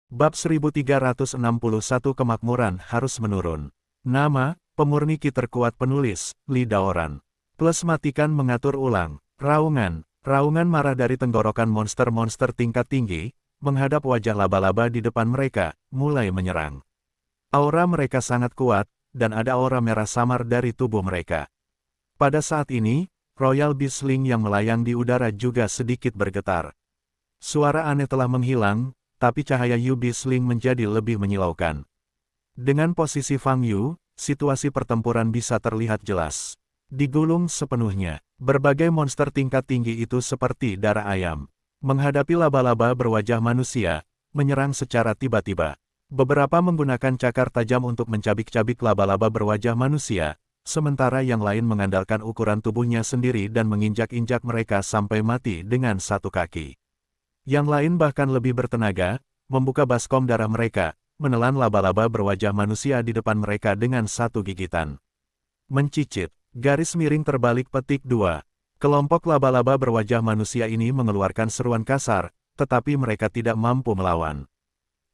Bab 1361 Kemakmuran harus menurun. Nama, pemurni ki terkuat penulis, Li Daoran. Plus matikan mengatur ulang. Raungan. Raungan marah dari tenggorokan monster-monster tingkat tinggi, menghadap wajah laba-laba di depan mereka, mulai menyerang. Aura mereka sangat kuat, dan ada aura merah samar dari tubuh mereka. Pada saat ini, Royal Beastling yang melayang di udara juga sedikit bergetar. Suara aneh telah menghilang, tapi cahaya Yu Beastling menjadi lebih menyilaukan. Dengan posisi Fang Yu, situasi pertempuran bisa terlihat jelas. Digulung sepenuhnya, berbagai monster tingkat tinggi itu seperti darah ayam. Menghadapi laba-laba berwajah manusia, menyerang secara tiba-tiba. Beberapa menggunakan cakar tajam untuk mencabik-cabik laba-laba berwajah manusia, sementara yang lain mengandalkan ukuran tubuhnya sendiri dan menginjak-injak mereka sampai mati dengan satu kaki. Yang lain bahkan lebih bertenaga, membuka baskom darah mereka, menelan laba-laba berwajah manusia di depan mereka dengan satu gigitan. Mencicit, garis miring terbalik petik 2. Kelompok laba-laba berwajah manusia ini mengeluarkan seruan kasar, tetapi mereka tidak mampu melawan.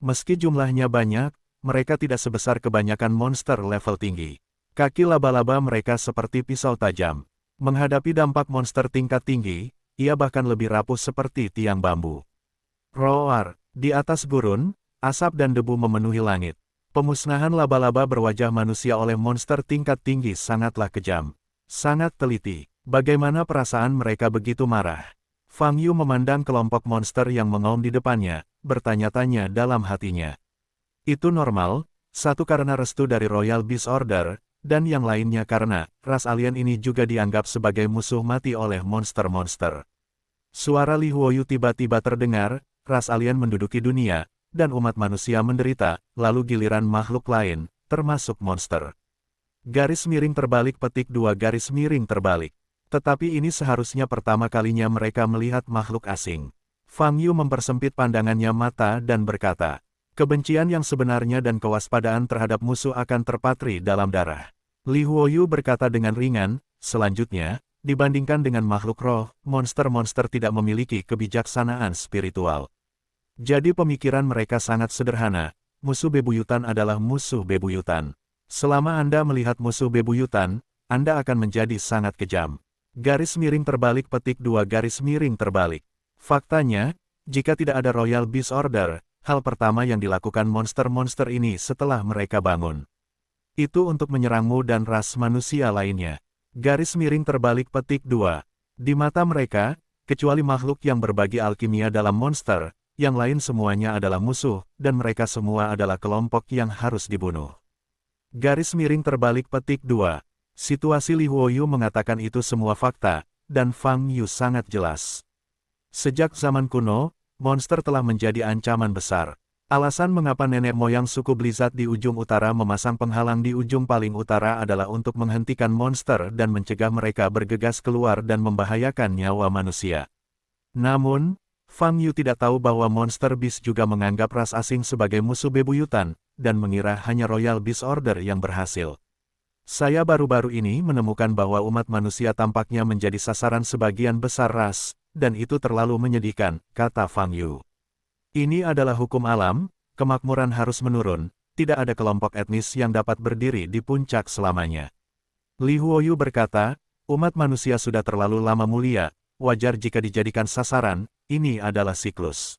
Meski jumlahnya banyak, mereka tidak sebesar kebanyakan monster level tinggi. Kaki laba-laba mereka seperti pisau tajam. Menghadapi dampak monster tingkat tinggi, ia bahkan lebih rapuh seperti tiang bambu. Roar, di atas gurun, asap dan debu memenuhi langit. Pemusnahan laba-laba berwajah manusia oleh monster tingkat tinggi sangatlah kejam. Sangat teliti. Bagaimana perasaan mereka begitu marah? Fang Yu memandang kelompok monster yang mengaum di depannya, bertanya-tanya dalam hatinya. Itu normal, satu karena restu dari Royal Beast Order, dan yang lainnya karena ras alien ini juga dianggap sebagai musuh mati oleh monster-monster. Suara Li Huoyu tiba-tiba terdengar, ras alien menduduki dunia, dan umat manusia menderita, lalu giliran makhluk lain, termasuk monster. Garis miring terbalik petik 2 garis miring terbalik. Tetapi ini seharusnya pertama kalinya mereka melihat makhluk asing. Fang Yu mempersempit pandangannya mata dan berkata, kebencian yang sebenarnya dan kewaspadaan terhadap musuh akan terpatri dalam darah. Li Huoyu berkata dengan ringan, selanjutnya, dibandingkan dengan makhluk roh, monster-monster tidak memiliki kebijaksanaan spiritual. Jadi pemikiran mereka sangat sederhana, musuh bebuyutan adalah musuh bebuyutan. Selama Anda melihat musuh bebuyutan, Anda akan menjadi sangat kejam. Garis miring terbalik petik 2 garis miring terbalik. Faktanya, jika tidak ada Royal Beast Order, hal pertama yang dilakukan monster-monster ini setelah mereka bangun, itu untuk menyerangmu dan ras manusia lainnya. Garis miring terbalik petik 2. Di mata mereka, kecuali makhluk yang berbagi alkimia dalam monster, yang lain semuanya adalah musuh, dan mereka semua adalah kelompok yang harus dibunuh. Garis miring terbalik petik 2. Situasi Li Huoyu mengatakan itu semua fakta, dan Fang Yu sangat jelas. Sejak zaman kuno, monster telah menjadi ancaman besar. Alasan mengapa nenek moyang suku Blizzard di ujung utara memasang penghalang di ujung paling utara adalah untuk menghentikan monster dan mencegah mereka bergegas keluar dan membahayakan nyawa manusia. Namun, Fang Yu tidak tahu bahwa Monster Beast juga menganggap ras asing sebagai musuh bebuyutan, dan mengira hanya Royal Beast Order yang berhasil. Saya baru-baru ini menemukan bahwa umat manusia tampaknya menjadi sasaran sebagian besar ras, dan itu terlalu menyedihkan, kata Fang Yu. Ini adalah hukum alam, kemakmuran harus menurun, tidak ada kelompok etnis yang dapat berdiri di puncak selamanya. Li Huoyu berkata, umat manusia sudah terlalu lama mulia, wajar jika dijadikan sasaran, ini adalah siklus.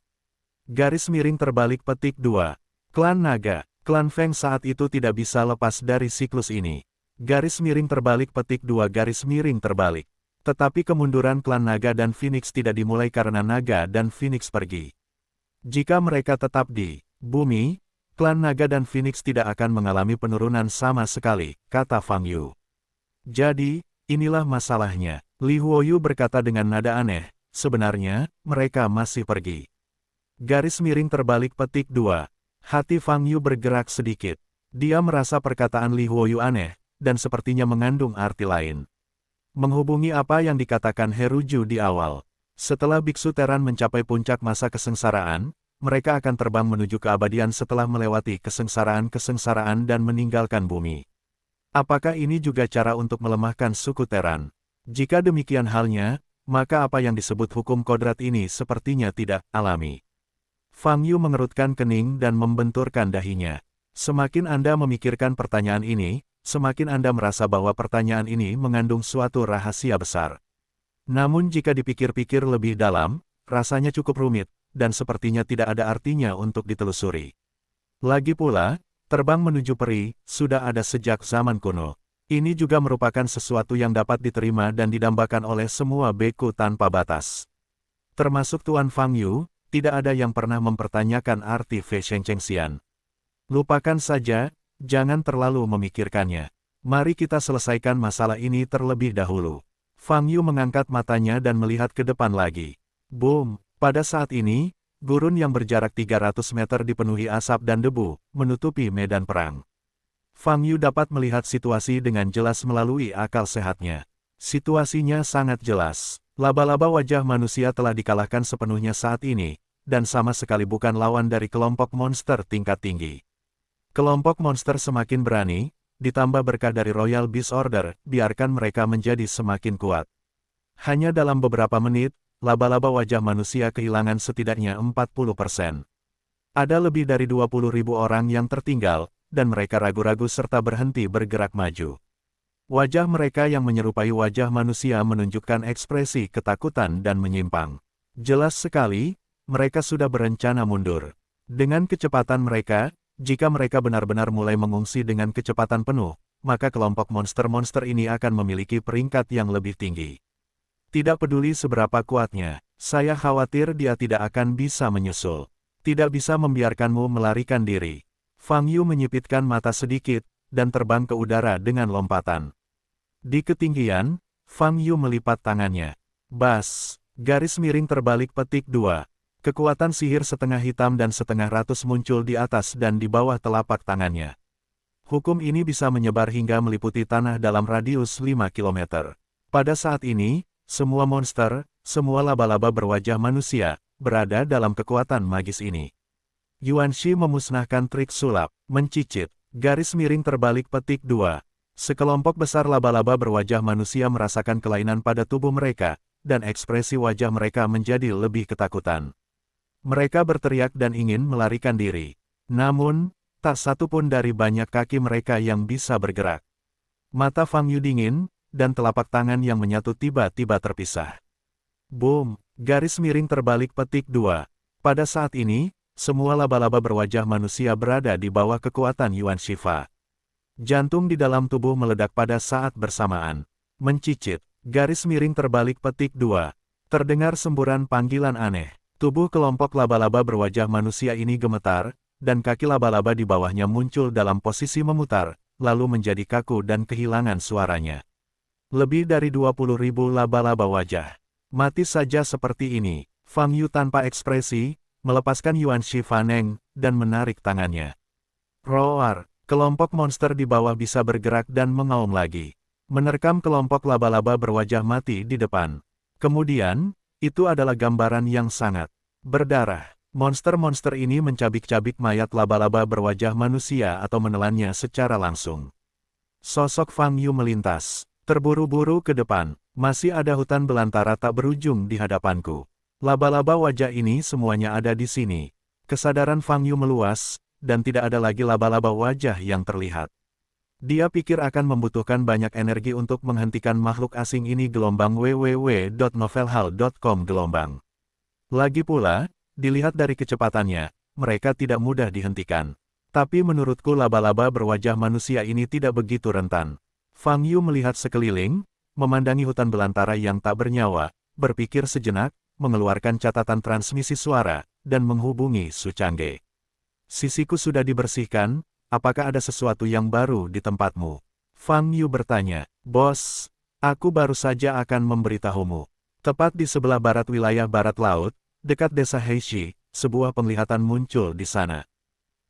Garis miring terbalik petik 2. Klan Naga, klan Feng saat itu tidak bisa lepas dari siklus ini. Garis miring terbalik petik 2 garis miring terbalik. Tetapi kemunduran klan Naga dan Phoenix tidak dimulai karena Naga dan Phoenix pergi. Jika mereka tetap di bumi, klan Naga dan Phoenix tidak akan mengalami penurunan sama sekali, kata Fang Yu. Jadi, inilah masalahnya. Li Huoyu berkata dengan nada aneh, sebenarnya, mereka masih pergi. Garis miring terbalik petik 2. Hati Fang Yu bergerak sedikit. Dia merasa perkataan Li Huoyu aneh, dan sepertinya mengandung arti lain. Menghubungi apa yang dikatakan Heruju di awal. Setelah biksu Teran mencapai puncak masa kesengsaraan, mereka akan terbang menuju keabadian setelah melewati kesengsaraan-kesengsaraan dan meninggalkan bumi. Apakah ini juga cara untuk melemahkan suku Teran? Jika demikian halnya, maka apa yang disebut hukum kodrat ini sepertinya tidak alami. Fang Yu mengerutkan kening dan membenturkan dahinya. Semakin Anda memikirkan pertanyaan ini, semakin Anda merasa bahwa pertanyaan ini mengandung suatu rahasia besar. Namun jika dipikir-pikir lebih dalam, rasanya cukup rumit, dan sepertinya tidak ada artinya untuk ditelusuri. Lagi pula, terbang menuju peri, sudah ada sejak zaman kuno. Ini juga merupakan sesuatu yang dapat diterima dan didambakan oleh semua beku tanpa batas. Termasuk Tuan Fang Yu, tidak ada yang pernah mempertanyakan arti Fei Shengchengxian. Lupakan saja, jangan terlalu memikirkannya. Mari kita selesaikan masalah ini terlebih dahulu. Fang Yu mengangkat matanya dan melihat ke depan lagi. Boom! Pada saat ini, gurun yang berjarak 300 meter dipenuhi asap dan debu, menutupi medan perang. Fang Yu dapat melihat situasi dengan jelas melalui akal sehatnya. Situasinya sangat jelas. Laba-laba wajah manusia telah dikalahkan sepenuhnya saat ini, dan sama sekali bukan lawan dari kelompok monster tingkat tinggi. Kelompok monster semakin berani, ditambah berkah dari Royal Beast Order, biarkan mereka menjadi semakin kuat. Hanya dalam beberapa menit, laba-laba wajah manusia kehilangan setidaknya 40%. Ada lebih dari 20.000 orang yang tertinggal, dan mereka ragu-ragu serta berhenti bergerak maju. Wajah mereka yang menyerupai wajah manusia menunjukkan ekspresi ketakutan dan menyimpang. Jelas sekali, mereka sudah berencana mundur. Dengan kecepatan mereka, jika mereka benar-benar mulai mengungsi dengan kecepatan penuh, maka kelompok monster-monster ini akan memiliki peringkat yang lebih tinggi. Tidak peduli seberapa kuatnya, saya khawatir dia tidak akan bisa menyusul. Tidak bisa membiarkanmu melarikan diri. Fang Yu menyipitkan mata sedikit, dan terbang ke udara dengan lompatan. Di ketinggian, Fang Yu melipat tangannya. Bas, garis miring terbalik petik 2. Kekuatan sihir setengah hitam dan setengah ratus muncul di atas dan di bawah telapak tangannya. Hukum ini bisa menyebar hingga meliputi tanah dalam radius 5 km. Pada saat ini, semua monster, semua laba-laba berwajah manusia, berada dalam kekuatan magis ini. Yuan Shi memusnahkan trik sulap, mencicit, garis miring terbalik petik 2. Sekelompok besar laba-laba berwajah manusia merasakan kelainan pada tubuh mereka, dan ekspresi wajah mereka menjadi lebih ketakutan. Mereka berteriak dan ingin melarikan diri. Namun, tak satu pun dari banyak kaki mereka yang bisa bergerak. Mata Fang Yu dingin, dan telapak tangan yang menyatu tiba-tiba terpisah. Boom! Garis miring terbalik petik 2. Pada saat ini, semua laba-laba berwajah manusia berada di bawah kekuatan Yuan Shifa. Jantung di dalam tubuh meledak pada saat bersamaan. Mencicit, garis miring terbalik petik 2. Terdengar semburan panggilan aneh. Tubuh kelompok laba-laba berwajah manusia ini gemetar, dan kaki laba-laba di bawahnya muncul dalam posisi memutar, lalu menjadi kaku dan kehilangan suaranya. Lebih dari 20.000 laba-laba wajah. Mati saja seperti ini. Fang Yu tanpa ekspresi, melepaskan Yuan Shi Faneng, dan menarik tangannya. Roar, kelompok monster di bawah bisa bergerak dan mengaum lagi. Menerkam kelompok laba-laba berwajah mati di depan. Kemudian, itu adalah gambaran yang sangat berdarah. Monster-monster ini mencabik-cabik mayat laba-laba berwajah manusia atau menelannya secara langsung. Sosok Fang Yu melintas. Terburu-buru ke depan, masih ada hutan belantara tak berujung di hadapanku. Laba-laba wajah ini semuanya ada di sini. Kesadaran Fang Yu meluas, dan tidak ada lagi laba-laba wajah yang terlihat. Dia pikir akan membutuhkan banyak energi untuk menghentikan makhluk asing ini. Gelombang www.novelhall.com gelombang. Lagi pula, dilihat dari kecepatannya, mereka tidak mudah dihentikan. Tapi menurutku laba-laba berwajah manusia ini tidak begitu rentan. Fang Yu melihat sekeliling, memandangi hutan belantara yang tak bernyawa, berpikir sejenak, mengeluarkan catatan transmisi suara, dan menghubungi Su Changge. Sisiku sudah dibersihkan, apakah ada sesuatu yang baru di tempatmu? Fang Yu bertanya. Bos, aku baru saja akan memberitahumu. Tepat di sebelah barat wilayah barat laut, dekat desa Heishi, sebuah penglihatan muncul di sana.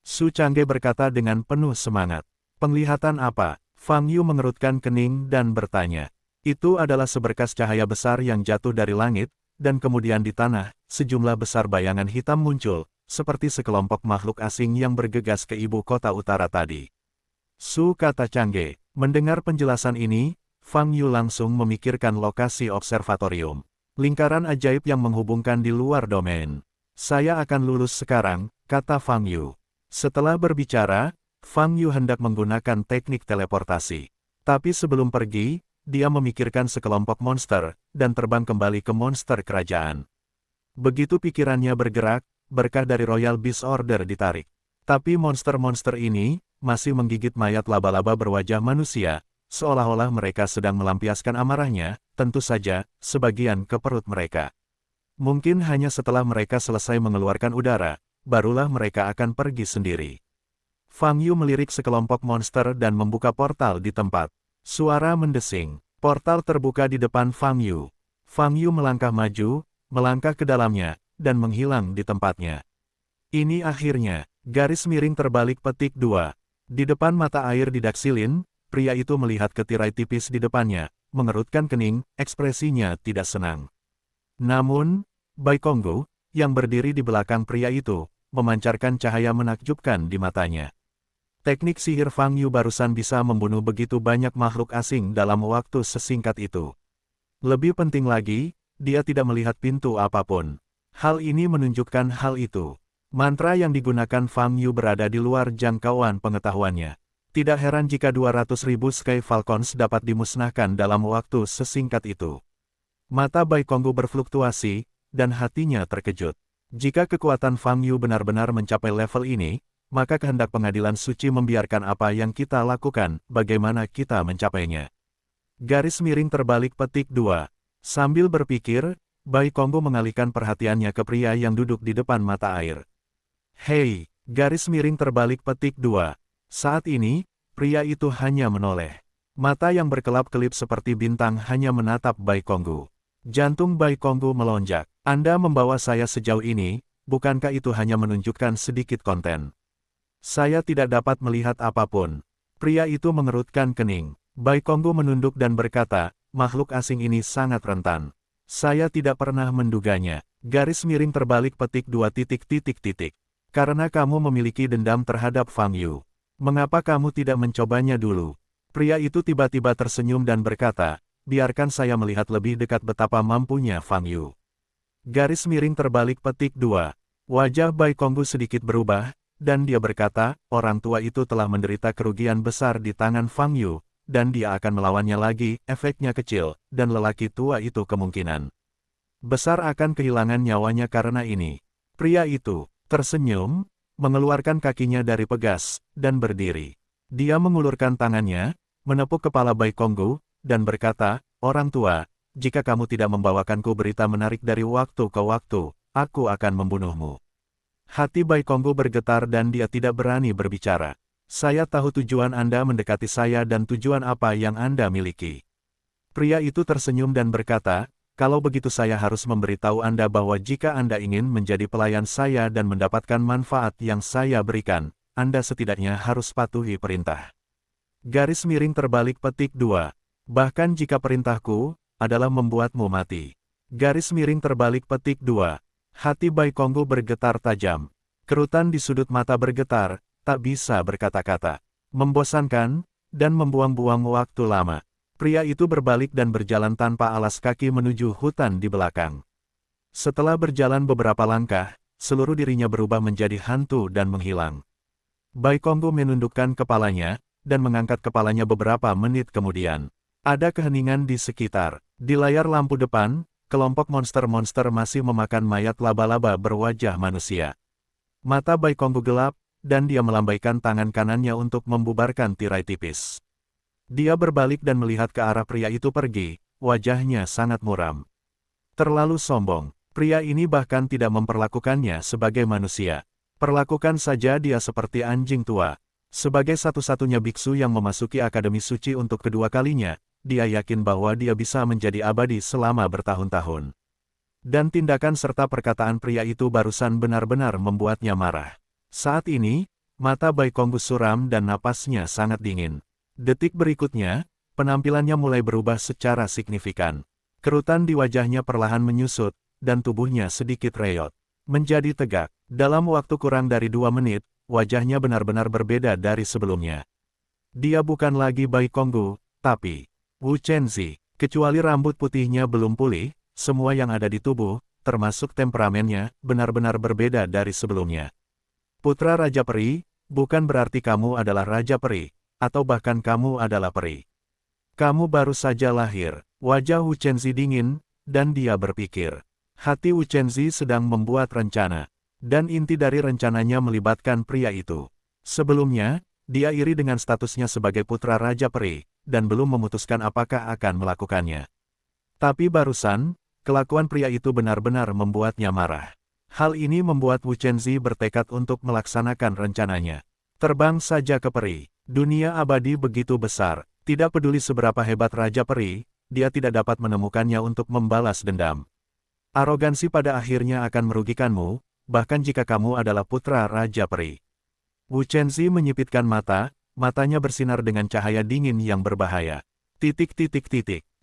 Su Changge berkata dengan penuh semangat. Penglihatan apa? Fang Yu mengerutkan kening dan bertanya. Itu adalah seberkas cahaya besar yang jatuh dari langit, dan kemudian di tanah, sejumlah besar bayangan hitam muncul, seperti sekelompok makhluk asing yang bergegas ke ibu kota utara tadi. Su, kata Changge. Mendengar penjelasan ini, Fang Yu langsung memikirkan lokasi observatorium. Lingkaran ajaib yang menghubungkan di luar domain. Saya akan lulus sekarang, kata Fang Yu. Setelah berbicara, Fang Yu hendak menggunakan teknik teleportasi. Tapi sebelum pergi, dia memikirkan sekelompok monster, dan terbang kembali ke monster kerajaan. Begitu pikirannya bergerak, berkah dari Royal Beast Order ditarik. Tapi monster-monster ini, masih menggigit mayat laba-laba berwajah manusia, seolah-olah mereka sedang melampiaskan amarahnya, tentu saja, sebagian ke perut mereka. Mungkin hanya setelah mereka selesai mengeluarkan udara, barulah mereka akan pergi sendiri. Fang Yu melirik sekelompok monster dan membuka portal di tempat. Suara mendesing. Portal terbuka di depan Fang Yu. Fang Yu melangkah maju, melangkah ke dalamnya, dan menghilang di tempatnya. Ini akhirnya, garis miring terbalik petik 2. Di depan mata air di Daxilin, pria itu melihat ke tirai tipis di depannya, mengerutkan kening, ekspresinya tidak senang. Namun, Bai Konggu, yang berdiri di belakang pria itu, memancarkan cahaya menakjubkan di matanya. Teknik sihir Fang Yu barusan bisa membunuh begitu banyak makhluk asing dalam waktu sesingkat itu. Lebih penting lagi, dia tidak melihat pintu apapun. Hal ini menunjukkan hal itu. Mantra yang digunakan Fang Yu berada di luar jangkauan pengetahuannya. Tidak heran jika 200.000 Sky Falcons dapat dimusnahkan dalam waktu sesingkat itu. Mata Bai Konggu berfluktuasi, dan hatinya terkejut. Jika kekuatan Fang Yu benar-benar mencapai level ini, maka kehendak pengadilan suci membiarkan apa yang kita lakukan, bagaimana kita mencapainya. Garis miring terbalik petik 2. Sambil berpikir, Bai Konggu mengalihkan perhatiannya ke pria yang duduk di depan mata air. Hei, garis miring terbalik petik 2. Saat ini, pria itu hanya menoleh. Mata yang berkelap-kelip seperti bintang hanya menatap Bai Konggu. Jantung Bai Konggu melonjak. Anda membawa saya sejauh ini, bukankah itu hanya menunjukkan sedikit konten? Saya tidak dapat melihat apapun. Pria itu mengerutkan kening. Bai Konggu menunduk dan berkata, makhluk asing ini sangat rentan. Saya tidak pernah menduganya. Garis miring terbalik petik 2 titik. Karena kamu memiliki dendam terhadap Fang Yu. Mengapa kamu tidak mencobanya dulu? Pria itu tiba-tiba tersenyum dan berkata, biarkan saya melihat lebih dekat betapa mampunya Fang Yu. Garis miring terbalik petik 2. Wajah Bai Konggu sedikit berubah, dan dia berkata, orang tua itu telah menderita kerugian besar di tangan Fang Yu, dan dia akan melawannya lagi, efeknya kecil, dan lelaki tua itu kemungkinan besar akan kehilangan nyawanya karena ini. Pria itu tersenyum, mengeluarkan kakinya dari pegas, dan berdiri. Dia mengulurkan tangannya, menepuk kepala Bai Konggu, dan berkata, orang tua, jika kamu tidak membawakanku berita menarik dari waktu ke waktu, aku akan membunuhmu. Hati Bai Konggu bergetar dan dia tidak berani berbicara. Saya tahu tujuan Anda mendekati saya dan tujuan apa yang Anda miliki. Pria itu tersenyum dan berkata, kalau begitu saya harus memberitahu Anda bahwa jika Anda ingin menjadi pelayan saya dan mendapatkan manfaat yang saya berikan, Anda setidaknya harus patuhi perintah. Garis miring terbalik petik 2. Bahkan jika perintahku adalah membuatmu mati. Garis miring terbalik petik 2. Hati Bai Konggu bergetar tajam. Kerutan di sudut mata bergetar, tak bisa berkata-kata. Membosankan, dan membuang-buang waktu lama. Pria itu berbalik dan berjalan tanpa alas kaki menuju hutan di belakang. Setelah berjalan beberapa langkah, seluruh dirinya berubah menjadi hantu dan menghilang. Bai Konggu menundukkan kepalanya, dan mengangkat kepalanya beberapa menit kemudian. Ada keheningan di sekitar. Di layar lampu depan, kelompok monster-monster masih memakan mayat laba-laba berwajah manusia. Mata Bai Konggu gelap, dan dia melambaikan tangan kanannya untuk membubarkan tirai tipis. Dia berbalik dan melihat ke arah pria itu pergi, wajahnya sangat muram. Terlalu sombong, pria ini bahkan tidak memperlakukannya sebagai manusia. Perlakukan saja dia seperti anjing tua. Sebagai satu-satunya biksu yang memasuki Akademi Suci untuk kedua kalinya, dia yakin bahwa dia bisa menjadi abadi selama bertahun-tahun. Dan tindakan serta perkataan pria itu barusan benar-benar membuatnya marah. Saat ini, mata Bai Konggu suram dan napasnya sangat dingin. Detik berikutnya, penampilannya mulai berubah secara signifikan. Kerutan di wajahnya perlahan menyusut, dan tubuhnya sedikit reyot. Menjadi tegak, dalam waktu kurang dari 2 menit, wajahnya benar-benar berbeda dari sebelumnya. Dia bukan lagi Bai Konggu, tapi Wu Chenzi. Kecuali rambut putihnya belum pulih, semua yang ada di tubuh, termasuk temperamennya, benar-benar berbeda dari sebelumnya. Putra Raja Peri, bukan berarti kamu adalah Raja Peri, atau bahkan kamu adalah peri. Kamu baru saja lahir. Wajah Wu Chenzi dingin, dan dia berpikir. Hati Wu Chenzi sedang membuat rencana, dan inti dari rencananya melibatkan pria itu. Sebelumnya, dia iri dengan statusnya sebagai putra Raja Peri, dan belum memutuskan apakah akan melakukannya. Tapi barusan, kelakuan pria itu benar-benar membuatnya marah. Hal ini membuat Wu Chenzi bertekad untuk melaksanakan rencananya. Terbang saja ke peri. Dunia abadi begitu besar, tidak peduli seberapa hebat Raja Peri, dia tidak dapat menemukannya untuk membalas dendam. Arogansi pada akhirnya akan merugikanmu, bahkan jika kamu adalah putra Raja Peri. Wu Chenzi menyipitkan mata, matanya bersinar dengan cahaya dingin yang berbahaya.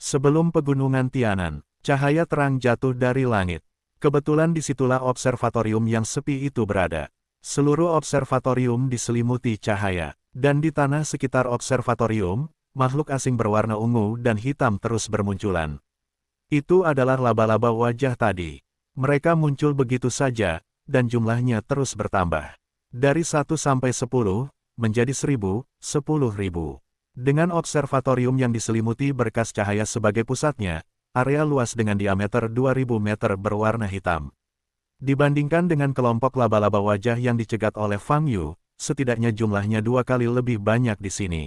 Sebelum pegunungan Tianan, cahaya terang jatuh dari langit. Kebetulan disitulah observatorium yang sepi itu berada. Seluruh observatorium diselimuti cahaya, dan di tanah sekitar observatorium, makhluk asing berwarna ungu dan hitam terus bermunculan. Itu adalah laba-laba wajah tadi. Mereka muncul begitu saja, dan jumlahnya terus bertambah. Dari 1 sampai 10, menjadi 1000, 10.000. Dengan observatorium yang diselimuti berkas cahaya sebagai pusatnya, area luas dengan diameter 2000 meter berwarna hitam. Dibandingkan dengan kelompok laba-laba wajah yang dicegat oleh Fang Yu, setidaknya jumlahnya 2 kali lebih banyak di sini.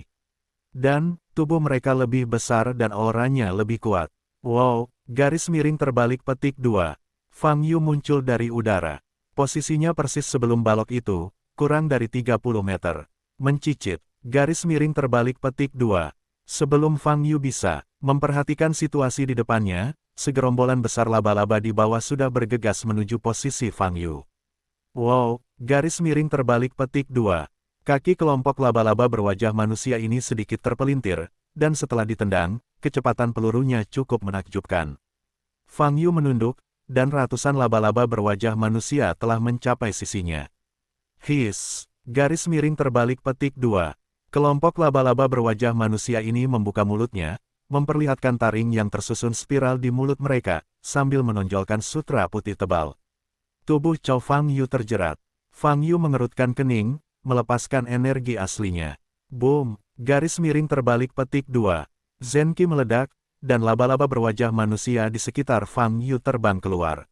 Dan, tubuh mereka lebih besar dan auranya lebih kuat. Wow, garis miring terbalik petik 2. Fang Yu muncul dari udara. Posisinya persis sebelum balok itu, kurang dari 30 meter. Mencicit, garis miring terbalik petik 2. Sebelum Fang Yu bisa memperhatikan situasi di depannya, segerombolan besar laba-laba di bawah sudah bergegas menuju posisi Fang Yu. Wow, garis miring terbalik petik 2. Kaki kelompok laba-laba berwajah manusia ini sedikit terpelintir, dan setelah ditendang, kecepatan pelurunya cukup menakjubkan. Fang Yu menunduk, dan ratusan laba-laba berwajah manusia telah mencapai sisinya. His, garis miring terbalik petik 2. Kelompok laba-laba berwajah manusia ini membuka mulutnya, memperlihatkan taring yang tersusun spiral di mulut mereka, sambil menonjolkan sutra putih tebal. Tubuh Chow Fang Yu terjerat. Fang Yu mengerutkan kening, melepaskan energi aslinya. Boom, garis miring terbalik petik 2. Zenki meledak, dan laba-laba berwajah manusia di sekitar Fang Yu terbang keluar.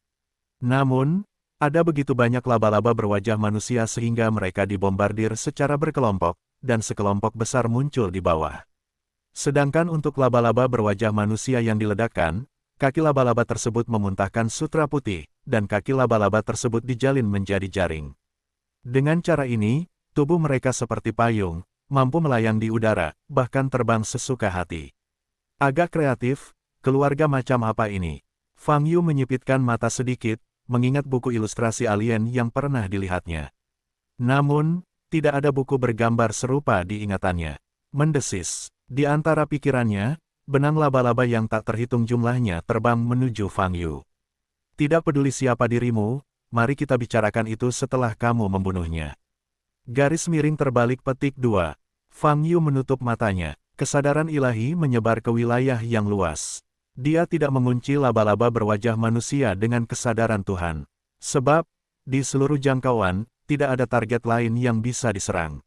Namun, ada begitu banyak laba-laba berwajah manusia sehingga mereka dibombardir secara berkelompok, dan sekelompok besar muncul di bawah. Sedangkan untuk laba-laba berwajah manusia yang diledakkan, kaki laba-laba tersebut memuntahkan sutra putih, dan kaki laba-laba tersebut dijalin menjadi jaring. Dengan cara ini, tubuh mereka seperti payung, mampu melayang di udara, bahkan terbang sesuka hati. Agak kreatif, keluarga macam apa ini? Fang Yu menyipitkan mata sedikit, mengingat buku ilustrasi alien yang pernah dilihatnya. Namun, tidak ada buku bergambar serupa di ingatannya. Mendesis, di antara pikirannya, benang laba-laba yang tak terhitung jumlahnya terbang menuju Fang Yu. Tidak peduli siapa dirimu, mari kita bicarakan itu setelah kamu membunuhnya. Garis miring terbalik petik 2. Fang Yu menutup matanya, kesadaran ilahi menyebar ke wilayah yang luas. Dia tidak mengunci laba-laba berwajah manusia dengan kesadaran Tuhan. Sebab, di seluruh jangkauan, tidak ada target lain yang bisa diserang.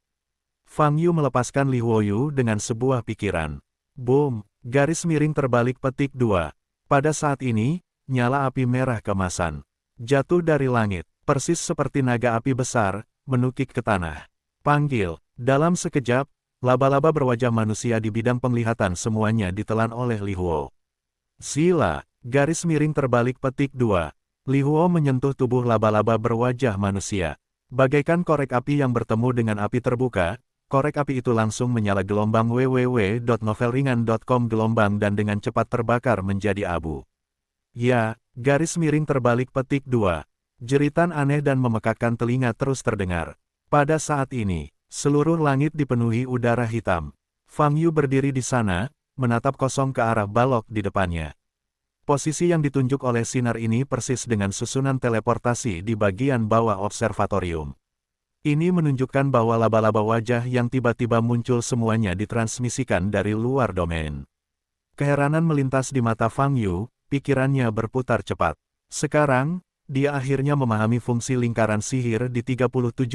Fang Yu melepaskan Li Huoyu dengan sebuah pikiran. Boom, garis miring terbalik petik 2. Pada saat ini, nyala api merah kemasan jatuh dari langit, persis seperti naga api besar, menukik ke tanah. Panggil, dalam sekejap, laba-laba berwajah manusia di bidang penglihatan semuanya ditelan oleh Li Huo. Sila, garis miring terbalik petik 2. Li Huo menyentuh tubuh laba-laba berwajah manusia. Bagaikan korek api yang bertemu dengan api terbuka, korek api itu langsung menyala gelombang www.novelringan.com gelombang dan dengan cepat terbakar menjadi abu. Ya, garis miring terbalik petik 2. Jeritan aneh dan memekakkan telinga terus terdengar. Pada saat ini, seluruh langit dipenuhi udara hitam. Fang Yu berdiri di sana, menatap kosong ke arah balok di depannya. Posisi yang ditunjuk oleh sinar ini persis dengan susunan teleportasi di bagian bawah observatorium. Ini menunjukkan bahwa laba-laba wajah yang tiba-tiba muncul semuanya ditransmisikan dari luar domain. Keheranan melintas di mata Fang Yu, pikirannya berputar cepat. Sekarang, dia akhirnya memahami fungsi lingkaran sihir di 37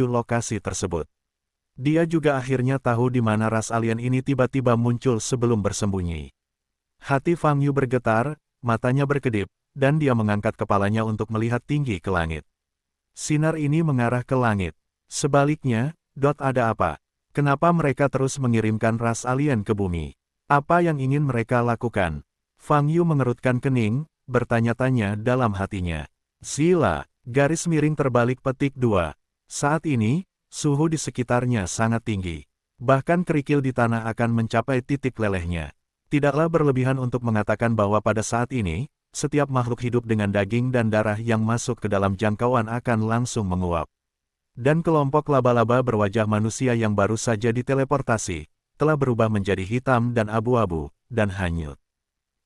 lokasi tersebut. Dia juga akhirnya tahu di mana ras alien ini tiba-tiba muncul sebelum bersembunyi. Hati Fang Yu bergetar, matanya berkedip, dan dia mengangkat kepalanya untuk melihat tinggi ke langit. Sinar ini mengarah ke langit. Sebaliknya, ada apa? Kenapa mereka terus mengirimkan ras alien ke bumi? Apa yang ingin mereka lakukan? Fang Yu mengerutkan kening, bertanya-tanya dalam hatinya. Sila, garis miring terbalik petik 2. Saat ini, suhu di sekitarnya sangat tinggi. Bahkan kerikil di tanah akan mencapai titik lelehnya. Tidaklah berlebihan untuk mengatakan bahwa pada saat ini, setiap makhluk hidup dengan daging dan darah yang masuk ke dalam jangkauan akan langsung menguap. Dan kelompok laba-laba berwajah manusia yang baru saja diteleportasi, telah berubah menjadi hitam dan abu-abu, dan hanyut.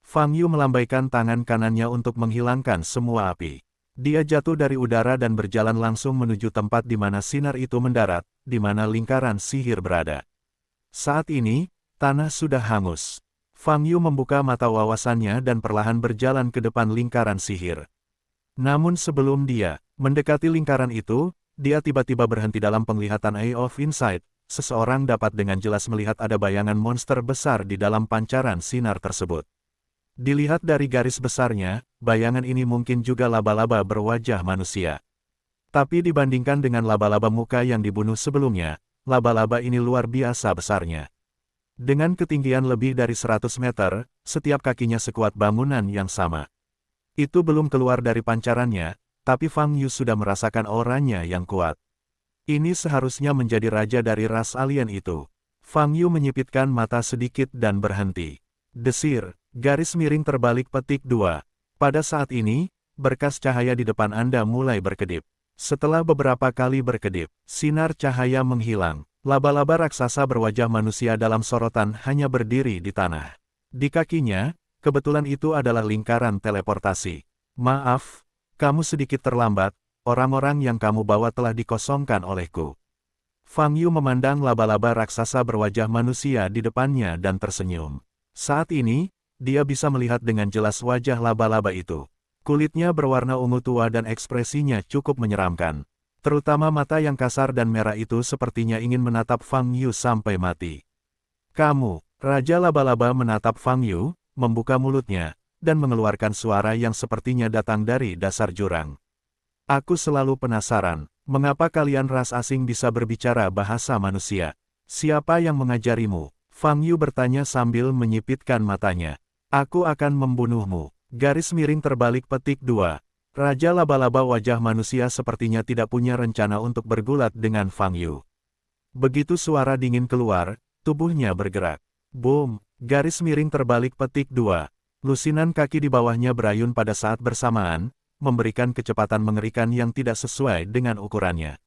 Fang Yu melambaikan tangan kanannya untuk menghilangkan semua api. Dia jatuh dari udara dan berjalan langsung menuju tempat di mana sinar itu mendarat, di mana lingkaran sihir berada. Saat ini, tanah sudah hangus. Fang Yu membuka mata wawasannya dan perlahan berjalan ke depan lingkaran sihir. Namun sebelum dia mendekati lingkaran itu, dia tiba-tiba berhenti dalam penglihatan Eye of Insight. Seseorang dapat dengan jelas melihat ada bayangan monster besar di dalam pancaran sinar tersebut. Dilihat dari garis besarnya, bayangan ini mungkin juga laba-laba berwajah manusia. Tapi dibandingkan dengan laba-laba muka yang dibunuh sebelumnya, laba-laba ini luar biasa besarnya. Dengan ketinggian lebih dari 100 meter, setiap kakinya sekuat bangunan yang sama. Itu belum keluar dari pancarannya, tapi Fang Yu sudah merasakan auranya yang kuat. Ini seharusnya menjadi raja dari ras alien itu. Fang Yu menyipitkan mata sedikit dan berhenti. Desir, garis miring terbalik petik 2. Pada saat ini, berkas cahaya di depan Anda mulai berkedip. Setelah beberapa kali berkedip, sinar cahaya menghilang. Laba-laba raksasa berwajah manusia dalam sorotan hanya berdiri di tanah. Di kakinya, kebetulan itu adalah lingkaran teleportasi. Maaf, kamu sedikit terlambat, orang-orang yang kamu bawa telah dikosongkan olehku. Fang Yu memandang laba-laba raksasa berwajah manusia di depannya dan tersenyum. Saat ini, dia bisa melihat dengan jelas wajah laba-laba itu. Kulitnya berwarna ungu tua dan ekspresinya cukup menyeramkan. Terutama mata yang kasar dan merah itu sepertinya ingin menatap Fang Yu sampai mati. Kamu, Raja Laba-laba menatap Fang Yu, membuka mulutnya, dan mengeluarkan suara yang sepertinya datang dari dasar jurang. Aku selalu penasaran, mengapa kalian ras asing bisa berbicara bahasa manusia? Siapa yang mengajarimu? Fang Yu bertanya sambil menyipitkan matanya. Aku akan membunuhmu. Garis miring terbalik petik 2. Raja Laba-laba wajah manusia sepertinya tidak punya rencana untuk bergulat dengan Fang Yu. Begitu suara dingin keluar, tubuhnya bergerak. Boom! Garis miring terbalik petik 2. Lusinan kaki di bawahnya berayun pada saat bersamaan, memberikan kecepatan mengerikan yang tidak sesuai dengan ukurannya.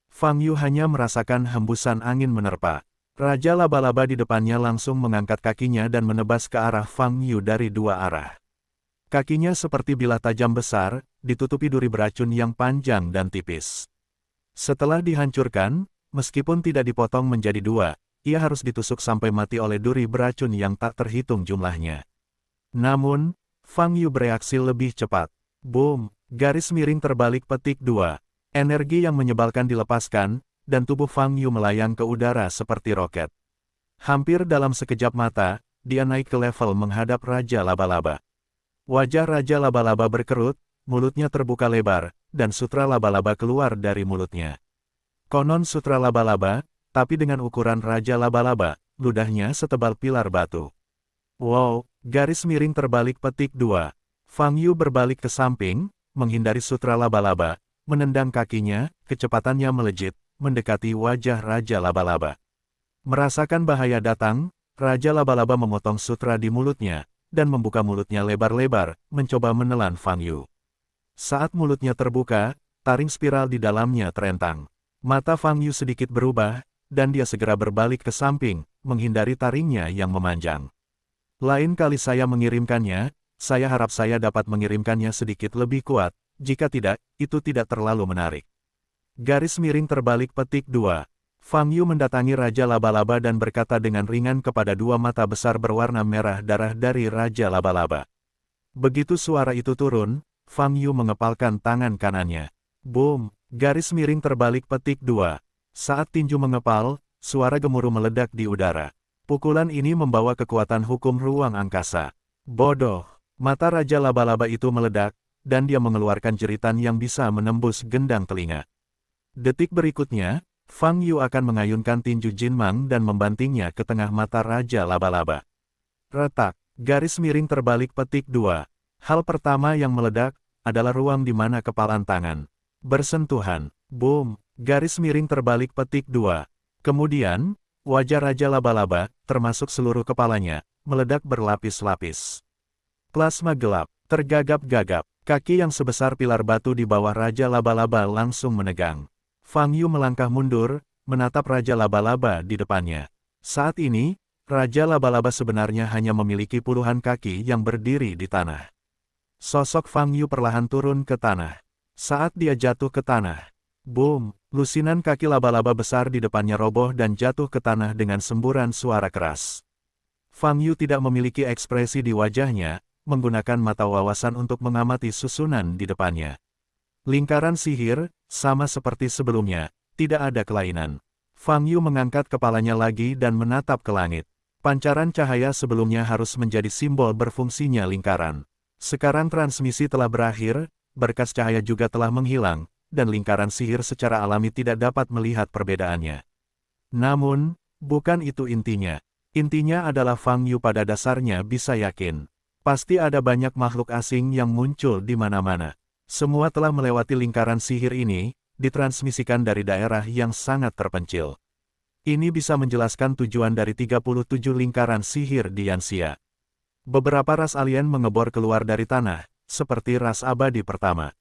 Fang Yu hanya merasakan hembusan angin menerpa. Raja Laba-laba di depannya langsung mengangkat kakinya dan menebas ke arah Fang Yu dari dua arah. Kakinya seperti bilah tajam besar, ditutupi duri beracun yang panjang dan tipis. Setelah dihancurkan, meskipun tidak dipotong menjadi dua, ia harus ditusuk sampai mati oleh duri beracun yang tak terhitung jumlahnya. Namun, Fang Yu bereaksi lebih cepat. Boom! Garis miring terbalik petik 2. Energi yang menyebalkan dilepaskan, dan tubuh Fang Yu melayang ke udara seperti roket. Hampir dalam sekejap mata, dia naik ke level menghadap Raja Laba-laba. Wajah Raja Laba-laba berkerut, mulutnya terbuka lebar, dan sutra laba-laba keluar dari mulutnya. Konon sutra laba-laba, tapi dengan ukuran Raja Laba-laba, ludahnya setebal pilar batu. Wow, garis miring terbalik petik 2. Fang Yu berbalik ke samping, menghindari sutra laba-laba, menendang kakinya, kecepatannya melejit, mendekati wajah Raja Laba-laba. Merasakan bahaya datang, Raja Laba-laba memotong sutra di mulutnya, dan membuka mulutnya lebar-lebar, mencoba menelan Fang Yu. Saat mulutnya terbuka, taring spiral di dalamnya terentang. Mata Fang Yu sedikit berubah, dan dia segera berbalik ke samping, menghindari taringnya yang memanjang. Lain kali saya mengirimkannya, saya harap saya dapat mengirimkannya sedikit lebih kuat, jika tidak, itu tidak terlalu menarik. Garis miring terbalik petik 2. Fang Yu mendatangi Raja Laba-laba dan berkata dengan ringan kepada dua mata besar berwarna merah darah dari Raja Laba-laba. Begitu suara itu turun, Fang Yu mengepalkan tangan kanannya. Boom! Garis miring terbalik petik 2. Saat tinju mengepal, suara gemuruh meledak di udara. Pukulan ini membawa kekuatan hukum ruang angkasa. Bodoh! Mata Raja Laba-Laba itu meledak, dan dia mengeluarkan jeritan yang bisa menembus gendang telinga. Detik berikutnya, Fang Yu akan mengayunkan tinju Jinmang dan membantingnya ke tengah mata Raja Laba-Laba. Retak! Garis miring terbalik petik 2. Hal pertama yang meledak adalah ruang di mana kepalan tangan bersentuhan. Boom! Garis miring terbalik petik 2. Kemudian, wajah Raja Laba-Laba, termasuk seluruh kepalanya, meledak berlapis-lapis. Plasma gelap, tergagap-gagap. Kaki yang sebesar pilar batu di bawah Raja Laba-Laba langsung menegang. Fang Yu melangkah mundur, menatap Raja Laba-Laba di depannya. Saat ini, Raja Laba-Laba sebenarnya hanya memiliki puluhan kaki yang berdiri di tanah. Sosok Fang Yu perlahan turun ke tanah. Saat dia jatuh ke tanah, boom! Lusinan kaki laba-laba besar di depannya roboh dan jatuh ke tanah dengan semburan suara keras. Fang Yu tidak memiliki ekspresi di wajahnya, menggunakan mata wawasan untuk mengamati susunan di depannya. Lingkaran sihir, sama seperti sebelumnya, tidak ada kelainan. Fang Yu mengangkat kepalanya lagi dan menatap ke langit. Pancaran cahaya sebelumnya harus menjadi simbol berfungsinya lingkaran. Sekarang transmisi telah berakhir, berkas cahaya juga telah menghilang, dan lingkaran sihir secara alami tidak dapat melihat perbedaannya. Namun, bukan itu intinya. Intinya adalah Fang Yu pada dasarnya bisa yakin. Pasti ada banyak makhluk asing yang muncul di mana-mana. Semua telah melewati lingkaran sihir ini, ditransmisikan dari daerah yang sangat terpencil. Ini bisa menjelaskan tujuan dari 37 lingkaran sihir di Yanxia. Beberapa ras alien mengebor keluar dari tanah, seperti ras abadi pertama.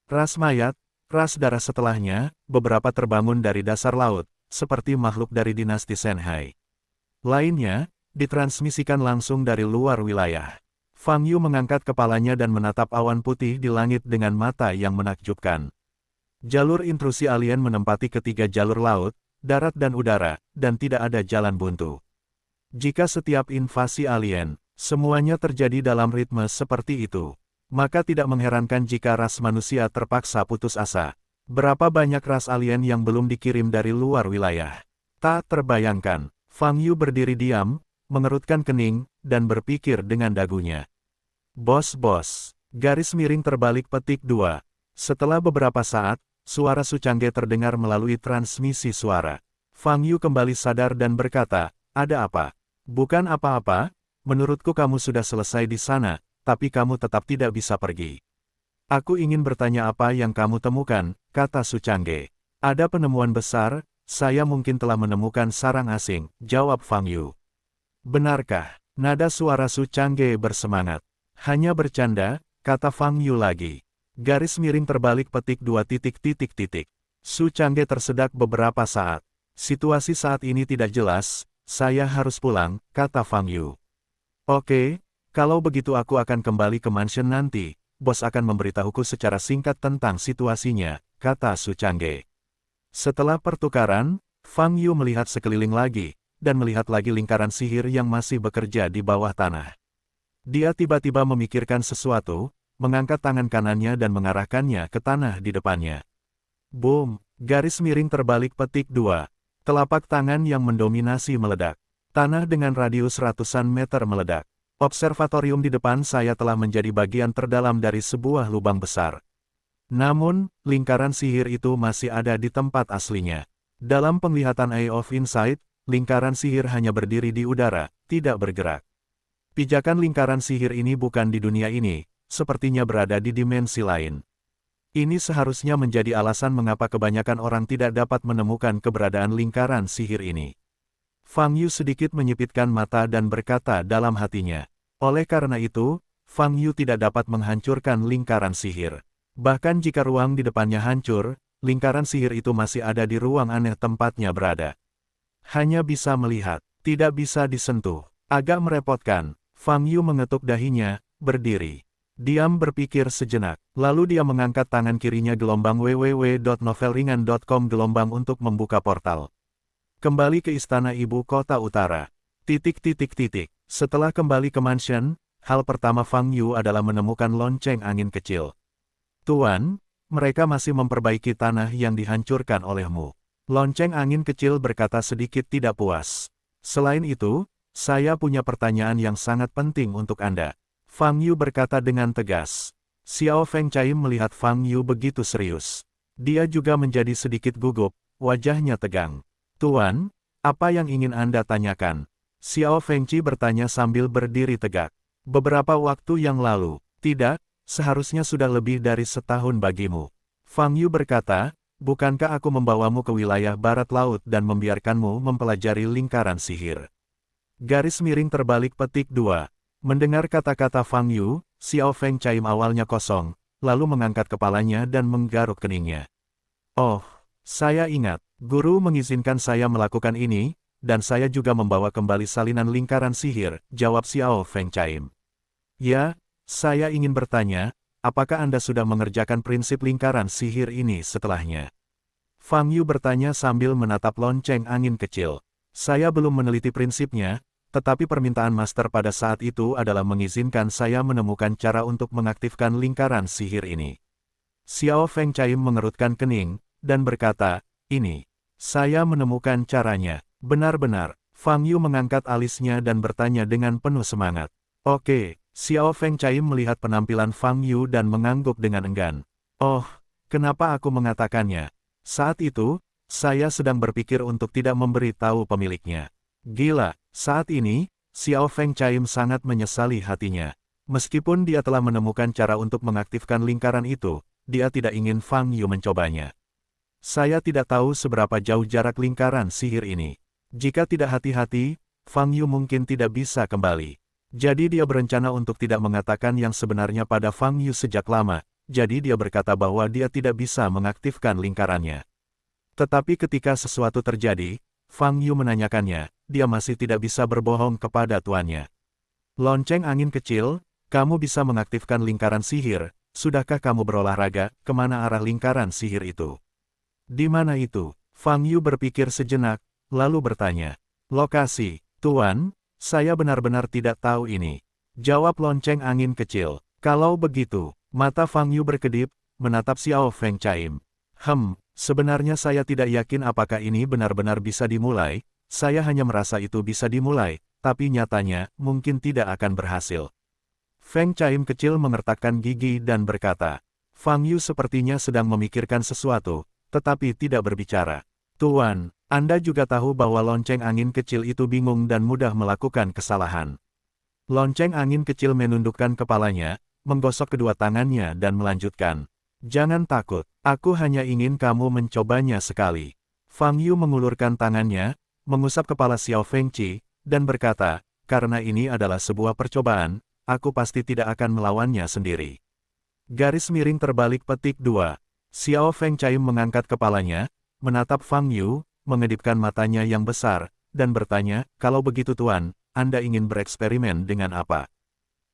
Ras mayat, ras darah setelahnya, beberapa terbangun dari dasar laut, seperti makhluk dari dinasti Shenhai. Lainnya, ditransmisikan langsung dari luar wilayah. Fang Yu mengangkat kepalanya dan menatap awan putih di langit dengan mata yang menakjubkan. Jalur intrusi alien menempati ketiga jalur laut, darat dan udara, dan tidak ada jalan buntu. Jika setiap invasi alien, semuanya terjadi dalam ritme seperti itu, maka tidak mengherankan jika ras manusia terpaksa putus asa. Berapa banyak ras alien yang belum dikirim dari luar wilayah? Tak terbayangkan. Fang Yu berdiri diam, mengerutkan kening, dan berpikir dengan dagunya. Bos, garis miring terbalik petik 2. Setelah beberapa saat, suara Su Changge terdengar melalui transmisi suara. Fang Yu kembali sadar dan berkata, ada apa? Bukan apa-apa, menurutku kamu sudah selesai di sana, tapi kamu tetap tidak bisa pergi. Aku ingin bertanya apa yang kamu temukan, kata Su Changge. Ada penemuan besar, saya mungkin telah menemukan sarang asing, jawab Fang Yu. Benarkah? Nada suara Su Changge bersemangat. Hanya bercanda, kata Fang Yu lagi. Garis miring terbalik petik 2 titik. Su Changge tersedak beberapa saat. Situasi saat ini tidak jelas, saya harus pulang, kata Fang Yu. Oke, kalau begitu aku akan kembali ke mansion nanti, bos akan memberitahuku secara singkat tentang situasinya, kata Su Changge. Setelah pertukaran, Fang Yu melihat sekeliling lagi, dan melihat lagi lingkaran sihir yang masih bekerja di bawah tanah. Dia tiba-tiba memikirkan sesuatu, mengangkat tangan kanannya dan mengarahkannya ke tanah di depannya. Boom! Garis miring terbalik petik 2. Telapak tangan yang mendominasi meledak. Tanah dengan radius ratusan meter meledak. Observatorium di depan saya telah menjadi bagian terdalam dari sebuah lubang besar. Namun, lingkaran sihir itu masih ada di tempat aslinya. Dalam penglihatan Eye of Insight, lingkaran sihir hanya berdiri di udara, tidak bergerak. Pijakan lingkaran sihir ini bukan di dunia ini, sepertinya berada di dimensi lain. Ini seharusnya menjadi alasan mengapa kebanyakan orang tidak dapat menemukan keberadaan lingkaran sihir ini. Fang Yu sedikit menyipitkan mata dan berkata dalam hatinya. Oleh karena itu, Fang Yu tidak dapat menghancurkan lingkaran sihir. Bahkan jika ruang di depannya hancur, lingkaran sihir itu masih ada di ruang aneh tempatnya berada. Hanya bisa melihat, tidak bisa disentuh. Agak merepotkan. Fang Yu mengetuk dahinya, berdiri. Diam berpikir sejenak, lalu dia mengangkat tangan kirinya gelombang www.novelringan.com gelombang untuk membuka portal. Kembali ke istana ibu kota utara. Setelah kembali ke mansion, hal pertama Fang Yu adalah menemukan lonceng angin kecil. Tuan, mereka masih memperbaiki tanah yang dihancurkan olehmu. Lonceng angin kecil berkata sedikit tidak puas. Selain itu, saya punya pertanyaan yang sangat penting untuk Anda. Fang Yu berkata dengan tegas. Xiao Feng Caim melihat Fang Yu begitu serius. Dia juga menjadi sedikit gugup, wajahnya tegang. Tuan, apa yang ingin Anda tanyakan? Xiao Fengci bertanya sambil berdiri tegak. Beberapa waktu yang lalu, tidak, seharusnya sudah lebih dari setahun bagimu. Fang Yu berkata, bukankah aku membawamu ke wilayah barat laut dan membiarkanmu mempelajari lingkaran sihir? Garis miring terbalik petik 2. Mendengar kata-kata Fang Yu, Xiao Feng Caim awalnya kosong, lalu mengangkat kepalanya dan menggaruk keningnya. Oh, saya ingat, guru mengizinkan saya melakukan ini, dan saya juga membawa kembali salinan lingkaran sihir, jawab Xiao Feng Caim. Ya, saya ingin bertanya, apakah Anda sudah mengerjakan prinsip lingkaran sihir ini setelahnya? Fang Yu bertanya sambil menatap lonceng angin kecil. Saya belum meneliti prinsipnya, tetapi permintaan master pada saat itu adalah mengizinkan saya menemukan cara untuk mengaktifkan lingkaran sihir ini. Xiao Feng Caim mengerutkan kening, dan berkata, ini, saya menemukan caranya. Benar-benar, Fang Yu mengangkat alisnya dan bertanya dengan penuh semangat. Oke, Xiao Feng Caim melihat penampilan Fang Yu dan mengangguk dengan enggan. Oh, kenapa aku mengatakannya? Saat itu, saya sedang berpikir untuk tidak memberi tahu pemiliknya. Gila, saat ini, Xiao Feng Caim sangat menyesali hatinya. Meskipun dia telah menemukan cara untuk mengaktifkan lingkaran itu, dia tidak ingin Fang Yu mencobanya. Saya tidak tahu seberapa jauh jarak lingkaran sihir ini. Jika tidak hati-hati, Fang Yu mungkin tidak bisa kembali. Jadi dia berencana untuk tidak mengatakan yang sebenarnya pada Fang Yu sejak lama, jadi dia berkata bahwa dia tidak bisa mengaktifkan lingkarannya. Tetapi ketika sesuatu terjadi, Fang Yu menanyakannya, dia masih tidak bisa berbohong kepada tuannya. Lonceng angin kecil, kamu bisa mengaktifkan lingkaran sihir, sudahkah kamu berolahraga, kemana arah lingkaran sihir itu? Di mana itu? Fang Yu berpikir sejenak, lalu bertanya. Lokasi, Tuan, saya benar-benar tidak tahu ini. Jawab lonceng angin kecil. Kalau begitu, mata Fang Yu berkedip, menatap Xiao Feng Caim. Sebenarnya saya tidak yakin apakah ini benar-benar bisa dimulai, saya hanya merasa itu bisa dimulai, tapi nyatanya, mungkin tidak akan berhasil. Feng Caim kecil mengertakkan gigi dan berkata, Fang Yu sepertinya sedang memikirkan sesuatu, tetapi tidak berbicara. Tuan, Anda juga tahu bahwa lonceng angin kecil itu bingung dan mudah melakukan kesalahan. Lonceng angin kecil menundukkan kepalanya, menggosok kedua tangannya dan melanjutkan. Jangan takut, aku hanya ingin kamu mencobanya sekali. Fang Yu mengulurkan tangannya, mengusap kepala Xiao Fengci, dan berkata, karena ini adalah sebuah percobaan, aku pasti tidak akan melawannya sendiri. Garis miring terbalik petik 2. Xiao Feng Caim mengangkat kepalanya, menatap Fang Yu, mengedipkan matanya yang besar, dan bertanya, kalau begitu Tuan, Anda ingin bereksperimen dengan apa?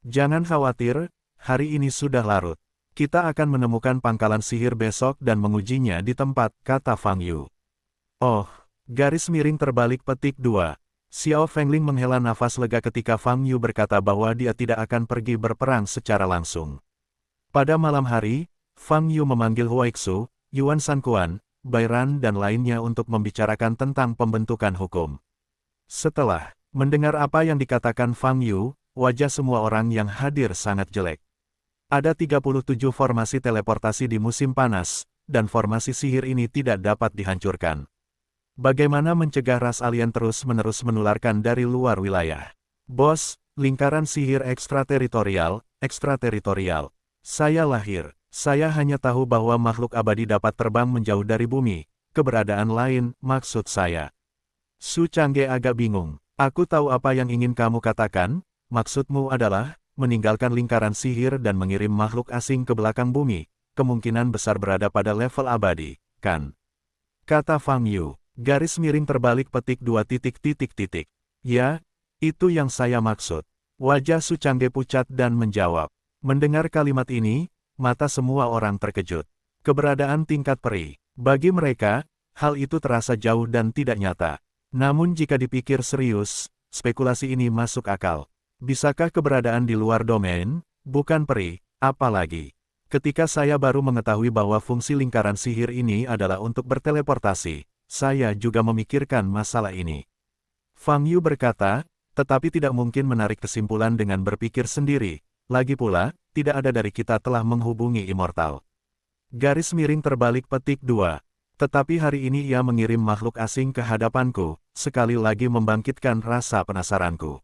Jangan khawatir, hari ini sudah larut. Kita akan menemukan pangkalan sihir besok dan mengujinya di tempat, kata Fang Yu. Oh, garis miring terbalik petik 2. Xiao Fengling menghela nafas lega ketika Fang Yu berkata bahwa dia tidak akan pergi berperang secara langsung. Pada malam hari, Fang Yu memanggil Huaixu, Yuan Sanquan, Bai Ran dan lainnya untuk membicarakan tentang pembentukan hukum. Setelah mendengar apa yang dikatakan Fang Yu, wajah semua orang yang hadir sangat jelek. Ada 37 formasi teleportasi di musim panas, dan formasi sihir ini tidak dapat dihancurkan. Bagaimana mencegah ras alien terus-menerus menularkan dari luar wilayah? Bos, lingkaran sihir ekstrateritorial. Saya lahir, saya hanya tahu bahwa makhluk abadi dapat terbang menjauh dari bumi. Keberadaan lain, maksud saya. Su Changge agak bingung. Aku tahu apa yang ingin kamu katakan, maksudmu adalah meninggalkan lingkaran sihir dan mengirim makhluk asing ke belakang bumi, kemungkinan besar berada pada level abadi, kan? Kata Fang Yu, garis miring terbalik petik 2 titik. Ya, itu yang saya maksud. Wajah Su Changge pucat dan menjawab. Mendengar kalimat ini, mata semua orang terkejut. Keberadaan tingkat peri. Bagi mereka, hal itu terasa jauh dan tidak nyata. Namun jika dipikir serius, spekulasi ini masuk akal. Bisakah keberadaan di luar domain, bukan peri, apalagi Ketika saya baru mengetahui bahwa fungsi lingkaran sihir ini adalah untuk berteleportasi, saya juga memikirkan masalah ini. Fang Yu berkata, tetapi tidak mungkin menarik kesimpulan dengan berpikir sendiri. Lagi pula, tidak ada dari kita telah menghubungi Immortal. Garis miring terbalik petik 2. Tetapi hari ini ia mengirim makhluk asing ke hadapanku, sekali lagi membangkitkan rasa penasaranku.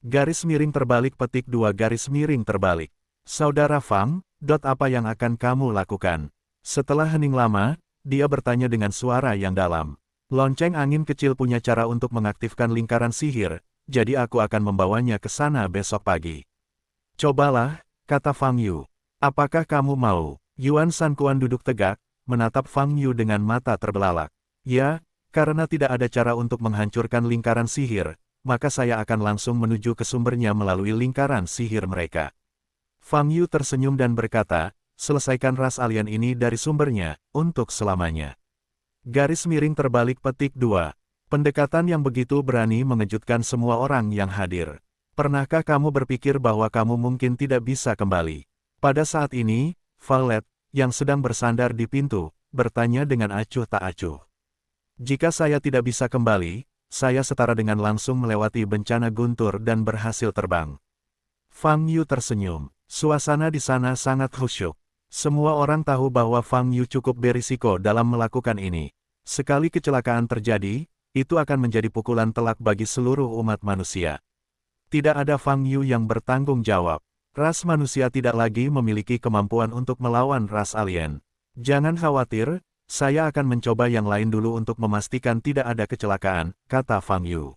Garis miring terbalik petik 2 garis miring terbalik. Saudara Fang, apa yang akan kamu lakukan? Setelah hening lama, dia bertanya dengan suara yang dalam. Lonceng angin kecil punya cara untuk mengaktifkan lingkaran sihir, jadi aku akan membawanya ke sana besok pagi. Cobalah, kata Fang Yu. Apakah kamu mau? Yuan Sankuan duduk tegak, menatap Fang Yu dengan mata terbelalak. Ya, karena tidak ada cara untuk menghancurkan lingkaran sihir, maka saya akan langsung menuju ke sumbernya melalui lingkaran sihir mereka. Fang Yu tersenyum dan berkata, selesaikan ras alien ini dari sumbernya, untuk selamanya. Garis miring terbalik petik 2. Pendekatan yang begitu berani mengejutkan semua orang yang hadir. Pernahkah kamu berpikir bahwa kamu mungkin tidak bisa kembali? Pada saat ini, Violet, yang sedang bersandar di pintu, bertanya dengan acuh tak acuh. Jika saya tidak bisa kembali, saya setara dengan langsung melewati bencana guntur dan berhasil terbang. Fang Yu tersenyum. Suasana di sana sangat khusyuk. Semua orang tahu bahwa Fang Yu cukup berisiko dalam melakukan ini. Sekali kecelakaan terjadi, itu akan menjadi pukulan telak bagi seluruh umat manusia. Tidak ada Fang Yu yang bertanggung jawab. Ras manusia tidak lagi memiliki kemampuan untuk melawan ras alien. Jangan khawatir, saya akan mencoba yang lain dulu untuk memastikan tidak ada kecelakaan, kata Fang Yu.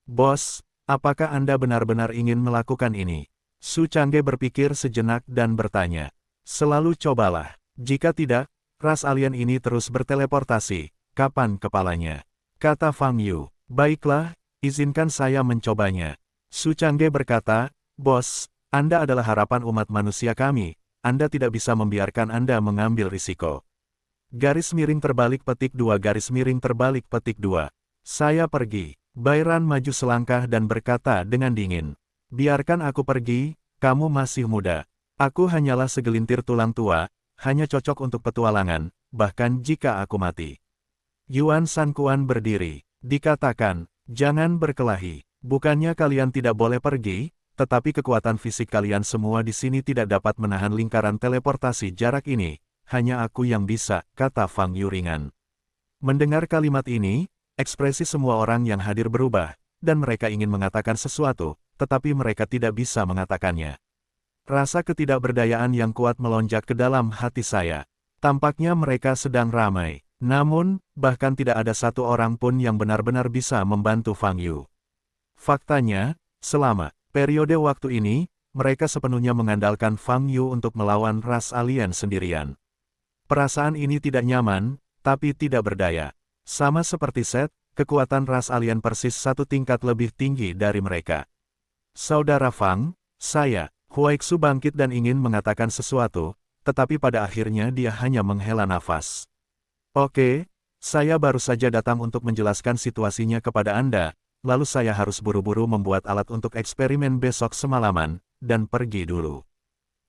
Bos, apakah Anda benar-benar ingin melakukan ini? Su Changge berpikir sejenak dan bertanya. Selalu cobalah. Jika tidak, ras alien ini terus berteleportasi. Kapan kepalanya? Kata Fang Yu. Baiklah, izinkan saya mencobanya. Su Changge berkata, Bos, Anda adalah harapan umat manusia kami. Anda tidak bisa membiarkan Anda mengambil risiko. Garis miring terbalik petik 2 garis miring terbalik petik 2. Saya pergi. Bairan maju selangkah dan berkata dengan dingin. Biarkan aku pergi, kamu masih muda. Aku hanyalah segelintir tulang tua, hanya cocok untuk petualangan, bahkan jika aku mati. Yuan Sankuan berdiri. Dikatakan, jangan berkelahi. Bukannya kalian tidak boleh pergi, tetapi kekuatan fisik kalian semua di sini tidak dapat menahan lingkaran teleportasi jarak ini. Hanya aku yang bisa, kata Fang Yu ringan. Mendengar kalimat ini, ekspresi semua orang yang hadir berubah, dan mereka ingin mengatakan sesuatu, tetapi mereka tidak bisa mengatakannya. Rasa ketidakberdayaan yang kuat melonjak ke dalam hati saya. Tampaknya mereka sedang ramai. Namun, bahkan tidak ada satu orang pun yang benar-benar bisa membantu Fang Yu. Faktanya, selama periode waktu ini, mereka sepenuhnya mengandalkan Fang Yu untuk melawan ras alien sendirian. Perasaan ini tidak nyaman, tapi tidak berdaya. Sama seperti Seth, kekuatan ras alien persis satu tingkat lebih tinggi dari mereka. Saudara Fang, saya, Huaixu bangkit dan ingin mengatakan sesuatu, tetapi pada akhirnya dia hanya menghela nafas. Oke, saya baru saja datang untuk menjelaskan situasinya kepada Anda, lalu saya harus buru-buru membuat alat untuk eksperimen besok semalaman, dan pergi dulu.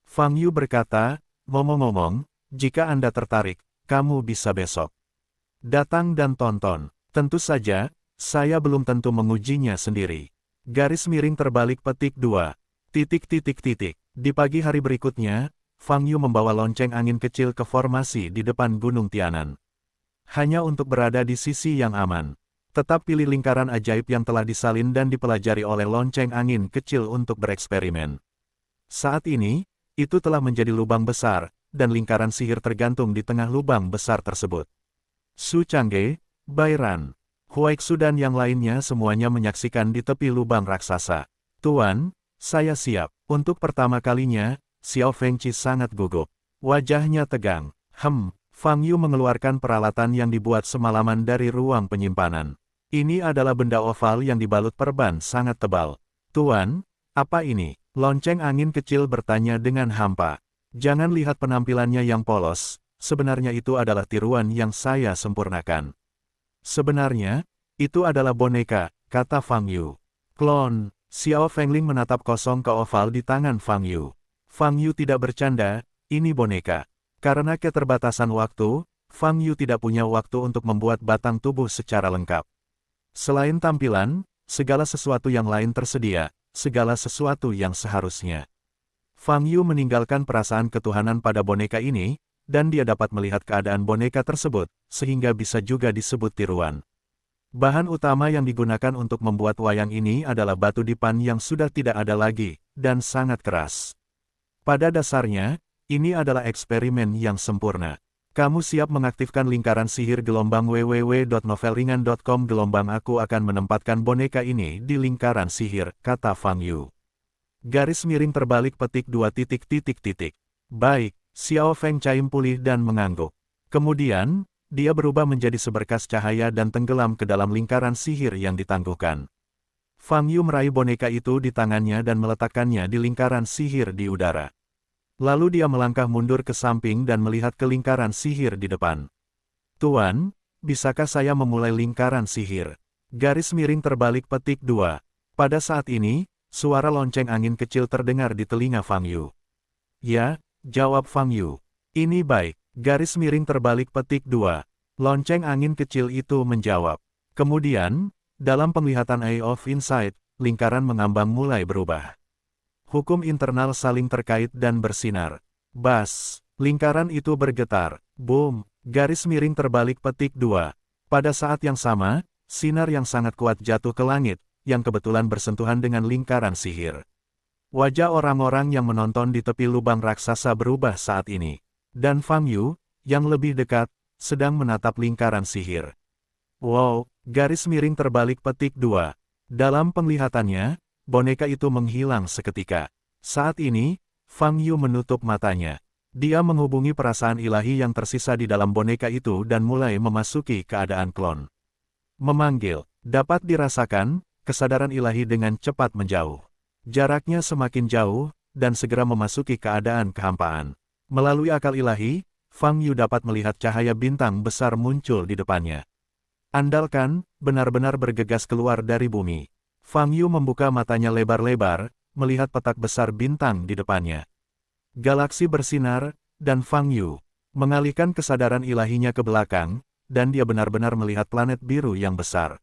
Fang Yu berkata, ngomong-ngomong, jika Anda tertarik, kamu bisa besok datang dan tonton. Tentu saja, saya belum tentu mengujinya sendiri. Garis miring terbalik petik 2. Di pagi hari berikutnya, Fang Yu membawa lonceng angin kecil ke formasi di depan Gunung Tianan. Hanya untuk berada di sisi yang aman. Tetap pilih lingkaran ajaib yang telah disalin dan dipelajari oleh lonceng angin kecil untuk bereksperimen. Saat ini, itu telah menjadi lubang besar, dan lingkaran sihir tergantung di tengah lubang besar tersebut. Su Changge, Bairan, Huaixu dan yang lainnya semuanya menyaksikan di tepi lubang raksasa. Tuan, saya siap. Untuk pertama kalinya, Xiao Fengqi sangat gugup. Wajahnya tegang. Fang Yu mengeluarkan peralatan yang dibuat semalaman dari ruang penyimpanan. Ini adalah benda oval yang dibalut perban sangat tebal. Tuan, apa ini? Lonceng angin kecil bertanya dengan hampa. Jangan lihat penampilannya yang polos, sebenarnya itu adalah tiruan yang saya sempurnakan. Sebenarnya, itu adalah boneka, kata Fang Yu. Klon, Xiao Fengling menatap kosong ke oval di tangan Fang Yu. Fang Yu tidak bercanda, ini boneka. Karena keterbatasan waktu, Fang Yu tidak punya waktu untuk membuat batang tubuh secara lengkap. Selain tampilan, segala sesuatu yang lain tersedia, segala sesuatu yang seharusnya. Fang Yu meninggalkan perasaan ketuhanan pada boneka ini, dan dia dapat melihat keadaan boneka tersebut, sehingga bisa juga disebut tiruan. Bahan utama yang digunakan untuk membuat wayang ini adalah batu dipan yang sudah tidak ada lagi, dan sangat keras. Pada dasarnya, ini adalah eksperimen yang sempurna. Kamu siap mengaktifkan lingkaran sihir gelombang www.novelringan.com gelombang aku akan menempatkan boneka ini di lingkaran sihir, kata Fang Yu. Garis miring terbalik petik 2 titik. Baik, Xiao Feng caim pulih dan mengangguk. Kemudian, dia berubah menjadi seberkas cahaya dan tenggelam ke dalam lingkaran sihir yang ditangguhkan. Fang Yu meraih boneka itu di tangannya dan meletakkannya di lingkaran sihir di udara. Lalu dia melangkah mundur ke samping dan melihat ke lingkaran sihir di depan. Tuan, bisakah saya memulai lingkaran sihir? Garis miring terbalik petik 2. Pada saat ini, suara lonceng angin kecil terdengar di telinga Fang Yu. Ya, jawab Fang Yu. Ini baik. Garis miring terbalik petik 2. Lonceng angin kecil itu menjawab. Kemudian, dalam penglihatan Eye of Insight, lingkaran mengambang mulai berubah. Hukum internal saling terkait dan bersinar. Bas, lingkaran itu bergetar. Boom, garis miring terbalik petik 2. Pada saat yang sama, sinar yang sangat kuat jatuh ke langit, yang kebetulan bersentuhan dengan lingkaran sihir. Wajah orang-orang yang menonton di tepi lubang raksasa berubah saat ini. Dan Fang Yu, yang lebih dekat, sedang menatap lingkaran sihir. Wow, garis miring terbalik petik 2. Dalam penglihatannya, boneka itu menghilang seketika. Saat ini, Fang Yu menutup matanya. Dia menghubungi perasaan ilahi yang tersisa di dalam boneka itu dan mulai memasuki keadaan klon. Memanggil, dapat dirasakan, kesadaran ilahi dengan cepat menjauh. Jaraknya semakin jauh, dan segera memasuki keadaan kehampaan. Melalui akal ilahi, Fang Yu dapat melihat cahaya bintang besar muncul di depannya. Andalkan, benar-benar bergegas keluar dari bumi. Fang Yu membuka matanya lebar-lebar, melihat petak besar bintang di depannya. Galaksi bersinar, dan Fang Yu mengalihkan kesadaran ilahinya ke belakang, dan dia benar-benar melihat planet biru yang besar.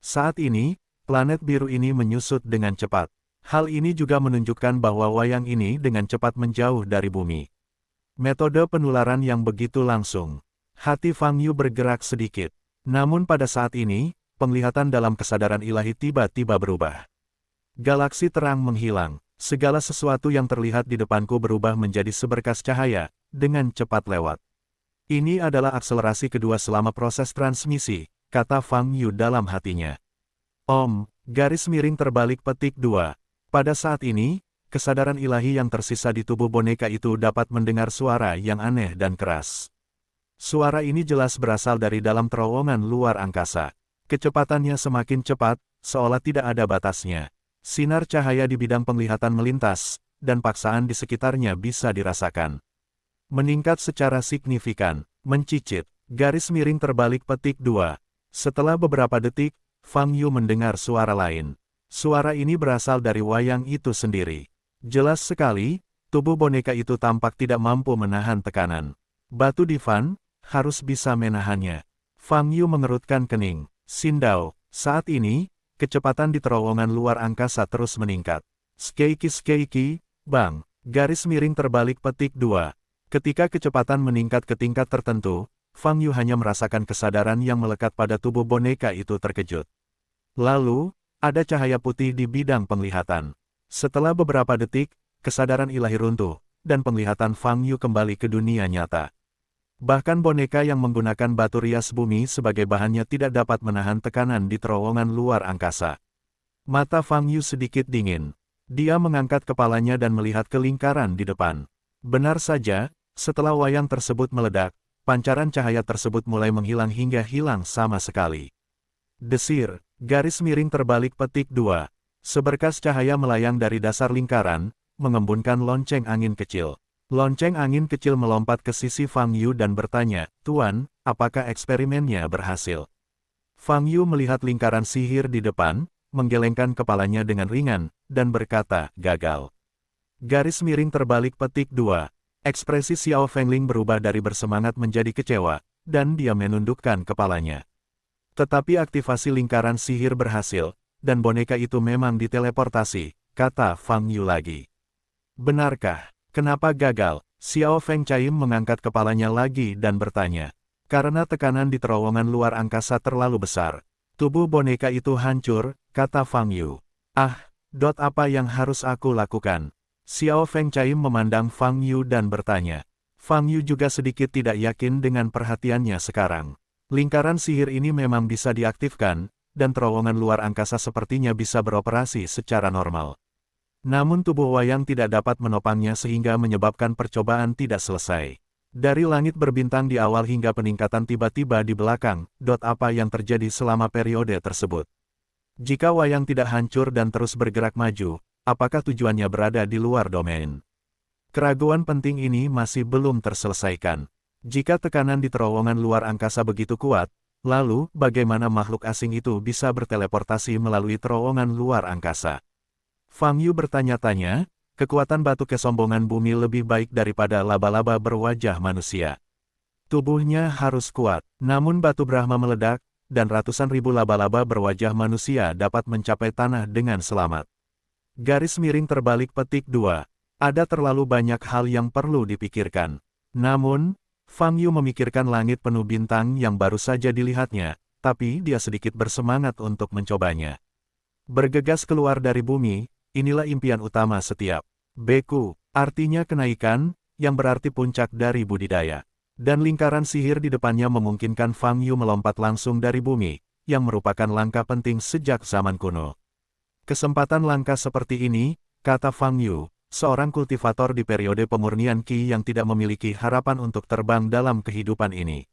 Saat ini, planet biru ini menyusut dengan cepat. Hal ini juga menunjukkan bahwa wayang ini dengan cepat menjauh dari bumi. Metode penularan yang begitu langsung. Hati Fang Yu bergerak sedikit. Namun pada saat ini, penglihatan dalam kesadaran ilahi tiba-tiba berubah. Galaksi terang menghilang. Segala sesuatu yang terlihat di depanku berubah menjadi seberkas cahaya, dengan cepat lewat. Ini adalah akselerasi kedua selama proses transmisi, kata Fang Yu dalam hatinya. Garis miring terbalik petik 2. Pada saat ini, kesadaran ilahi yang tersisa di tubuh boneka itu dapat mendengar suara yang aneh dan keras. Suara ini jelas berasal dari dalam terowongan luar angkasa. Kecepatannya semakin cepat, seolah tidak ada batasnya. Sinar cahaya di bidang penglihatan melintas, dan paksaan di sekitarnya bisa dirasakan. Meningkat secara signifikan, mencicit, garis miring terbalik petik 2. Setelah beberapa detik, Fang Yu mendengar suara lain. Suara ini berasal dari wayang itu sendiri. Jelas sekali, tubuh boneka itu tampak tidak mampu menahan tekanan. Batu divan harus bisa menahannya. Fang Yu mengerutkan kening. Sindao, saat ini, kecepatan di terowongan luar angkasa terus meningkat. Skeiki, bang, garis miring terbalik petik 2. Ketika kecepatan meningkat ke tingkat tertentu, Fang Yu hanya merasakan kesadaran yang melekat pada tubuh boneka itu terkejut. Lalu, ada cahaya putih di bidang penglihatan. Setelah beberapa detik, kesadaran ilahi runtuh, dan penglihatan Fang Yu kembali ke dunia nyata. Bahkan boneka yang menggunakan batu rias bumi sebagai bahannya tidak dapat menahan tekanan di terowongan luar angkasa. Mata Fang Yu sedikit dingin. Dia mengangkat kepalanya dan melihat ke lingkaran di depan. Benar saja, setelah wayang tersebut meledak, pancaran cahaya tersebut mulai menghilang hingga hilang sama sekali. Desir, garis miring terbalik petik 2. Seberkas cahaya melayang dari dasar lingkaran, mengembunkan lonceng angin kecil. Lonceng angin kecil melompat ke sisi Fang Yu dan bertanya, "Tuan, apakah eksperimennya berhasil?" Fang Yu melihat lingkaran sihir di depan, menggelengkan kepalanya dengan ringan, dan berkata, "Gagal." Garis miring terbalik petik 2. Ekspresi Xiao Fengling berubah dari bersemangat menjadi kecewa, dan dia menundukkan kepalanya. Tetapi aktivasi lingkaran sihir berhasil, dan boneka itu memang diteleportasi, kata Fang Yu lagi. Benarkah? Kenapa gagal? Xiao Feng Caim mengangkat kepalanya lagi dan bertanya. Karena tekanan di terowongan luar angkasa terlalu besar. Tubuh boneka itu hancur, kata Fang Yu. Apa yang harus aku lakukan? Xiao Feng Caim memandang Fang Yu dan bertanya. Fang Yu juga sedikit tidak yakin dengan perhatiannya sekarang. Lingkaran sihir ini memang bisa diaktifkan, dan terowongan luar angkasa sepertinya bisa beroperasi secara normal. Namun tubuh Wayang tidak dapat menopangnya sehingga menyebabkan percobaan tidak selesai. Dari langit berbintang di awal hingga peningkatan tiba-tiba di belakang, apa yang terjadi selama periode tersebut. Jika Wayang tidak hancur dan terus bergerak maju, apakah tujuannya berada di luar domain? Keraguan penting ini masih belum terselesaikan. Jika tekanan di terowongan luar angkasa begitu kuat, lalu bagaimana makhluk asing itu bisa berteleportasi melalui terowongan luar angkasa? Fang Yu bertanya-tanya, kekuatan batu kesombongan bumi lebih baik daripada laba-laba berwajah manusia. Tubuhnya harus kuat, namun batu Brahma meledak, dan ratusan ribu laba-laba berwajah manusia dapat mencapai tanah dengan selamat. Garis miring terbalik petik 2. Ada terlalu banyak hal yang perlu dipikirkan. Namun, Fang Yu memikirkan langit penuh bintang yang baru saja dilihatnya, tapi dia sedikit bersemangat untuk mencobanya. Bergegas keluar dari bumi, inilah impian utama setiap beku, artinya kenaikan, yang berarti puncak dari budidaya. Dan lingkaran sihir di depannya memungkinkan Fang Yu melompat langsung dari bumi, yang merupakan langkah penting sejak zaman kuno. Kesempatan langka seperti ini, kata Fang Yu, seorang kultivator di periode pemurnian Qi yang tidak memiliki harapan untuk terbang dalam kehidupan ini.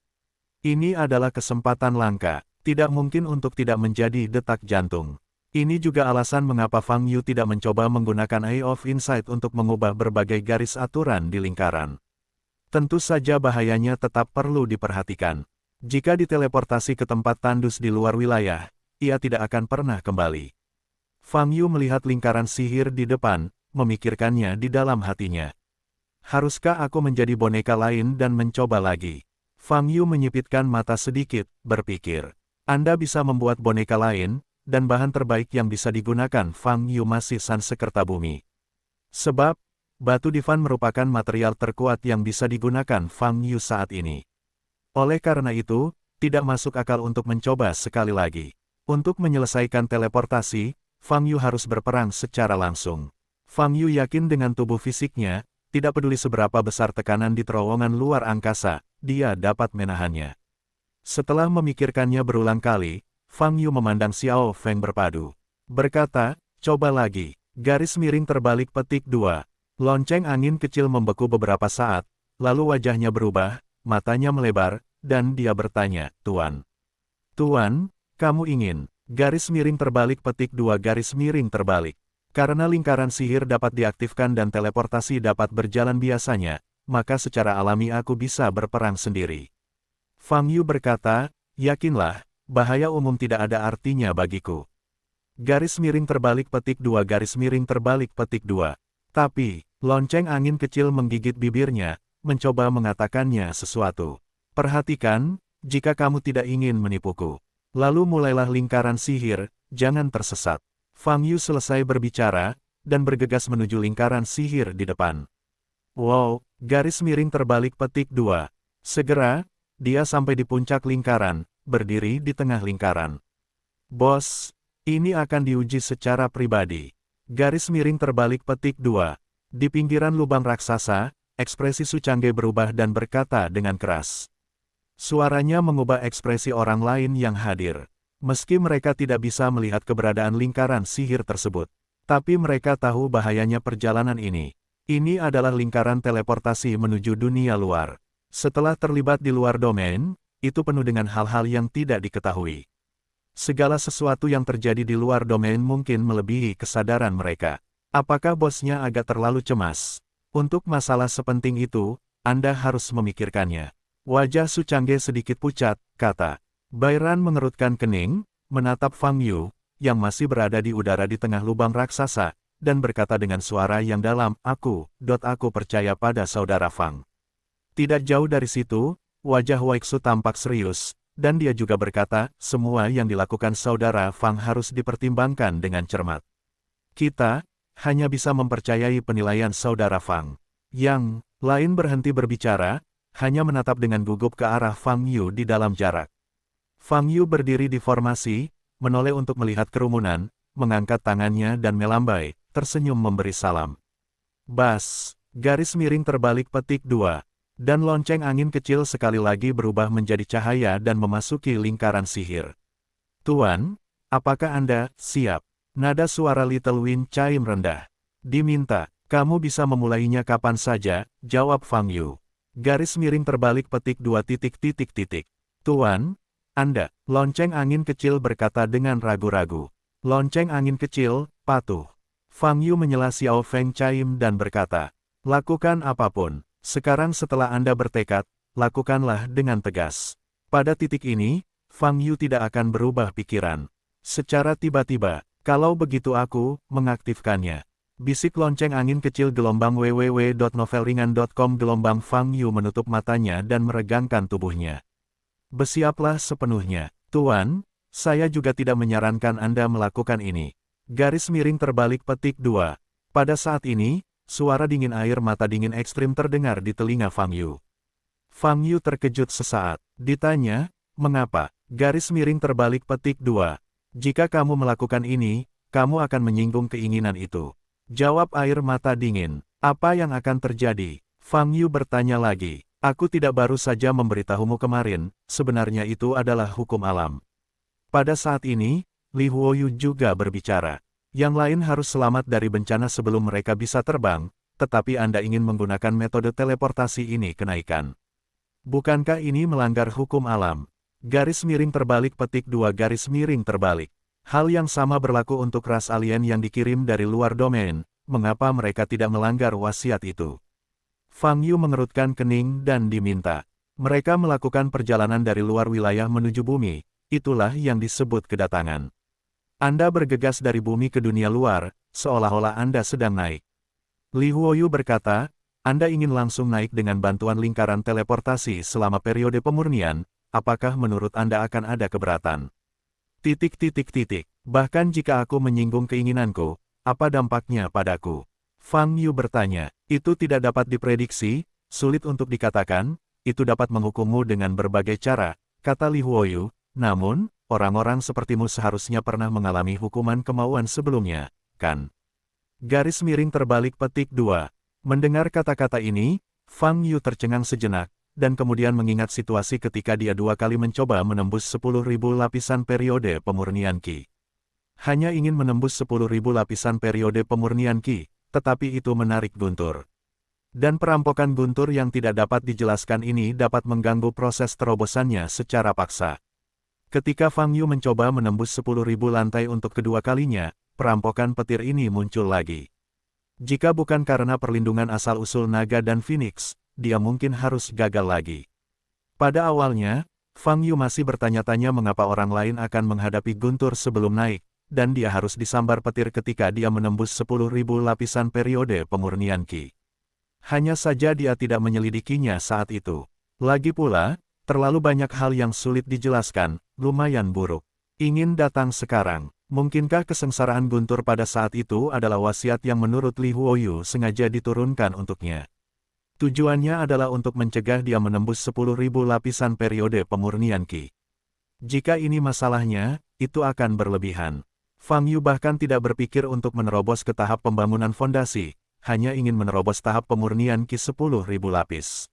Ini adalah kesempatan langka, tidak mungkin untuk tidak menjadi detak jantung. Ini juga alasan mengapa Fang Yu tidak mencoba menggunakan Eye of Insight untuk mengubah berbagai garis aturan di lingkaran. Tentu saja bahayanya tetap perlu diperhatikan. Jika diteleportasi ke tempat tandus di luar wilayah, ia tidak akan pernah kembali. Fang Yu melihat lingkaran sihir di depan, memikirkannya di dalam hatinya. Haruskah aku menjadi boneka lain dan mencoba lagi? Fang Yu menyipitkan mata sedikit, berpikir. Anda bisa membuat boneka lain, dan bahan terbaik yang bisa digunakan Fang Yu masih Sansekerta-bumi. Sebab, batu Divan merupakan material terkuat yang bisa digunakan Fang Yu saat ini. Oleh karena itu, tidak masuk akal untuk mencoba sekali lagi. Untuk menyelesaikan teleportasi, Fang Yu harus berperang secara langsung. Fang Yu yakin dengan tubuh fisiknya, tidak peduli seberapa besar tekanan di terowongan luar angkasa, dia dapat menahannya. Setelah memikirkannya berulang kali, Fang Yu memandang Xiao Feng berpadu. Berkata, coba lagi. Garis miring terbalik petik 2. Lonceng angin kecil membeku beberapa saat, lalu wajahnya berubah, matanya melebar, dan dia bertanya, Tuan. Tuan, kamu ingin. Garis miring terbalik petik 2 garis miring terbalik. Karena lingkaran sihir dapat diaktifkan dan teleportasi dapat berjalan biasanya, maka secara alami aku bisa berperang sendiri. Fang Yu berkata, yakinlah, bahaya umum tidak ada artinya bagiku. Garis miring terbalik petik 2 garis miring terbalik petik 2. Tapi, lonceng angin kecil menggigit bibirnya, mencoba mengatakannya sesuatu. Perhatikan, jika kamu tidak ingin menipuku. Lalu mulailah lingkaran sihir, jangan tersesat. Fang Yu selesai berbicara, dan bergegas menuju lingkaran sihir di depan. Wow, garis miring terbalik petik 2. Segera, dia sampai di puncak lingkaran, berdiri di tengah lingkaran. Bos, ini akan diuji secara pribadi. Garis miring terbalik petik 2. Di pinggiran lubang raksasa, ekspresi Su Changge berubah dan berkata dengan keras. Suaranya mengubah ekspresi orang lain yang hadir. Meski mereka tidak bisa melihat keberadaan lingkaran sihir tersebut, tapi mereka tahu bahayanya perjalanan ini. Ini adalah lingkaran teleportasi menuju dunia luar. Setelah terlibat di luar domain, itu penuh dengan hal-hal yang tidak diketahui. Segala sesuatu yang terjadi di luar domain mungkin melebihi kesadaran mereka. Apakah bosnya agak terlalu cemas? Untuk masalah sepenting itu, Anda harus memikirkannya. Wajah Su Changge sedikit pucat, kata. Bairan mengerutkan kening, menatap Fang Yu, yang masih berada di udara di tengah lubang raksasa, dan berkata dengan suara yang dalam, aku percaya pada saudara Fang. Tidak jauh dari situ, wajah Waixu tampak serius, dan dia juga berkata, semua yang dilakukan saudara Fang harus dipertimbangkan dengan cermat. Kita hanya bisa mempercayai penilaian saudara Fang. Yang lain berhenti berbicara, hanya menatap dengan gugup ke arah Fang Yu di dalam jarak. Fang Yu berdiri di formasi, menoleh untuk melihat kerumunan, mengangkat tangannya dan melambai, tersenyum memberi salam. Bas, garis miring terbalik petik 2. Dan lonceng angin kecil sekali lagi berubah menjadi cahaya dan memasuki lingkaran sihir. Tuan, apakah Anda siap? Nada suara Little Wind Chime rendah. Diminta, kamu bisa memulainya kapan saja, jawab Fang Yu. Garis miring terbalik petik 2. Tuan, Anda, lonceng angin kecil berkata dengan ragu-ragu. Lonceng angin kecil, patuh. Fang Yu menyela Xiao Feng Chime dan berkata, lakukan apapun. Sekarang setelah Anda bertekad, lakukanlah dengan tegas. Pada titik ini, Fang Yu tidak akan berubah pikiran. Secara tiba-tiba, kalau begitu aku mengaktifkannya. Bisik lonceng angin kecil gelombang www.novelringan.com. Gelombang. Fang Yu menutup matanya dan meregangkan tubuhnya. Bersiaplah sepenuhnya. Tuan, saya juga tidak menyarankan Anda melakukan ini. Garis miring terbalik petik 2. Pada saat ini, suara dingin air mata dingin ekstrim terdengar di telinga Fang Yu. Fang Yu terkejut sesaat. Ditanya, mengapa? Garis miring terbalik petik 2. Jika kamu melakukan ini, kamu akan menyinggung keinginan itu. Jawab air mata dingin. Apa yang akan terjadi? Fang Yu bertanya lagi. Aku tidak baru saja memberitahumu kemarin, sebenarnya itu adalah hukum alam. Pada saat ini, Li Huoyu juga berbicara. Yang lain harus selamat dari bencana sebelum mereka bisa terbang, tetapi Anda ingin menggunakan metode teleportasi ini kenaikan. Bukankah ini melanggar hukum alam? Garis miring terbalik petik 2. Garis miring terbalik. Hal yang sama berlaku untuk ras alien yang dikirim dari luar domain, mengapa mereka tidak melanggar wasiat itu? Fang Yu mengerutkan kening dan diminta. Mereka melakukan perjalanan dari luar wilayah menuju bumi, itulah yang disebut kedatangan. Anda bergegas dari bumi ke dunia luar, seolah-olah Anda sedang naik. Li Huoyu berkata, Anda ingin langsung naik dengan bantuan lingkaran teleportasi selama periode pemurnian, apakah menurut Anda akan ada keberatan? Bahkan jika aku menyinggung keinginanku, apa dampaknya padaku? Fang Yu bertanya, itu tidak dapat diprediksi, sulit untuk dikatakan, itu dapat menghukummu dengan berbagai cara, kata Li Huoyu, namun, orang-orang sepertimu seharusnya pernah mengalami hukuman kemauan sebelumnya, kan? Garis miring terbalik petik 2. Mendengar kata-kata ini, Fang Yu tercengang sejenak, dan kemudian mengingat situasi ketika dia 2 kali mencoba menembus 10.000 lapisan periode pemurnian Qi. Hanya ingin menembus 10.000 lapisan periode pemurnian Qi, tetapi itu menarik guntur. Dan perampokan guntur yang tidak dapat dijelaskan ini dapat mengganggu proses terobosannya secara paksa. Ketika Fang Yu mencoba menembus 10.000 lantai untuk kedua kalinya, perampokan petir ini muncul lagi. Jika bukan karena perlindungan asal-usul naga dan Phoenix, dia mungkin harus gagal lagi. Pada awalnya, Fang Yu masih bertanya-tanya mengapa orang lain akan menghadapi guntur sebelum naik, dan dia harus disambar petir ketika dia menembus 10.000 lapisan periode pemurnian Qi. Hanya saja dia tidak menyelidikinya saat itu. Lagi pula, terlalu banyak hal yang sulit dijelaskan, lumayan buruk. Ingin datang sekarang. Mungkinkah kesengsaraan guntur pada saat itu adalah wasiat yang menurut Li Huoyu sengaja diturunkan untuknya? Tujuannya adalah untuk mencegah dia menembus 10.000 lapisan periode pemurnian Qi. Jika ini masalahnya, itu akan berlebihan. Fang Yu bahkan tidak berpikir untuk menerobos ke tahap pembangunan fondasi, hanya ingin menerobos tahap pemurnian Qi 10.000 lapis.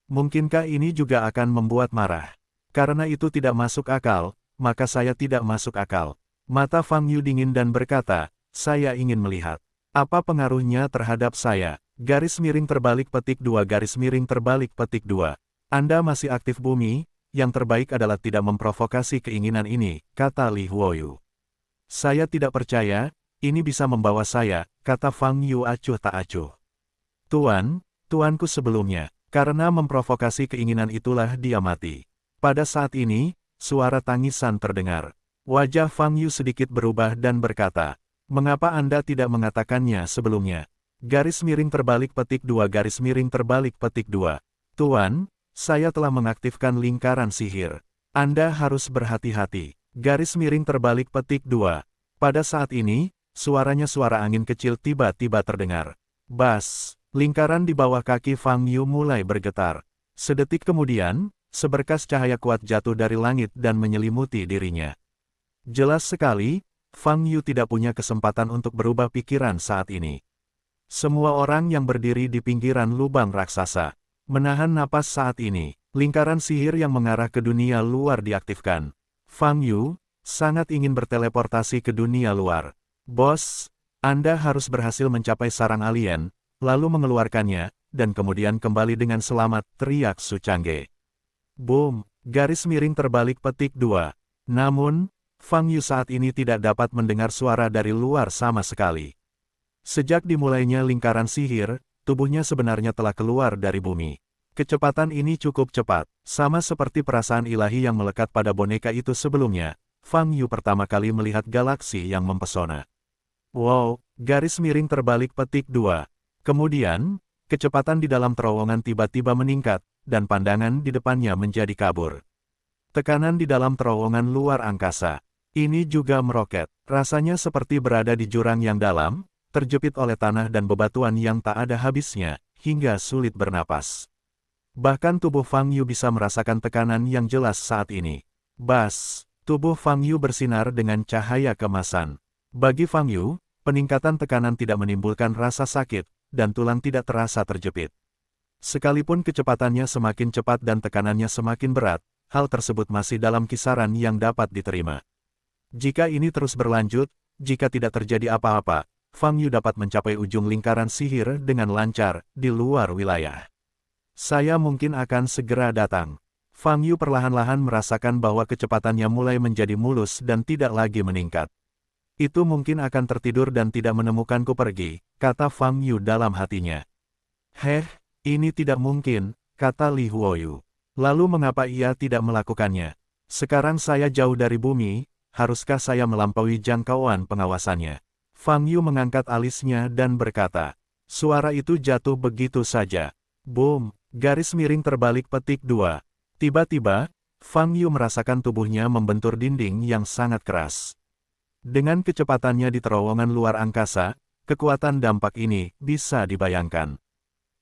Mungkinkah ini juga akan membuat marah? Karena itu tidak masuk akal, maka saya tidak masuk akal. Mata Fang Yu dingin dan berkata, saya ingin melihat. Apa pengaruhnya terhadap saya? Garis miring terbalik petik 2. Garis miring terbalik petik 2. Anda masih aktif bumi, yang terbaik adalah tidak memprovokasi keinginan ini, kata Li Huoyu. Saya tidak percaya, ini bisa membawa saya, kata Fang Yu acuh tak acuh. Tuanku sebelumnya, karena memprovokasi keinginan itulah dia mati. Pada saat ini, suara tangisan terdengar. Wajah Fang Yu sedikit berubah dan berkata, Mengapa Anda tidak mengatakannya sebelumnya? Garis miring terbalik petik 2 garis miring terbalik petik 2. Tuan, saya telah mengaktifkan lingkaran sihir. Anda harus berhati-hati. Garis miring terbalik petik 2. Pada saat ini, suaranya suara angin kecil tiba-tiba terdengar. Bas, lingkaran di bawah kaki Fang Yu mulai bergetar. Sedetik kemudian, seberkas cahaya kuat jatuh dari langit dan menyelimuti dirinya. Jelas sekali, Fang Yu tidak punya kesempatan untuk berubah pikiran saat ini. Semua orang yang berdiri di pinggiran lubang raksasa menahan napas saat ini. Lingkaran sihir yang mengarah ke dunia luar diaktifkan. Fang Yu sangat ingin berteleportasi ke dunia luar. Bos, Anda harus berhasil mencapai sarang alien, lalu mengeluarkannya, dan kemudian kembali dengan selamat, teriak Su Changge. Boom, garis miring terbalik petik 2. Namun, Fang Yu saat ini tidak dapat mendengar suara dari luar sama sekali. Sejak dimulainya lingkaran sihir, tubuhnya sebenarnya telah keluar dari bumi. Kecepatan ini cukup cepat, sama seperti perasaan ilahi yang melekat pada boneka itu sebelumnya. Fang Yu pertama kali melihat galaksi yang mempesona. Wow, garis miring terbalik petik 2. Kemudian, kecepatan di dalam terowongan tiba-tiba meningkat, dan pandangan di depannya menjadi kabur. Tekanan di dalam terowongan luar angkasa. Ini juga meroket, rasanya seperti berada di jurang yang dalam, terjepit oleh tanah dan bebatuan yang tak ada habisnya, hingga sulit bernapas. Bahkan tubuh Fang Yu bisa merasakan tekanan yang jelas saat ini. Bas, tubuh Fang Yu bersinar dengan cahaya kemasan. Bagi Fang Yu, peningkatan tekanan tidak menimbulkan rasa sakit, dan tulang tidak terasa terjepit. Sekalipun kecepatannya semakin cepat dan tekanannya semakin berat, hal tersebut masih dalam kisaran yang dapat diterima. Jika ini terus berlanjut, jika tidak terjadi apa-apa, Fang Yu dapat mencapai ujung lingkaran sihir dengan lancar, di luar wilayah. Saya mungkin akan segera datang. Fang Yu perlahan-lahan merasakan bahwa kecepatannya mulai menjadi mulus dan tidak lagi meningkat. Itu mungkin akan tertidur dan tidak menemukanku pergi, kata Fang Yu dalam hatinya. Ini tidak mungkin, kata Li Huoyu. Lalu mengapa ia tidak melakukannya? Sekarang saya jauh dari bumi, haruskah saya melampaui jangkauan pengawasannya? Fang Yu mengangkat alisnya dan berkata. Suara itu jatuh begitu saja. Boom, garis miring terbalik petik 2. Tiba-tiba, Fang Yu merasakan tubuhnya membentur dinding yang sangat keras. Dengan kecepatannya di terowongan luar angkasa, kekuatan dampak ini bisa dibayangkan.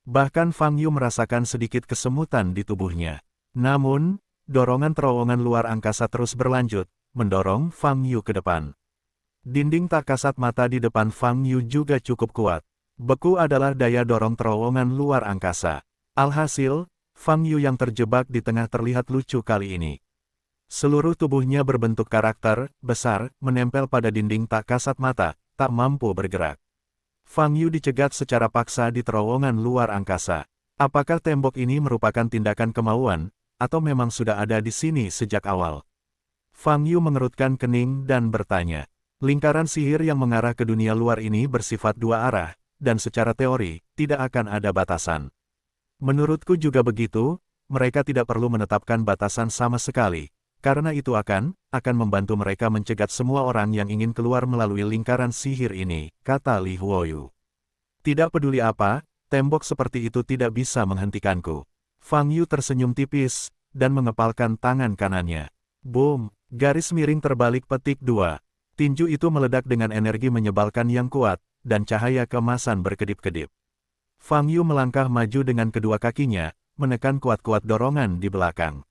Bahkan Fang Yu merasakan sedikit kesemutan di tubuhnya. Namun, dorongan terowongan luar angkasa terus berlanjut, mendorong Fang Yu ke depan. Dinding tak kasat mata di depan Fang Yu juga cukup kuat. Beku adalah daya dorong terowongan luar angkasa. Alhasil, Fang Yu yang terjebak di tengah terlihat lucu kali ini. Seluruh tubuhnya berbentuk karakter, besar, menempel pada dinding tak kasat mata, tak mampu bergerak. Fang Yu dicegat secara paksa di terowongan luar angkasa. Apakah tembok ini merupakan tindakan kemauan, atau memang sudah ada di sini sejak awal? Fang Yu mengerutkan kening dan bertanya. Lingkaran sihir yang mengarah ke dunia luar ini bersifat dua arah, dan secara teori, tidak akan ada batasan. Menurutku juga begitu, mereka tidak perlu menetapkan batasan sama sekali, karena itu akan membantu mereka mencegat semua orang yang ingin keluar melalui lingkaran sihir ini, kata Li Huoyu. Tidak peduli apa, tembok seperti itu tidak bisa menghentikanku. Fang Yu tersenyum tipis, dan mengepalkan tangan kanannya. Boom, garis miring terbalik petik 2. Tinju itu meledak dengan energi menyebalkan yang kuat, dan cahaya kemasan berkedip-kedip. Fang Yu melangkah maju dengan kedua kakinya, menekan kuat-kuat dorongan di belakang.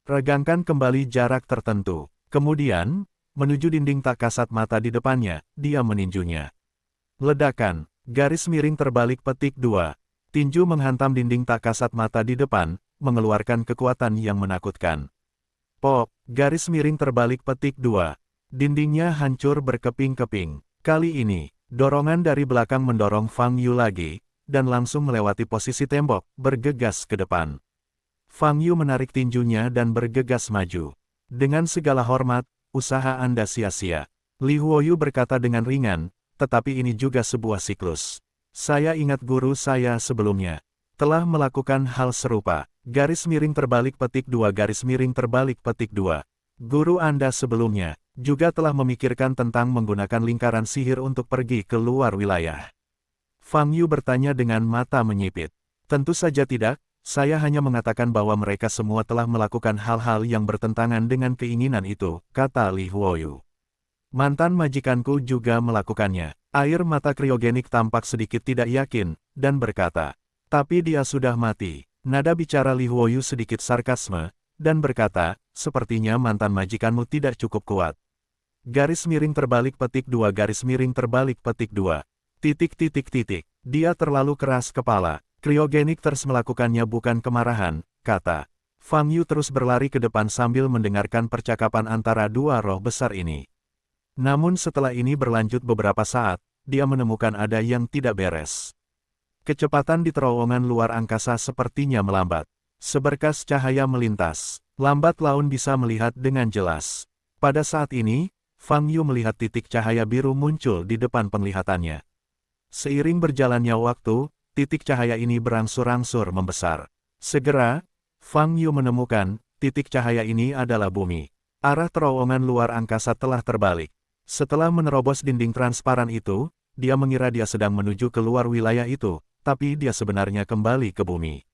Regangkan kembali jarak tertentu. Kemudian, menuju dinding tak kasat mata di depannya, dia meninjunya. Ledakan, garis miring terbalik petik 2. Tinju menghantam dinding tak kasat mata di depan, mengeluarkan kekuatan yang menakutkan. Pop, garis miring terbalik petik 2. Dindingnya hancur berkeping-keping. Kali ini, dorongan dari belakang mendorong Fang Yu lagi, dan langsung melewati posisi tembok, bergegas ke depan. Fang Yu menarik tinjunya dan bergegas maju. Dengan segala hormat, usaha Anda sia-sia. Li Huoyu berkata dengan ringan, tetapi ini juga sebuah siklus. Saya ingat guru saya sebelumnya telah melakukan hal serupa. Garis miring terbalik petik 2 garis miring terbalik petik 2. Guru Anda sebelumnya juga telah memikirkan tentang menggunakan lingkaran sihir untuk pergi ke luar wilayah. Fang Yu bertanya dengan mata menyipit. Tentu saja tidak, saya hanya mengatakan bahwa mereka semua telah melakukan hal-hal yang bertentangan dengan keinginan itu, kata Li Huoyu. Mantan majikanku juga melakukannya. Air mata kriogenik tampak sedikit tidak yakin, dan berkata, tapi dia sudah mati. Nada bicara Li Huoyu sedikit sarkasme, dan berkata, sepertinya mantan majikanmu tidak cukup kuat. Garis miring terbalik petik 2 garis miring terbalik petik 2. Dia terlalu keras kepala. Kriogenik terus melakukannya bukan kemarahan, kata. Fang Yu terus berlari ke depan sambil mendengarkan percakapan antara dua roh besar ini. Namun setelah ini berlanjut beberapa saat, dia menemukan ada yang tidak beres. Kecepatan di terowongan luar angkasa sepertinya melambat. Seberkas cahaya melintas. Lambat laun bisa melihat dengan jelas. Pada saat ini, Fang Yu melihat titik cahaya biru muncul di depan penglihatannya. Seiring berjalannya waktu, titik cahaya ini berangsur-angsur membesar. Segera, Fang Yu menemukan, titik cahaya ini adalah bumi. Arah terowongan luar angkasa telah terbalik. Setelah menerobos dinding transparan itu, dia mengira dia sedang menuju ke luar wilayah itu, tapi dia sebenarnya kembali ke bumi.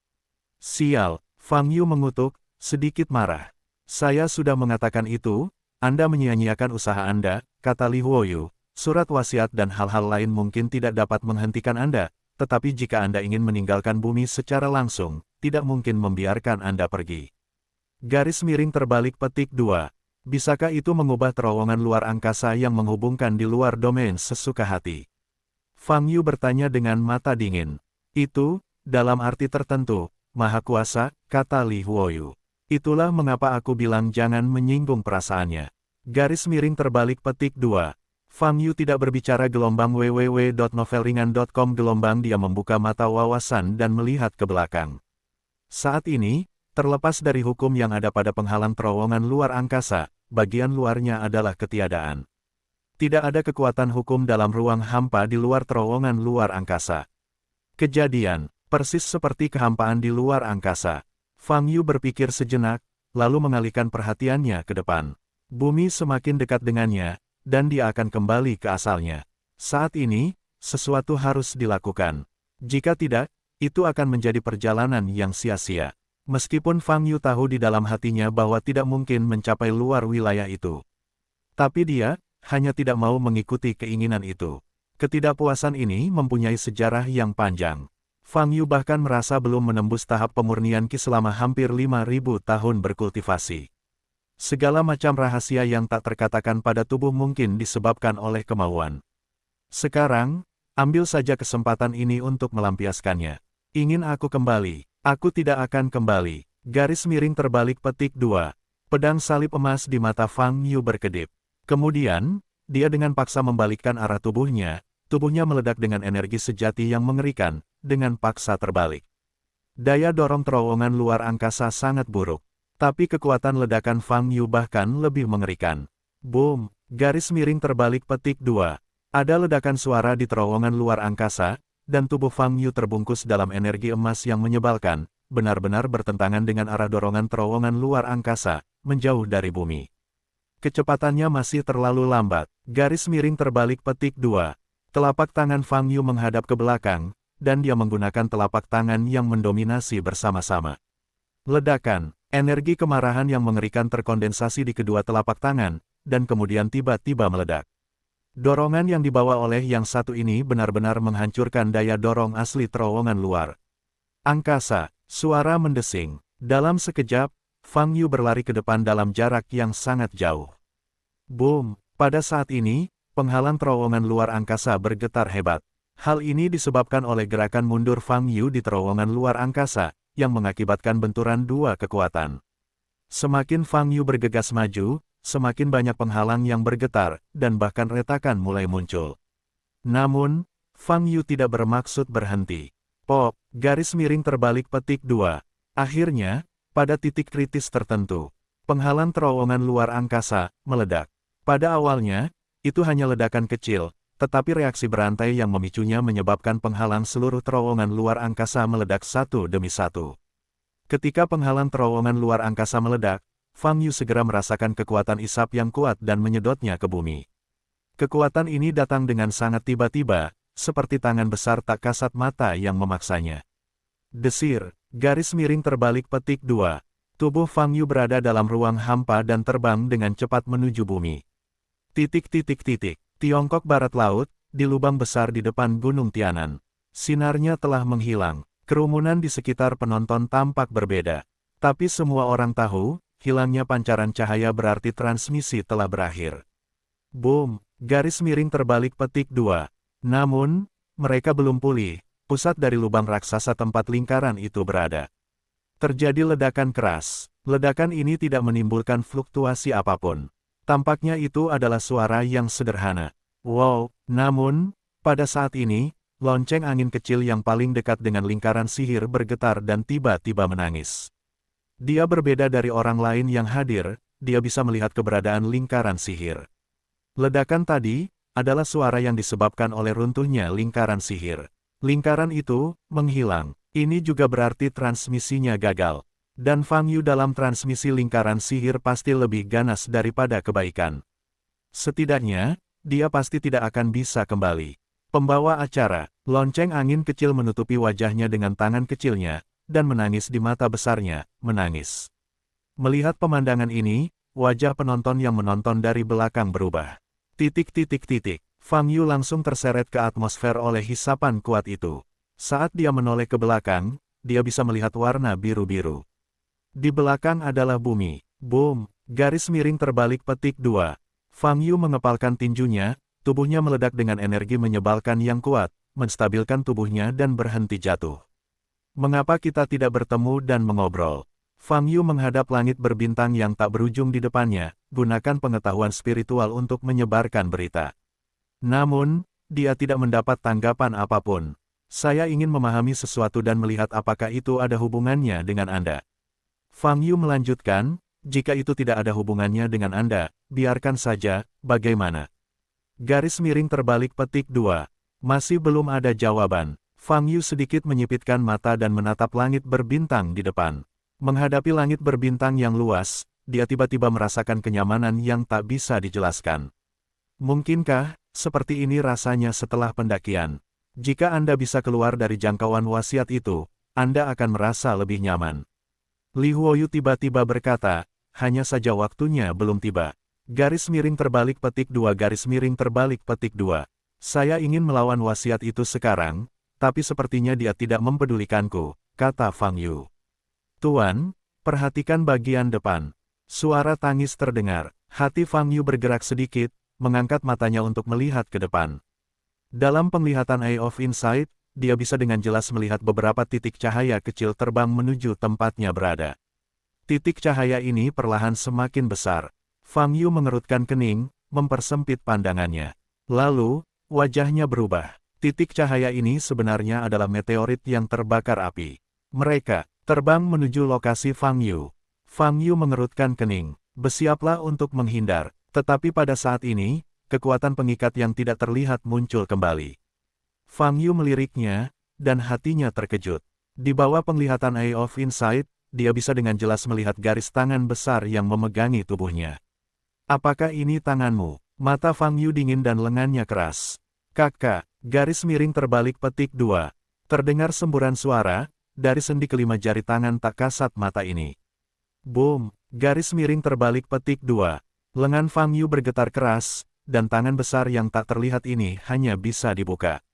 Sial, Fang Yu mengutuk, sedikit marah. Saya sudah mengatakan itu, Anda menyia-nyiakan usaha Anda, kata Li Huoyu. Surat wasiat dan hal-hal lain mungkin tidak dapat menghentikan Anda, tetapi jika Anda ingin meninggalkan bumi secara langsung, tidak mungkin membiarkan Anda pergi. Garis miring terbalik petik 2. Bisakah itu mengubah terowongan luar angkasa yang menghubungkan di luar domain sesuka hati? Fang Yu bertanya dengan mata dingin. Itu, dalam arti tertentu, maha kuasa, kata Li Huoyu. Itulah mengapa aku bilang jangan menyinggung perasaannya. Garis miring terbalik petik 2. Fang Yu tidak berbicara gelombang www.novelringan.com gelombang dia membuka mata wawasan dan melihat ke belakang. Saat ini, terlepas dari hukum yang ada pada penghalang terowongan luar angkasa, bagian luarnya adalah ketiadaan. Tidak ada kekuatan hukum dalam ruang hampa di luar terowongan luar angkasa. Kejadian, persis seperti kehampaan di luar angkasa. Fang Yu berpikir sejenak, lalu mengalihkan perhatiannya ke depan. Bumi semakin dekat dengannya, dan dia akan kembali ke asalnya. Saat ini, sesuatu harus dilakukan. Jika tidak, itu akan menjadi perjalanan yang sia-sia. Meskipun Fang Yu tahu di dalam hatinya bahwa tidak mungkin mencapai luar wilayah itu. Tapi dia, hanya tidak mau mengikuti keinginan itu. Ketidakpuasan ini mempunyai sejarah yang panjang. Fang Yu bahkan merasa belum menembus tahap pemurnian Qi selama hampir 5.000 tahun berkultivasi. Segala macam rahasia yang tak terkatakan pada tubuh mungkin disebabkan oleh kemauan. Sekarang, ambil saja kesempatan ini untuk melampiaskannya. Ingin aku kembali, aku tidak akan kembali. Garis miring terbalik petik 2. Pedang salib emas di mata Fang Yu berkedip. Kemudian, dia dengan paksa membalikkan arah tubuhnya meledak dengan energi sejati yang mengerikan, dengan paksa terbalik. Daya dorong terowongan luar angkasa sangat buruk. Tapi kekuatan ledakan Fang Yu bahkan lebih mengerikan. Boom! Garis miring terbalik petik 2. Ada ledakan suara di terowongan luar angkasa, dan tubuh Fang Yu terbungkus dalam energi emas yang menyebalkan, benar-benar bertentangan dengan arah dorongan terowongan luar angkasa, menjauh dari bumi. Kecepatannya masih terlalu lambat. Garis miring terbalik petik 2. Telapak tangan Fang Yu menghadap ke belakang, dan dia menggunakan telapak tangan yang mendominasi bersama-sama. Ledakan, energi kemarahan yang mengerikan terkondensasi di kedua telapak tangan, dan kemudian tiba-tiba meledak. Dorongan yang dibawa oleh yang satu ini benar-benar menghancurkan daya dorong asli terowongan luar angkasa. Suara mendesing. Dalam sekejap, Fang Yu berlari ke depan dalam jarak yang sangat jauh. Boom! Pada saat ini, penghalang terowongan luar angkasa bergetar hebat. Hal ini disebabkan oleh gerakan mundur Fang Yu di terowongan luar angkasa, yang mengakibatkan benturan dua kekuatan. Semakin Fang Yu bergegas maju, semakin banyak penghalang yang bergetar, dan bahkan retakan mulai muncul. Namun, Fang Yu tidak bermaksud berhenti. Pop! Garis miring terbalik petik 2. Akhirnya, pada titik kritis tertentu, penghalang terowongan luar angkasa meledak. Pada awalnya, itu hanya ledakan kecil, tetapi reaksi berantai yang memicunya menyebabkan penghalang seluruh terowongan luar angkasa meledak satu demi satu. Ketika penghalang terowongan luar angkasa meledak, Fang Yu segera merasakan kekuatan isap yang kuat dan menyedotnya ke bumi. Kekuatan ini datang dengan sangat tiba-tiba, seperti tangan besar tak kasat mata yang memaksanya. Desir, garis miring terbalik petik 2. Tubuh Fang Yu berada dalam ruang hampa dan terbang dengan cepat menuju bumi. Tiongkok Barat Laut, di lubang besar di depan Gunung Tianan. Sinarnya telah menghilang, kerumunan di sekitar penonton tampak berbeda. Tapi semua orang tahu, hilangnya pancaran cahaya berarti transmisi telah berakhir. Boom, garis miring terbalik petik 2. Namun, mereka belum pulih, pusat dari lubang raksasa tempat lingkaran itu berada. Terjadi ledakan keras. Ledakan ini tidak menimbulkan fluktuasi apapun. Tampaknya itu adalah suara yang sederhana. Wow, namun, pada saat ini, lonceng angin kecil yang paling dekat dengan lingkaran sihir bergetar dan tiba-tiba menangis. Dia berbeda dari orang lain yang hadir, dia bisa melihat keberadaan lingkaran sihir. Ledakan tadi, adalah suara yang disebabkan oleh runtuhnya lingkaran sihir. Lingkaran itu, menghilang. Ini juga berarti transmisinya gagal. Dan Fang Yu dalam transmisi lingkaran sihir pasti lebih ganas daripada kebaikan. Setidaknya, dia pasti tidak akan bisa kembali. Pembawa acara, lonceng angin kecil menutupi wajahnya dengan tangan kecilnya, dan menangis di mata besarnya, menangis. Melihat pemandangan ini, wajah penonton yang menonton dari belakang berubah. Fang Yu langsung terseret ke atmosfer oleh hisapan kuat itu. Saat dia menoleh ke belakang, dia bisa melihat warna biru-biru. Di belakang adalah bumi. Boom, garis miring terbalik petik 2. Fang Yu mengepalkan tinjunya, tubuhnya meledak dengan energi menyebalkan yang kuat, menstabilkan tubuhnya dan berhenti jatuh. Mengapa kita tidak bertemu dan mengobrol? Fang Yu menghadap langit berbintang yang tak berujung di depannya, gunakan pengetahuan spiritual untuk menyebarkan berita. Namun, dia tidak mendapat tanggapan apapun. Saya ingin memahami sesuatu dan melihat apakah itu ada hubungannya dengan Anda. Fang Yu melanjutkan, jika itu tidak ada hubungannya dengan Anda, biarkan saja, bagaimana? Garis miring terbalik petik 2. Masih belum ada jawaban. Fang Yu sedikit menyipitkan mata dan menatap langit berbintang di depan. Menghadapi langit berbintang yang luas, dia tiba-tiba merasakan kenyamanan yang tak bisa dijelaskan. Mungkinkah, seperti ini rasanya setelah pendakian? Jika Anda bisa keluar dari jangkauan wasiat itu, Anda akan merasa lebih nyaman. Li Huoyu tiba-tiba berkata, hanya saja waktunya belum tiba. Garis miring terbalik petik 2 garis miring terbalik petik 2. Saya ingin melawan wasiat itu sekarang, tapi sepertinya dia tidak mempedulikanku, kata Fang Yu. Tuan, perhatikan bagian depan. Suara tangis terdengar. Hati Fang Yu bergerak sedikit, mengangkat matanya untuk melihat ke depan. Dalam penglihatan Eye of Insight, dia bisa dengan jelas melihat beberapa titik cahaya kecil terbang menuju tempatnya berada. Titik cahaya ini perlahan semakin besar. Fang Yu mengerutkan kening, mempersempit pandangannya. Lalu, wajahnya berubah. Titik cahaya ini sebenarnya adalah meteorit yang terbakar api. Mereka terbang menuju lokasi Fang Yu. Fang Yu mengerutkan kening. Bersiaplah untuk menghindar. Tetapi pada saat ini, kekuatan pengikat yang tidak terlihat muncul kembali. Fang Yu meliriknya, dan hatinya terkejut. Di bawah penglihatan Eye of Insight, dia bisa dengan jelas melihat garis tangan besar yang memegangi tubuhnya. Apakah ini tanganmu? Mata Fang Yu dingin dan lengannya keras. Kakak, garis miring terbalik petik 2. Terdengar semburan suara, dari sendi kelima jari tangan tak kasat mata ini. Boom, garis miring terbalik petik 2. Lengan Fang Yu bergetar keras, dan tangan besar yang tak terlihat ini hanya bisa dibuka.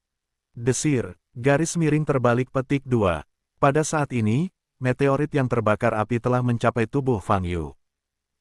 Desir, garis miring terbalik petik 2. Pada saat ini, meteorit yang terbakar api telah mencapai tubuh Fang Yu.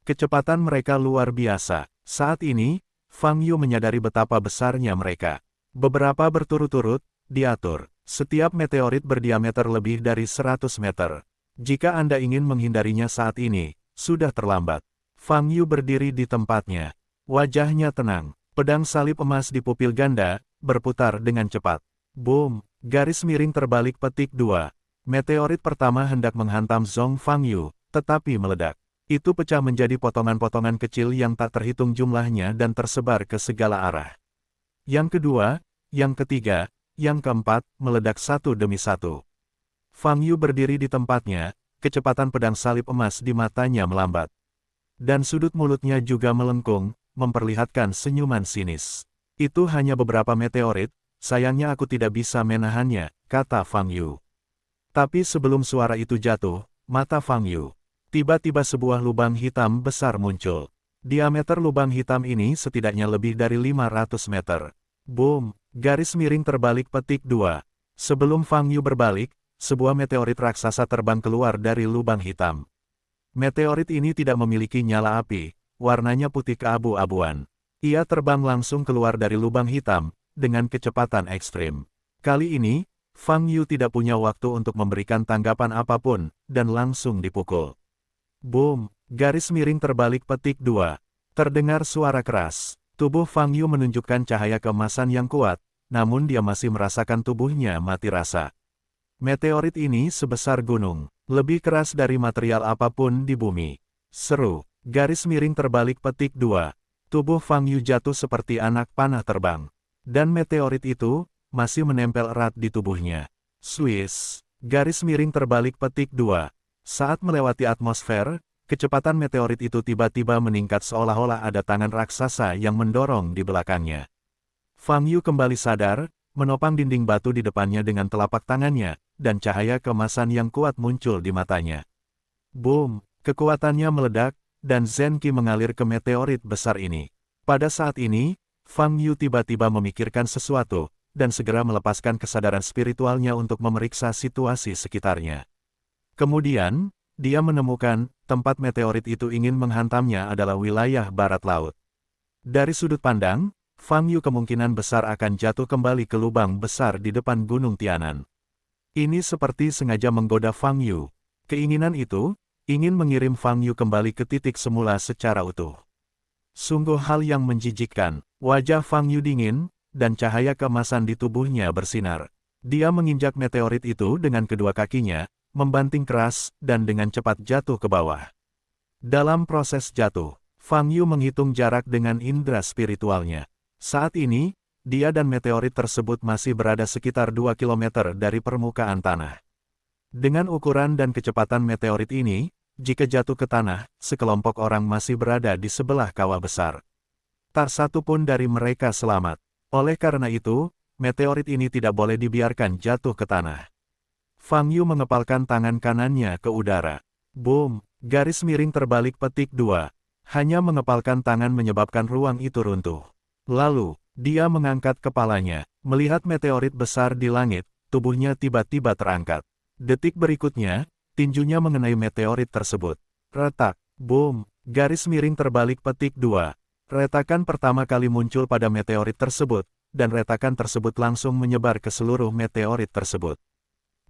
Kecepatan mereka luar biasa. Saat ini, Fang Yu menyadari betapa besarnya mereka. Beberapa berturut-turut, diatur. Setiap meteorit berdiameter lebih dari 100 meter. Jika Anda ingin menghindarinya saat ini, sudah terlambat. Fang Yu berdiri di tempatnya. Wajahnya tenang. Pedang salib emas di pupil ganda, berputar dengan cepat. Boom, garis miring terbalik petik 2. Meteorit pertama hendak menghantam Zhong Fang Yu, tetapi meledak. Itu pecah menjadi potongan-potongan kecil yang tak terhitung jumlahnya dan tersebar ke segala arah. Yang kedua, yang ketiga, yang keempat, meledak satu demi satu. Fang Yu berdiri di tempatnya, kecepatan pedang salib emas di matanya melambat. Dan sudut mulutnya juga melengkung, memperlihatkan senyuman sinis. Itu hanya beberapa meteorit, sayangnya aku tidak bisa menahannya, kata Fang Yu. Tapi sebelum suara itu jatuh, mata Fang Yu. Tiba-tiba sebuah lubang hitam besar muncul. Diameter lubang hitam ini setidaknya lebih dari 500 meter. Boom, garis miring terbalik petik 2. Sebelum Fang Yu berbalik, sebuah meteorit raksasa terbang keluar dari lubang hitam. Meteorit ini tidak memiliki nyala api, warnanya putih keabu-abuan. Ia terbang langsung keluar dari lubang hitam, dengan kecepatan ekstrim. Kali ini, Fang Yu tidak punya waktu untuk memberikan tanggapan apapun, dan langsung dipukul. Boom, garis miring terbalik petik 2. Terdengar suara keras. Tubuh Fang Yu menunjukkan cahaya keemasan yang kuat, namun dia masih merasakan tubuhnya mati rasa. Meteorit ini sebesar gunung, lebih keras dari material apapun di bumi. Seru, garis miring terbalik petik 2. Tubuh Fang Yu jatuh seperti anak panah terbang. Dan meteorit itu, masih menempel erat di tubuhnya. Swiss, garis miring terbalik petik 2. Saat melewati atmosfer, kecepatan meteorit itu tiba-tiba meningkat seolah-olah ada tangan raksasa yang mendorong di belakangnya. Fang Yu kembali sadar, menopang dinding batu di depannya dengan telapak tangannya, dan cahaya keemasan yang kuat muncul di matanya. Boom, kekuatannya meledak, dan Zen Qi mengalir ke meteorit besar ini. Pada saat ini, Fang Yu tiba-tiba memikirkan sesuatu, dan segera melepaskan kesadaran spiritualnya untuk memeriksa situasi sekitarnya. Kemudian, dia menemukan, tempat meteorit itu ingin menghantamnya adalah wilayah barat laut. Dari sudut pandang, Fang Yu kemungkinan besar akan jatuh kembali ke lubang besar di depan Gunung Tianan. Ini seperti sengaja menggoda Fang Yu. Keinginan itu, ingin mengirim Fang Yu kembali ke titik semula secara utuh. Sungguh hal yang menjijikkan, wajah Fang Yu dingin, dan cahaya keemasan di tubuhnya bersinar. Dia menginjak meteorit itu dengan kedua kakinya, membanting keras, dan dengan cepat jatuh ke bawah. Dalam proses jatuh, Fang Yu menghitung jarak dengan indera spiritualnya. Saat ini, dia dan meteorit tersebut masih berada sekitar 2 km dari permukaan tanah. Dengan ukuran dan kecepatan meteorit ini, jika jatuh ke tanah, sekelompok orang masih berada di sebelah kawah besar. Tak satu pun dari mereka selamat. Oleh karena itu, meteorit ini tidak boleh dibiarkan jatuh ke tanah. Fang Yu mengepalkan tangan kanannya ke udara. Boom, garis miring terbalik petik 2. Hanya mengepalkan tangan menyebabkan ruang itu runtuh. Lalu, dia mengangkat kepalanya, melihat meteorit besar di langit, tubuhnya tiba-tiba terangkat. Detik berikutnya, tinjunya mengenai meteorit tersebut. Retak, boom, garis miring terbalik petik 2. Retakan pertama kali muncul pada meteorit tersebut, dan retakan tersebut langsung menyebar ke seluruh meteorit tersebut.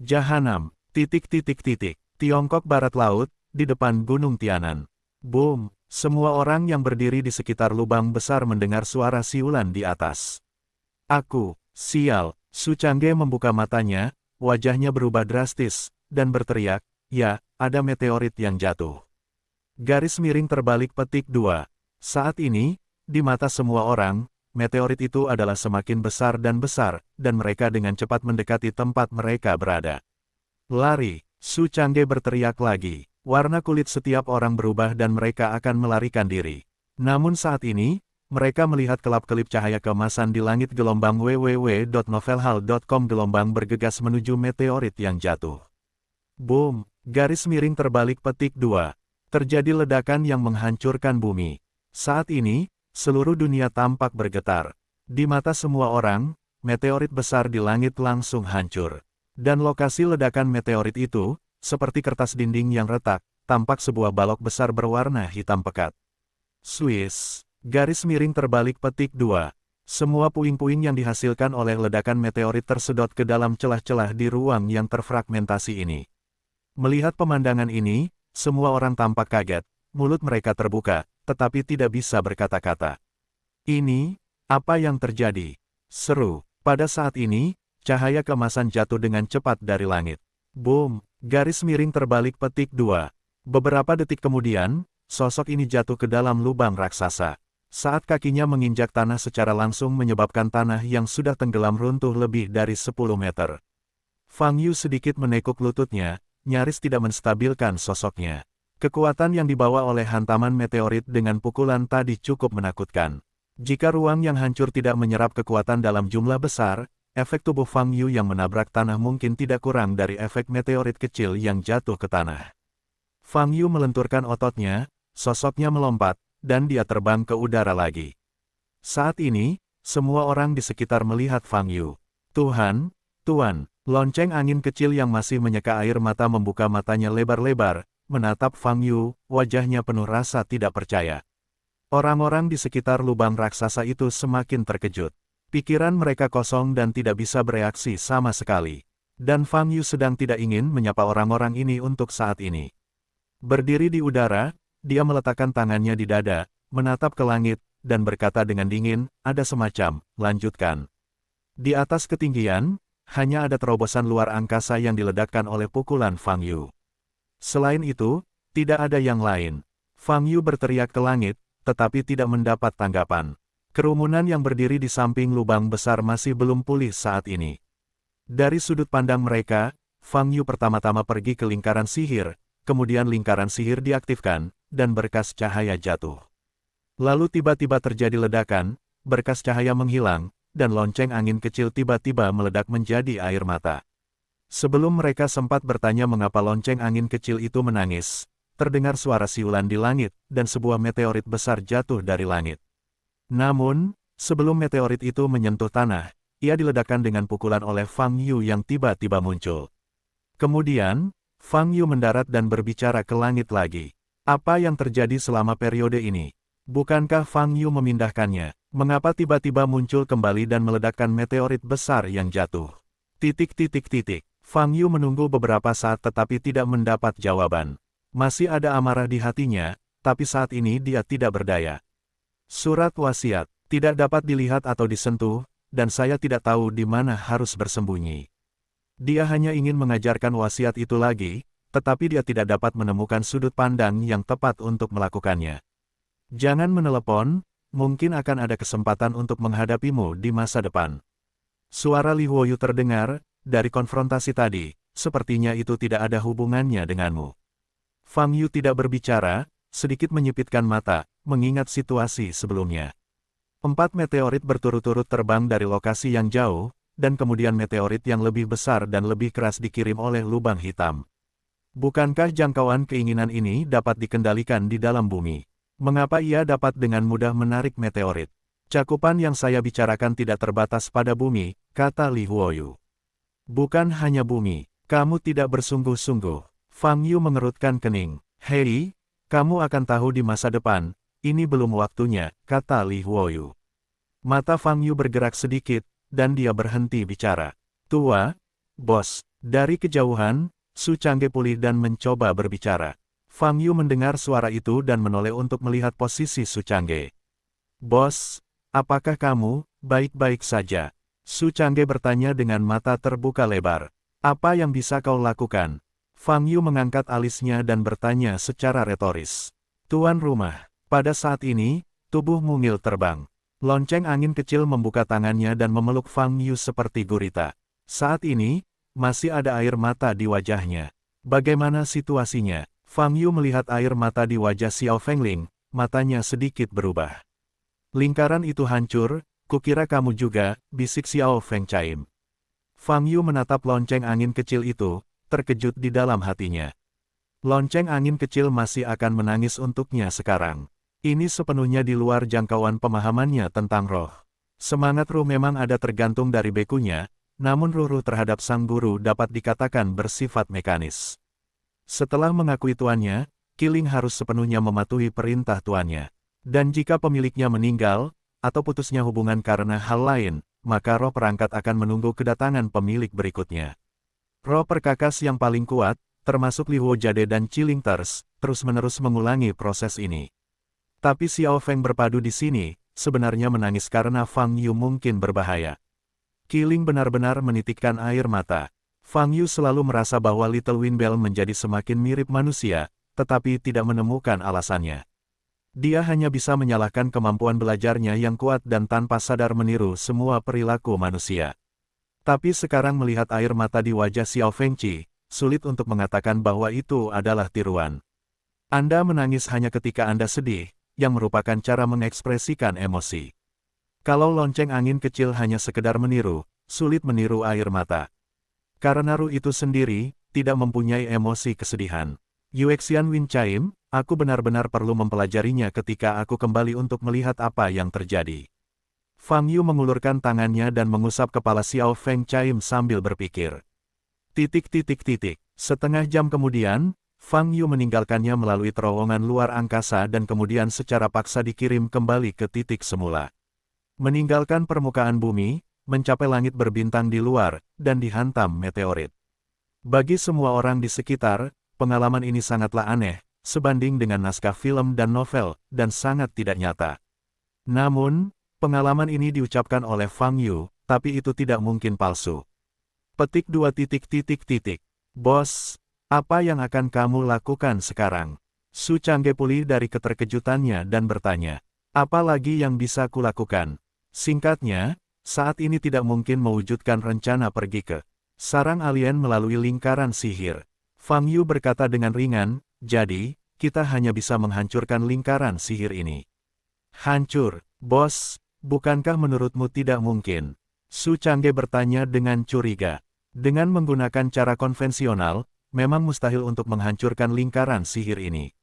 Jahanam, Tiongkok Barat Laut, di depan Gunung Tianan. Boom, semua orang yang berdiri di sekitar lubang besar mendengar suara siulan di atas. Aku, sial, Su Changge membuka matanya, wajahnya berubah drastis, dan berteriak, ya, ada meteorit yang jatuh. Garis miring terbalik petik 2. Saat ini, di mata semua orang, meteorit itu adalah semakin besar, dan mereka dengan cepat mendekati tempat mereka berada. Lari, Su Changge berteriak lagi. Warna kulit setiap orang berubah dan mereka akan melarikan diri. Namun saat ini, mereka melihat kelap-kelip cahaya keemasan di langit. Gelombang www.novelhall.com. Gelombang bergegas menuju meteorit yang jatuh. Boom, garis miring terbalik petik 2. Terjadi ledakan yang menghancurkan bumi. Saat ini, seluruh dunia tampak bergetar. Di mata semua orang, meteorit besar di langit langsung hancur. Dan lokasi ledakan meteorit itu, seperti kertas dinding yang retak, tampak sebuah balok besar berwarna hitam pekat. Swiss, garis miring terbalik petik 2. Semua puing-puing yang dihasilkan oleh ledakan meteorit tersedot ke dalam celah-celah di ruang yang terfragmentasi ini. Melihat pemandangan ini, semua orang tampak kaget, mulut mereka terbuka, tetapi tidak bisa berkata-kata. Ini, apa yang terjadi? Seru. Pada saat ini, cahaya keemasan jatuh dengan cepat dari langit. Boom, garis miring terbalik petik 2. Beberapa detik kemudian, sosok ini jatuh ke dalam lubang raksasa. Saat kakinya menginjak tanah secara langsung menyebabkan tanah yang sudah tenggelam runtuh lebih dari 10 meter. Fang Yu sedikit menekuk lututnya, nyaris tidak menstabilkan sosoknya. Kekuatan yang dibawa oleh hantaman meteorit dengan pukulan tadi cukup menakutkan. Jika ruang yang hancur tidak menyerap kekuatan dalam jumlah besar, efek tubuh Fang Yu yang menabrak tanah mungkin tidak kurang dari efek meteorit kecil yang jatuh ke tanah. Fang Yu melenturkan ototnya, sosoknya melompat, dan dia terbang ke udara lagi. Saat ini, semua orang di sekitar melihat Fang Yu. Tuhan, Tuan, lonceng angin kecil yang masih menyeka air mata membuka matanya lebar-lebar, menatap Fang Yu, wajahnya penuh rasa tidak percaya. Orang-orang di sekitar lubang raksasa itu semakin terkejut. Pikiran mereka kosong dan tidak bisa bereaksi sama sekali. Dan Fang Yu sedang tidak ingin menyapa orang-orang ini untuk saat ini. Berdiri di udara, dia meletakkan tangannya di dada, menatap ke langit, dan berkata dengan dingin, ada semacam, lanjutkan. Di atas ketinggian, hanya ada terobosan luar angkasa yang diledakkan oleh pukulan Fang Yu. Selain itu, tidak ada yang lain. Fang Yu berteriak ke langit, tetapi tidak mendapat tanggapan. Kerumunan yang berdiri di samping lubang besar masih belum pulih saat ini. Dari sudut pandang mereka, Fang Yu pertama-tama pergi ke lingkaran sihir, kemudian lingkaran sihir diaktifkan, dan berkas cahaya jatuh. Lalu tiba-tiba terjadi ledakan, berkas cahaya menghilang, dan lonceng angin kecil tiba-tiba meledak menjadi air mata. Sebelum mereka sempat bertanya mengapa lonceng angin kecil itu menangis, terdengar suara siulan di langit, dan sebuah meteorit besar jatuh dari langit. Namun, sebelum meteorit itu menyentuh tanah, ia diledakkan dengan pukulan oleh Fang Yu yang tiba-tiba muncul. Kemudian, Fang Yu mendarat dan berbicara ke langit lagi. Apa yang terjadi selama periode ini? Bukankah Fang Yu memindahkannya? Mengapa tiba-tiba muncul kembali dan meledakkan meteorit besar yang jatuh? Fang Yu menunggu beberapa saat tetapi tidak mendapat jawaban. Masih ada amarah di hatinya, tapi saat ini dia tidak berdaya. Surat wasiat, tidak dapat dilihat atau disentuh, dan saya tidak tahu di mana harus bersembunyi. Dia hanya ingin mengajarkan wasiat itu lagi, tetapi dia tidak dapat menemukan sudut pandang yang tepat untuk melakukannya. Jangan menelepon, mungkin akan ada kesempatan untuk menghadapimu di masa depan. Suara Li Huoyu terdengar, dari konfrontasi tadi, sepertinya itu tidak ada hubungannya denganmu. Fang Yu tidak berbicara, sedikit menyipitkan mata, mengingat situasi sebelumnya. 4 meteorit berturut-turut terbang dari lokasi yang jauh, dan kemudian meteorit yang lebih besar dan lebih keras dikirim oleh lubang hitam. Bukankah jangkauan keinginan ini dapat dikendalikan di dalam bumi? Mengapa ia dapat dengan mudah menarik meteorit? Cakupan yang saya bicarakan tidak terbatas pada bumi, kata Li Huoyu. Bukan hanya bumi, kamu tidak bersungguh-sungguh. Fang Yu mengerutkan kening. Hei, kamu akan tahu di masa depan, ini belum waktunya, kata Li Huoyu. Mata Fang Yu bergerak sedikit, dan dia berhenti bicara. Tua, bos, dari kejauhan, Su Changge pulih dan mencoba berbicara. Fang Yu mendengar suara itu dan menoleh untuk melihat posisi Su Changge. Bos, apakah kamu baik-baik saja? Su Changge bertanya dengan mata terbuka lebar. Apa yang bisa kau lakukan? Fang Yu mengangkat alisnya dan bertanya secara retoris. Tuan rumah, pada saat ini, tubuh mungil terbang. Lonceng angin kecil membuka tangannya dan memeluk Fang Yu seperti gurita. Saat ini, masih ada air mata di wajahnya. Bagaimana situasinya? Fang Yu melihat air mata di wajah Xiao Fengling, matanya sedikit berubah. Lingkaran itu hancur, kukira kamu juga, bisik Xiao Feng Chaim. Fang Yu menatap lonceng angin kecil itu, terkejut di dalam hatinya. Lonceng angin kecil masih akan menangis untuknya sekarang. Ini sepenuhnya di luar jangkauan pemahamannya tentang roh. Semangat ruh memang ada tergantung dari bekunya, namun ruh-ruh terhadap sang guru dapat dikatakan bersifat mekanis. Setelah mengakui tuannya, Qiling harus sepenuhnya mematuhi perintah tuannya. Dan jika pemiliknya meninggal, atau putusnya hubungan karena hal lain, maka roh perangkat akan menunggu kedatangan pemilik berikutnya. Roh perkakas yang paling kuat, termasuk Li Huo Jade dan Qiling terus-menerus mengulangi proses ini. Tapi Xiao Feng berpadu di sini, sebenarnya menangis karena Fang Yu mungkin berbahaya. Qiling benar-benar menitikkan air mata. Fang Yu selalu merasa bahwa Little Wind Bell menjadi semakin mirip manusia, tetapi tidak menemukan alasannya. Dia hanya bisa menyalahkan kemampuan belajarnya yang kuat dan tanpa sadar meniru semua perilaku manusia. Tapi sekarang melihat air mata di wajah Xiao Fengqi, sulit untuk mengatakan bahwa itu adalah tiruan. Anda menangis hanya ketika Anda sedih, yang merupakan cara mengekspresikan emosi. Kalau lonceng angin kecil hanya sekedar meniru, sulit meniru air mata. Karena itu sendiri, tidak mempunyai emosi kesedihan. Yuexian Winchaim, aku benar-benar perlu mempelajarinya ketika aku kembali untuk melihat apa yang terjadi. Fang Yu mengulurkan tangannya dan mengusap kepala Xiao Feng Chaim sambil berpikir. Setengah jam kemudian, Fang Yu meninggalkannya melalui terowongan luar angkasa dan kemudian secara paksa dikirim kembali ke titik semula. Meninggalkan permukaan bumi, mencapai langit berbintang di luar, dan dihantam meteorit. Bagi semua orang di sekitar, pengalaman ini sangatlah aneh, sebanding dengan naskah film dan novel, dan sangat tidak nyata. Namun, pengalaman ini diucapkan oleh Fang Yu, tapi itu tidak mungkin palsu. Petik 2. Bos, apa yang akan kamu lakukan sekarang? Su Changge pulih dari keterkejutannya dan bertanya, apa lagi yang bisa kulakukan? Singkatnya, saat ini tidak mungkin mewujudkan rencana pergi ke sarang alien melalui lingkaran sihir. Fang Yu berkata dengan ringan, jadi, kita hanya bisa menghancurkan lingkaran sihir ini. Hancur, bos, bukankah menurutmu tidak mungkin? Su Changge bertanya dengan curiga. Dengan menggunakan cara konvensional, memang mustahil untuk menghancurkan lingkaran sihir ini.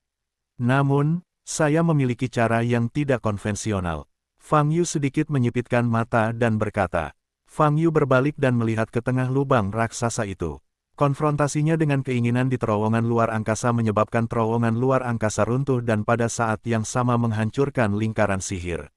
Namun, saya memiliki cara yang tidak konvensional. Fang Yu sedikit menyipitkan mata dan berkata. Fang Yu berbalik dan melihat ke tengah lubang raksasa itu. Konfrontasinya dengan keinginan di terowongan luar angkasa menyebabkan terowongan luar angkasa runtuh dan pada saat yang sama menghancurkan lingkaran sihir.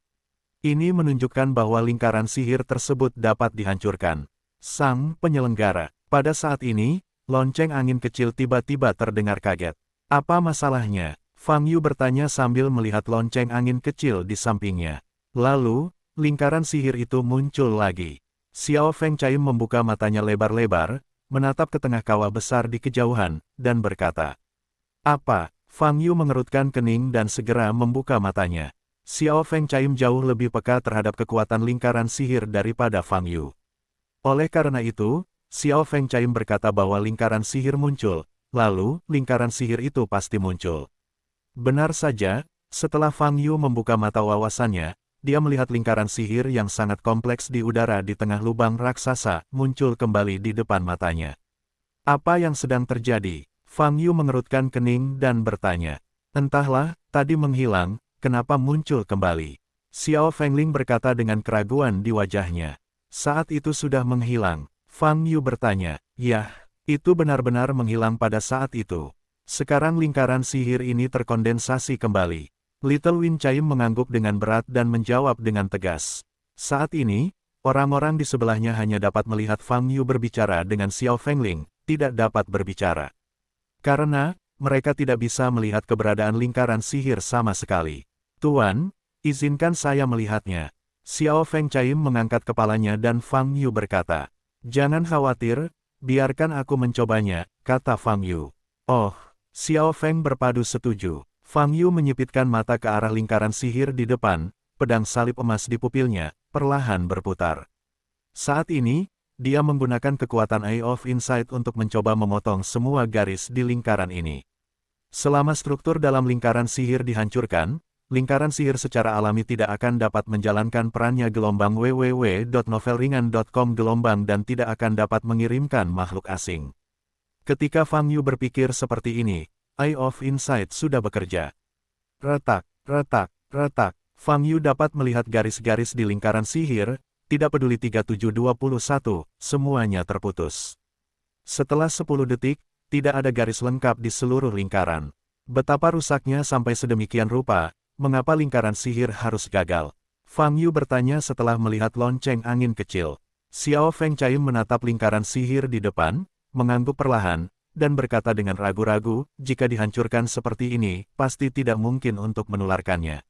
Ini menunjukkan bahwa lingkaran sihir tersebut dapat dihancurkan. Sang penyelenggara, pada saat ini, lonceng angin kecil tiba-tiba terdengar kaget. Apa masalahnya? Fang Yu bertanya sambil melihat lonceng angin kecil di sampingnya. Lalu, lingkaran sihir itu muncul lagi. Xiao Feng Chaim membuka matanya lebar-lebar, menatap ke tengah kawah besar di kejauhan, dan berkata, apa? Fang Yu mengerutkan kening dan segera membuka matanya. Xiao Feng Chaim jauh lebih peka terhadap kekuatan lingkaran sihir daripada Fang Yu. Oleh karena itu, Xiao Feng Chaim berkata bahwa lingkaran sihir muncul, lalu, lingkaran sihir itu pasti muncul. Benar saja, setelah Fang Yu membuka mata wawasannya, dia melihat lingkaran sihir yang sangat kompleks di udara di tengah lubang raksasa, muncul kembali di depan matanya. Apa yang sedang terjadi? Fang Yu mengerutkan kening dan bertanya. Entahlah, tadi menghilang, kenapa muncul kembali? Xiao Fengling berkata dengan keraguan di wajahnya. Saat itu sudah menghilang. Fang Yu bertanya, yah, itu benar-benar menghilang pada saat itu. Sekarang lingkaran sihir ini terkondensasi kembali. Little Winchaim mengangguk dengan berat dan menjawab dengan tegas. Saat ini, orang-orang di sebelahnya hanya dapat melihat Fang Yu berbicara dengan Xiao Fengling, tidak dapat berbicara. Karena, mereka tidak bisa melihat keberadaan lingkaran sihir sama sekali. Tuan, izinkan saya melihatnya. Xiao Feng Chaim mengangkat kepalanya dan Fang Yu berkata, jangan khawatir, biarkan aku mencobanya, kata Fang Yu. Oh, Xiao Feng berpadu setuju. Fang Yu menyipitkan mata ke arah lingkaran sihir di depan, pedang salib emas di pupilnya, perlahan berputar. Saat ini, dia menggunakan kekuatan Eye of Insight untuk mencoba memotong semua garis di lingkaran ini. Selama struktur dalam lingkaran sihir dihancurkan, lingkaran sihir secara alami tidak akan dapat menjalankan perannya gelombang www.novelringan.com gelombang dan tidak akan dapat mengirimkan makhluk asing. Ketika Fang Yu berpikir seperti ini, Eye of Insight sudah bekerja. Retak, retak, retak. Fang Yu dapat melihat garis-garis di lingkaran sihir, tidak peduli 3721, semuanya terputus. Setelah 10 detik, tidak ada garis lengkap di seluruh lingkaran. Betapa rusaknya sampai sedemikian rupa, mengapa lingkaran sihir harus gagal? Fang Yu bertanya setelah melihat lonceng angin kecil. Xiao Feng Chaim menatap lingkaran sihir di depan, mengangguk perlahan, dan berkata dengan ragu-ragu, jika dihancurkan seperti ini, pasti tidak mungkin untuk menularkannya.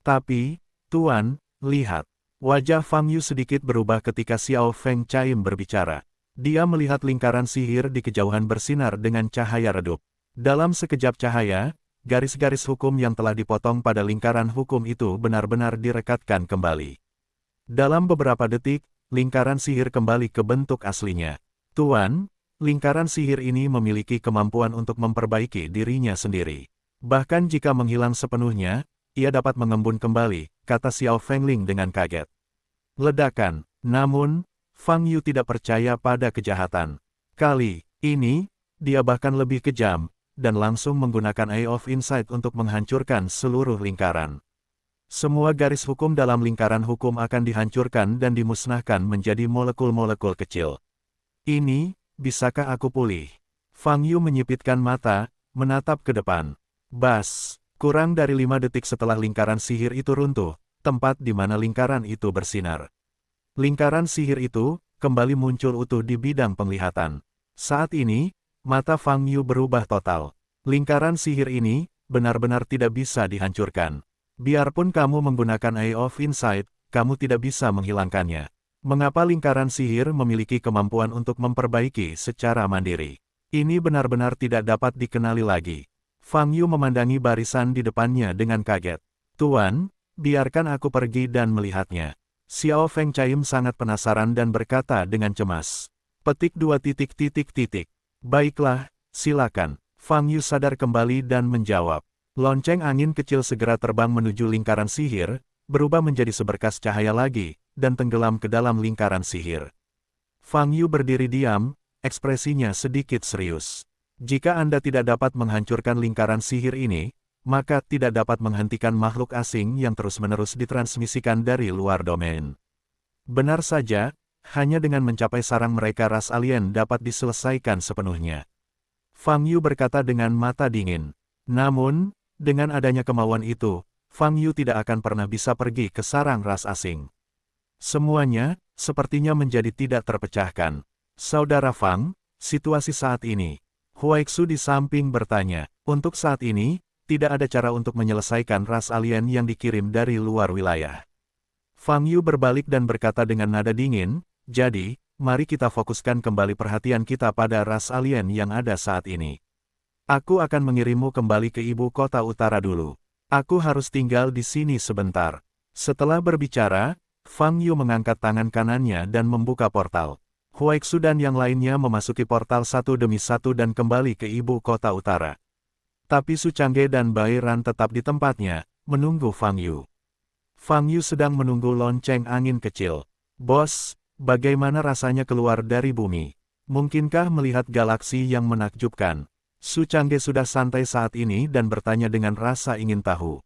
Tapi, Tuan, lihat. Wajah Fang Yu sedikit berubah ketika Xiao Feng Chaim berbicara. Dia melihat lingkaran sihir di kejauhan bersinar dengan cahaya redup. Dalam sekejap cahaya, garis-garis hukum yang telah dipotong pada lingkaran hukum itu benar-benar direkatkan kembali. Dalam beberapa detik, lingkaran sihir kembali ke bentuk aslinya. Tuan, lingkaran sihir ini memiliki kemampuan untuk memperbaiki dirinya sendiri. Bahkan jika menghilang sepenuhnya, ia dapat mengembun kembali, kata Xiao Fengling dengan kaget. Ledakan. Namun, Fang Yu tidak percaya pada kejahatan. Kali ini, dia bahkan lebih kejam, dan langsung menggunakan Eye of Insight untuk menghancurkan seluruh lingkaran. Semua garis hukum dalam lingkaran hukum akan dihancurkan dan dimusnahkan menjadi molekul-molekul kecil. Ini, bisakah aku pulih? Fang Yu menyipitkan mata, menatap ke depan. Bas, kurang dari 5 detik setelah lingkaran sihir itu runtuh, tempat di mana lingkaran itu bersinar. Lingkaran sihir itu, kembali muncul utuh di bidang penglihatan. Saat ini, mata Fang Yu berubah total. Lingkaran sihir ini, benar-benar tidak bisa dihancurkan. Biarpun kamu menggunakan Eye of Insight, kamu tidak bisa menghilangkannya. Mengapa lingkaran sihir memiliki kemampuan untuk memperbaiki secara mandiri? Ini benar-benar tidak dapat dikenali lagi. Fang Yu memandangi barisan di depannya dengan kaget. Tuan, biarkan aku pergi dan melihatnya. Xiao Feng Chaim sangat penasaran dan berkata dengan cemas. Petik 2 titik. Baiklah, silakan. Fang Yu sadar kembali dan menjawab. Lonceng angin kecil segera terbang menuju lingkaran sihir, berubah menjadi seberkas cahaya lagi, dan tenggelam ke dalam lingkaran sihir. Fang Yu berdiri diam, ekspresinya sedikit serius. Jika Anda tidak dapat menghancurkan lingkaran sihir ini, maka tidak dapat menghentikan makhluk asing yang terus-menerus ditransmisikan dari luar domain. Benar saja, hanya dengan mencapai sarang mereka ras alien dapat diselesaikan sepenuhnya. Fang Yu berkata dengan mata dingin. Namun, dengan adanya kemauan itu, Fang Yu tidak akan pernah bisa pergi ke sarang ras asing. Semuanya, sepertinya menjadi tidak terpecahkan. Saudara Fang, situasi saat ini. Huaixu di samping bertanya, untuk saat ini, tidak ada cara untuk menyelesaikan ras alien yang dikirim dari luar wilayah. Fang Yu berbalik dan berkata dengan nada dingin, jadi, mari kita fokuskan kembali perhatian kita pada ras alien yang ada saat ini. Aku akan mengirimmu kembali ke ibu kota utara dulu. Aku harus tinggal di sini sebentar. Setelah berbicara, Fang Yu mengangkat tangan kanannya dan membuka portal. Huaixu dan yang lainnya memasuki portal satu demi satu dan kembali ke ibu kota utara. Tapi Su Changge dan Bai Ran tetap di tempatnya, menunggu Fang Yu. Fang Yu sedang menunggu lonceng angin kecil. Bos, bagaimana rasanya keluar dari bumi? Mungkinkah melihat galaksi yang menakjubkan? Su Changge sudah santai saat ini dan bertanya dengan rasa ingin tahu.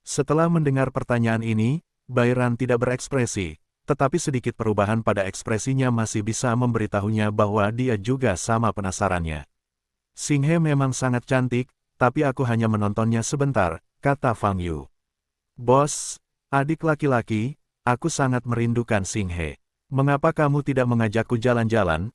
Setelah mendengar pertanyaan ini, Bai Ran tidak berekspresi, tetapi sedikit perubahan pada ekspresinya masih bisa memberitahunya bahwa dia juga sama penasarannya. Xing He memang sangat cantik, tapi aku hanya menontonnya sebentar, kata Fang Yu. Bos, adik laki-laki, aku sangat merindukan Xing He. Mengapa kamu tidak mengajakku jalan-jalan,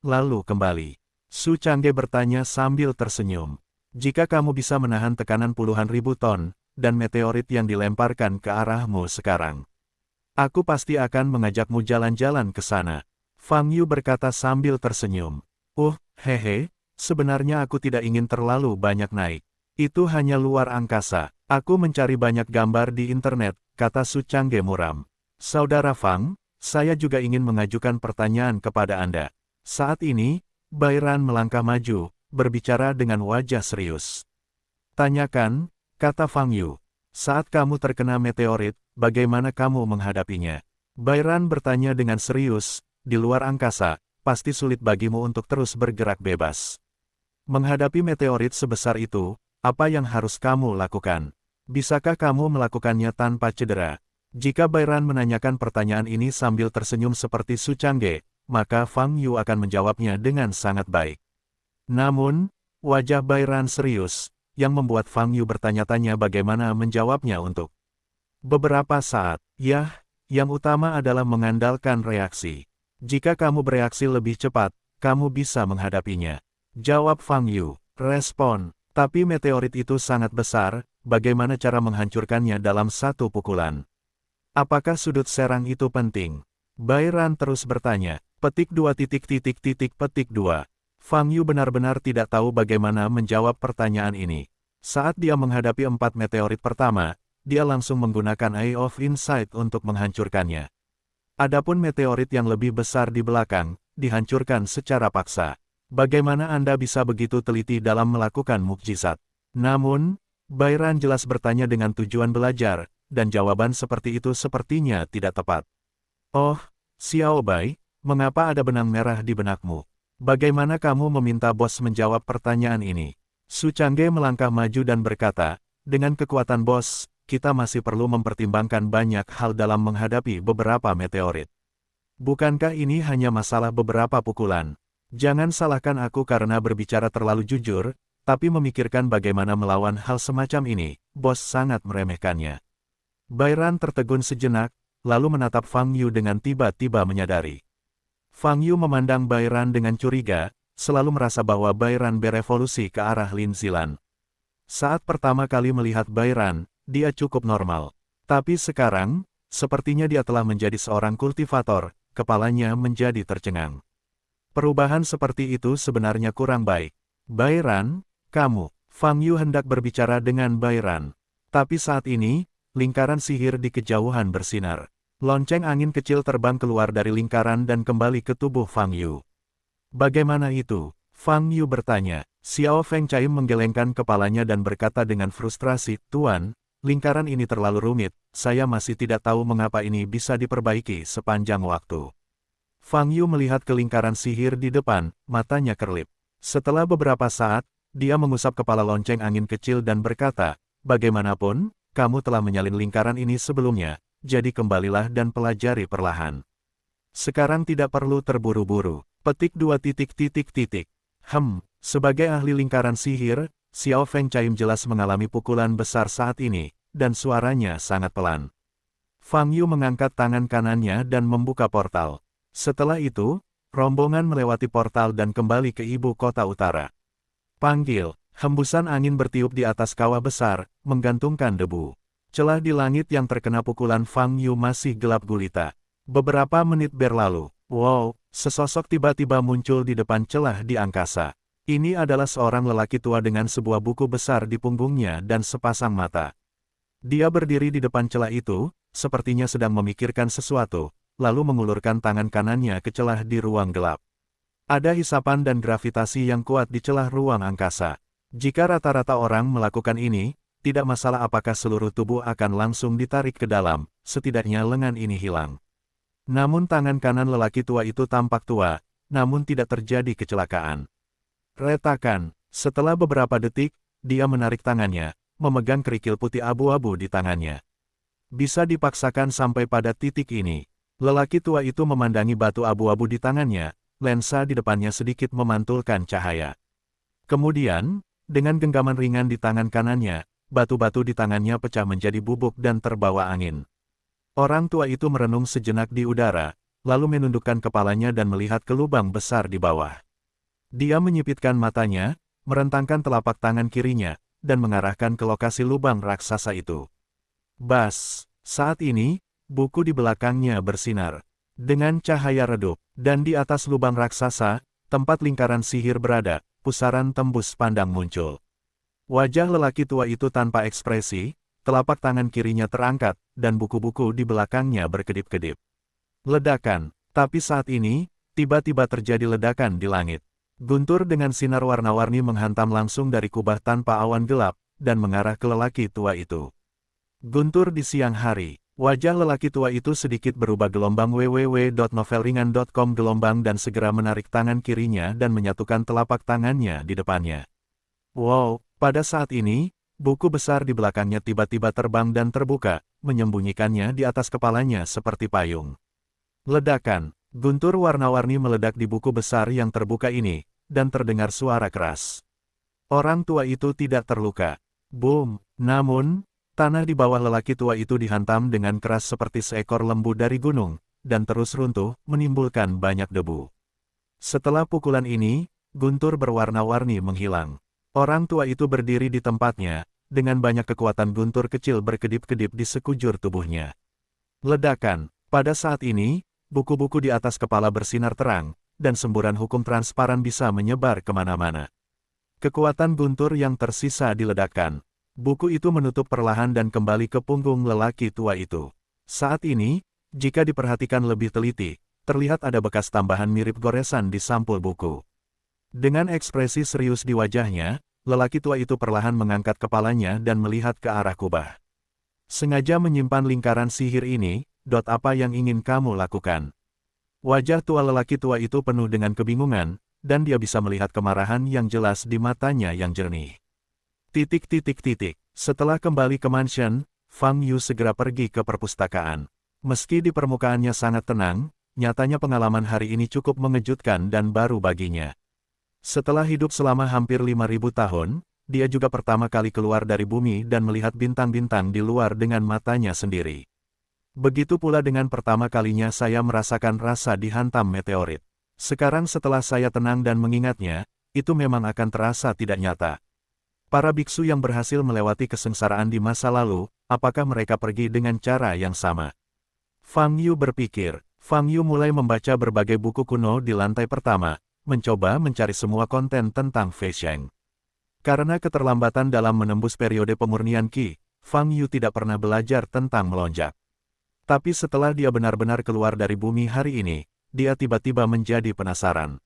lalu kembali? Su Changge bertanya sambil tersenyum. Jika kamu bisa menahan tekanan puluhan ribu ton, dan meteorit yang dilemparkan ke arahmu sekarang, aku pasti akan mengajakmu jalan-jalan ke sana. Fang Yu berkata sambil tersenyum. Hehe, sebenarnya aku tidak ingin terlalu banyak naik. Itu hanya luar angkasa. Aku mencari banyak gambar di internet, kata Su Changge muram. Saudara Fang, saya juga ingin mengajukan pertanyaan kepada Anda. Saat ini, Bai Ran melangkah maju, berbicara dengan wajah serius. Tanyakan, kata Fang Yu. Saat kamu terkena meteorit, bagaimana kamu menghadapinya? Bai Ran bertanya dengan serius, di luar angkasa, pasti sulit bagimu untuk terus bergerak bebas. Menghadapi meteorit sebesar itu, apa yang harus kamu lakukan? Bisakah kamu melakukannya tanpa cedera? Jika Bai Ran menanyakan pertanyaan ini sambil tersenyum seperti Su Changge, maka Fang Yu akan menjawabnya dengan sangat baik. Namun, wajah Bai Ran serius, yang membuat Fang Yu bertanya-tanya bagaimana menjawabnya untuk beberapa saat. Yang utama adalah mengandalkan reaksi. Jika kamu bereaksi lebih cepat, kamu bisa menghadapinya. Jawab Fang Yu. Respon, tapi meteorit itu sangat besar, bagaimana cara menghancurkannya dalam satu pukulan? Apakah sudut serang itu penting? Bai Ran terus bertanya. Petik 2 petik 2. Fang Yu benar-benar tidak tahu bagaimana menjawab pertanyaan ini. Saat dia menghadapi 4 meteorit pertama, dia langsung menggunakan Eye of Insight untuk menghancurkannya. Adapun meteorit yang lebih besar di belakang, dihancurkan secara paksa. Bagaimana Anda bisa begitu teliti dalam melakukan mukjizat? Namun, Bairan jelas bertanya dengan tujuan belajar, dan jawaban seperti itu sepertinya tidak tepat. Oh, Xiao Bai, mengapa ada benang merah di benakmu? Bagaimana kamu meminta bos menjawab pertanyaan ini? Su Changge melangkah maju dan berkata, dengan kekuatan bos, kita masih perlu mempertimbangkan banyak hal dalam menghadapi beberapa meteorit. Bukankah ini hanya masalah beberapa pukulan? Jangan salahkan aku karena berbicara terlalu jujur, tapi memikirkan bagaimana melawan hal semacam ini, bos sangat meremehkannya. Bairan tertegun sejenak, lalu menatap Fang Yu dengan tiba-tiba menyadari. Fang Yu memandang Bairan dengan curiga, selalu merasa bahwa Bairan berevolusi ke arah Lin Zilan. Saat pertama kali melihat Bairan, dia cukup normal. Tapi sekarang, sepertinya dia telah menjadi seorang kultivator, kepalanya menjadi tercengang. Perubahan seperti itu sebenarnya kurang baik. Bairan, kamu. Fang Yu hendak berbicara dengan Bairan. Tapi saat ini, lingkaran sihir di kejauhan bersinar. Lonceng angin kecil terbang keluar dari lingkaran dan kembali ke tubuh Fang Yu. Bagaimana itu? Fang Yu bertanya. Xiao Feng Chai menggelengkan kepalanya dan berkata dengan frustrasi, Tuan, lingkaran ini terlalu rumit, saya masih tidak tahu mengapa ini bisa diperbaiki sepanjang waktu. Fang Yu melihat ke lingkaran sihir di depan, matanya kerlip. Setelah beberapa saat, dia mengusap kepala lonceng angin kecil dan berkata, bagaimanapun, kamu telah menyalin lingkaran ini sebelumnya, jadi kembalilah dan pelajari perlahan. Sekarang tidak perlu terburu-buru. Petik 2 titik. Sebagai ahli lingkaran sihir, Xiao Feng Chai jelas mengalami pukulan besar saat ini, dan suaranya sangat pelan. Fang Yu mengangkat tangan kanannya dan membuka portal. Setelah itu, rombongan melewati portal dan kembali ke ibu kota utara. Panggil, hembusan angin bertiup di atas kawah besar, menggantungkan debu. Celah di langit yang terkena pukulan Fang Yu masih gelap gulita. Beberapa menit berlalu, wow, sesosok tiba-tiba muncul di depan celah di angkasa. Ini adalah seorang lelaki tua dengan sebuah buku besar di punggungnya dan sepasang mata. Dia berdiri di depan celah itu, sepertinya sedang memikirkan sesuatu, lalu mengulurkan tangan kanannya ke celah di ruang gelap. Ada hisapan dan gravitasi yang kuat di celah ruang angkasa. Jika rata-rata orang melakukan ini, tidak masalah apakah seluruh tubuh akan langsung ditarik ke dalam, setidaknya lengan ini hilang. Namun tangan kanan lelaki tua itu tampak tua, namun tidak terjadi kecelakaan. Retakan, setelah beberapa detik, dia menarik tangannya, memegang kerikil putih abu-abu di tangannya. Bisa dipaksakan sampai pada titik ini. Lelaki tua itu memandangi batu abu-abu di tangannya, lensa di depannya sedikit memantulkan cahaya. Kemudian, dengan genggaman ringan di tangan kanannya, batu-batu di tangannya pecah menjadi bubuk dan terbawa angin. Orang tua itu merenung sejenak di udara, lalu menundukkan kepalanya dan melihat ke lubang besar di bawah. Dia menyipitkan matanya, merentangkan telapak tangan kirinya, dan mengarahkan ke lokasi lubang raksasa itu. Bas, saat ini, buku di belakangnya bersinar. Dengan cahaya redup, dan di atas lubang raksasa, tempat lingkaran sihir berada, pusaran tembus pandang muncul. Wajah lelaki tua itu tanpa ekspresi, telapak tangan kirinya terangkat, dan buku-buku di belakangnya berkedip-kedip. Ledakan, tapi saat ini, tiba-tiba terjadi ledakan di langit. Guntur dengan sinar warna-warni menghantam langsung dari kubah tanpa awan gelap, dan mengarah ke lelaki tua itu. Guntur di siang hari. Wajah lelaki tua itu sedikit berubah gelombang www.novelringan.com gelombang dan segera menarik tangan kirinya dan menyatukan telapak tangannya di depannya. Wow, pada saat ini, buku besar di belakangnya tiba-tiba terbang dan terbuka, menyembunyikannya di atas kepalanya seperti payung. Ledakan, guntur warna-warni meledak di buku besar yang terbuka ini, dan terdengar suara keras. Orang tua itu tidak terluka. Boom, namun, tanah di bawah lelaki tua itu dihantam dengan keras seperti seekor lembu dari gunung, dan terus runtuh, menimbulkan banyak debu. Setelah pukulan ini, guntur berwarna-warni menghilang. Orang tua itu berdiri di tempatnya, dengan banyak kekuatan guntur kecil berkedip-kedip di sekujur tubuhnya. Ledakan, pada saat ini, buku-buku di atas kepala bersinar terang, dan semburan hukum transparan bisa menyebar kemana-mana. Kekuatan guntur yang tersisa diledakkan. Buku itu menutup perlahan dan kembali ke punggung lelaki tua itu. Saat ini, jika diperhatikan lebih teliti, terlihat ada bekas tambahan mirip goresan di sampul buku. Dengan ekspresi serius di wajahnya, lelaki tua itu perlahan mengangkat kepalanya dan melihat ke arah kubah. Sengaja menyimpan lingkaran sihir ini, apa yang ingin kamu lakukan? Wajah tua lelaki tua itu penuh dengan kebingungan, dan dia bisa melihat kemarahan yang jelas di matanya yang jernih. Setelah kembali ke mansion, Fang Yu segera pergi ke perpustakaan. Meski di permukaannya sangat tenang, nyatanya pengalaman hari ini cukup mengejutkan dan baru baginya. Setelah hidup selama hampir 5.000 tahun, dia juga pertama kali keluar dari bumi dan melihat bintang-bintang di luar dengan matanya sendiri. Begitu pula dengan pertama kalinya saya merasakan rasa dihantam meteorit. Sekarang setelah saya tenang dan mengingatnya, itu memang akan terasa tidak nyata. Para biksu yang berhasil melewati kesengsaraan di masa lalu, apakah mereka pergi dengan cara yang sama? Fang Yu berpikir. Fang Yu mulai membaca berbagai buku kuno di lantai pertama, mencoba mencari semua konten tentang Fei Sheng. Karena keterlambatan dalam menembus periode pemurnian Qi, Fang Yu tidak pernah belajar tentang melonjak. Tapi setelah dia benar-benar keluar dari bumi hari ini, dia tiba-tiba menjadi penasaran.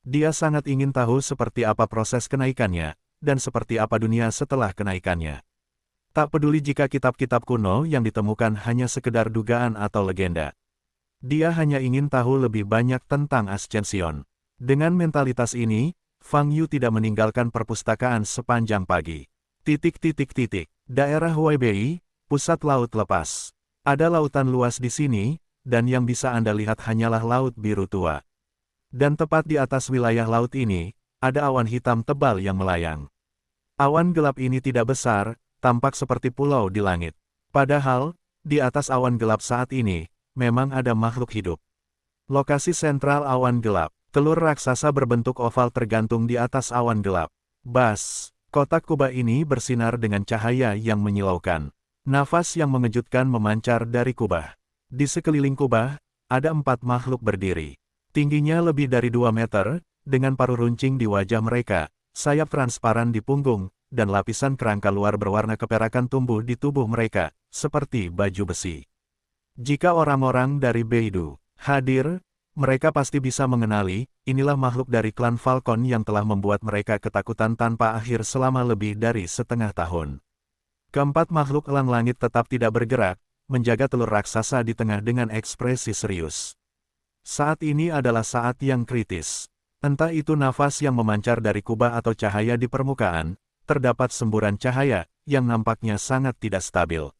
Dia sangat ingin tahu seperti apa proses kenaikannya, dan seperti apa dunia setelah kenaikannya. Tak peduli jika kitab-kitab kuno yang ditemukan hanya sekedar dugaan atau legenda. Dia hanya ingin tahu lebih banyak tentang Ascension. Dengan mentalitas ini, Fang Yu tidak meninggalkan perpustakaan sepanjang pagi. Daerah Huaibei, pusat laut lepas. Ada lautan luas di sini, dan yang bisa Anda lihat hanyalah laut biru tua. Dan tepat di atas wilayah laut ini, ada awan hitam tebal yang melayang. Awan gelap ini tidak besar, tampak seperti pulau di langit. Padahal, di atas awan gelap saat ini, memang ada makhluk hidup. Lokasi sentral awan gelap, telur raksasa berbentuk oval tergantung di atas awan gelap. Bas, kotak kubah ini bersinar dengan cahaya yang menyilaukan. Nafas yang mengejutkan memancar dari kubah. Di sekeliling kubah, ada 4 makhluk berdiri. Tingginya lebih dari 2 meter, dengan paruh runcing di wajah mereka, sayap transparan di punggung, dan lapisan kerangka luar berwarna keperakan tumbuh di tubuh mereka, seperti baju besi. Jika orang-orang dari Beidou hadir, mereka pasti bisa mengenali, inilah makhluk dari klan Falcon yang telah membuat mereka ketakutan tanpa akhir selama lebih dari setengah tahun. Keempat makhluk elang langit tetap tidak bergerak, menjaga telur raksasa di tengah dengan ekspresi serius. Saat ini adalah saat yang kritis. Entah itu nafas yang memancar dari kubah atau cahaya di permukaan, terdapat semburan cahaya, yang nampaknya sangat tidak stabil.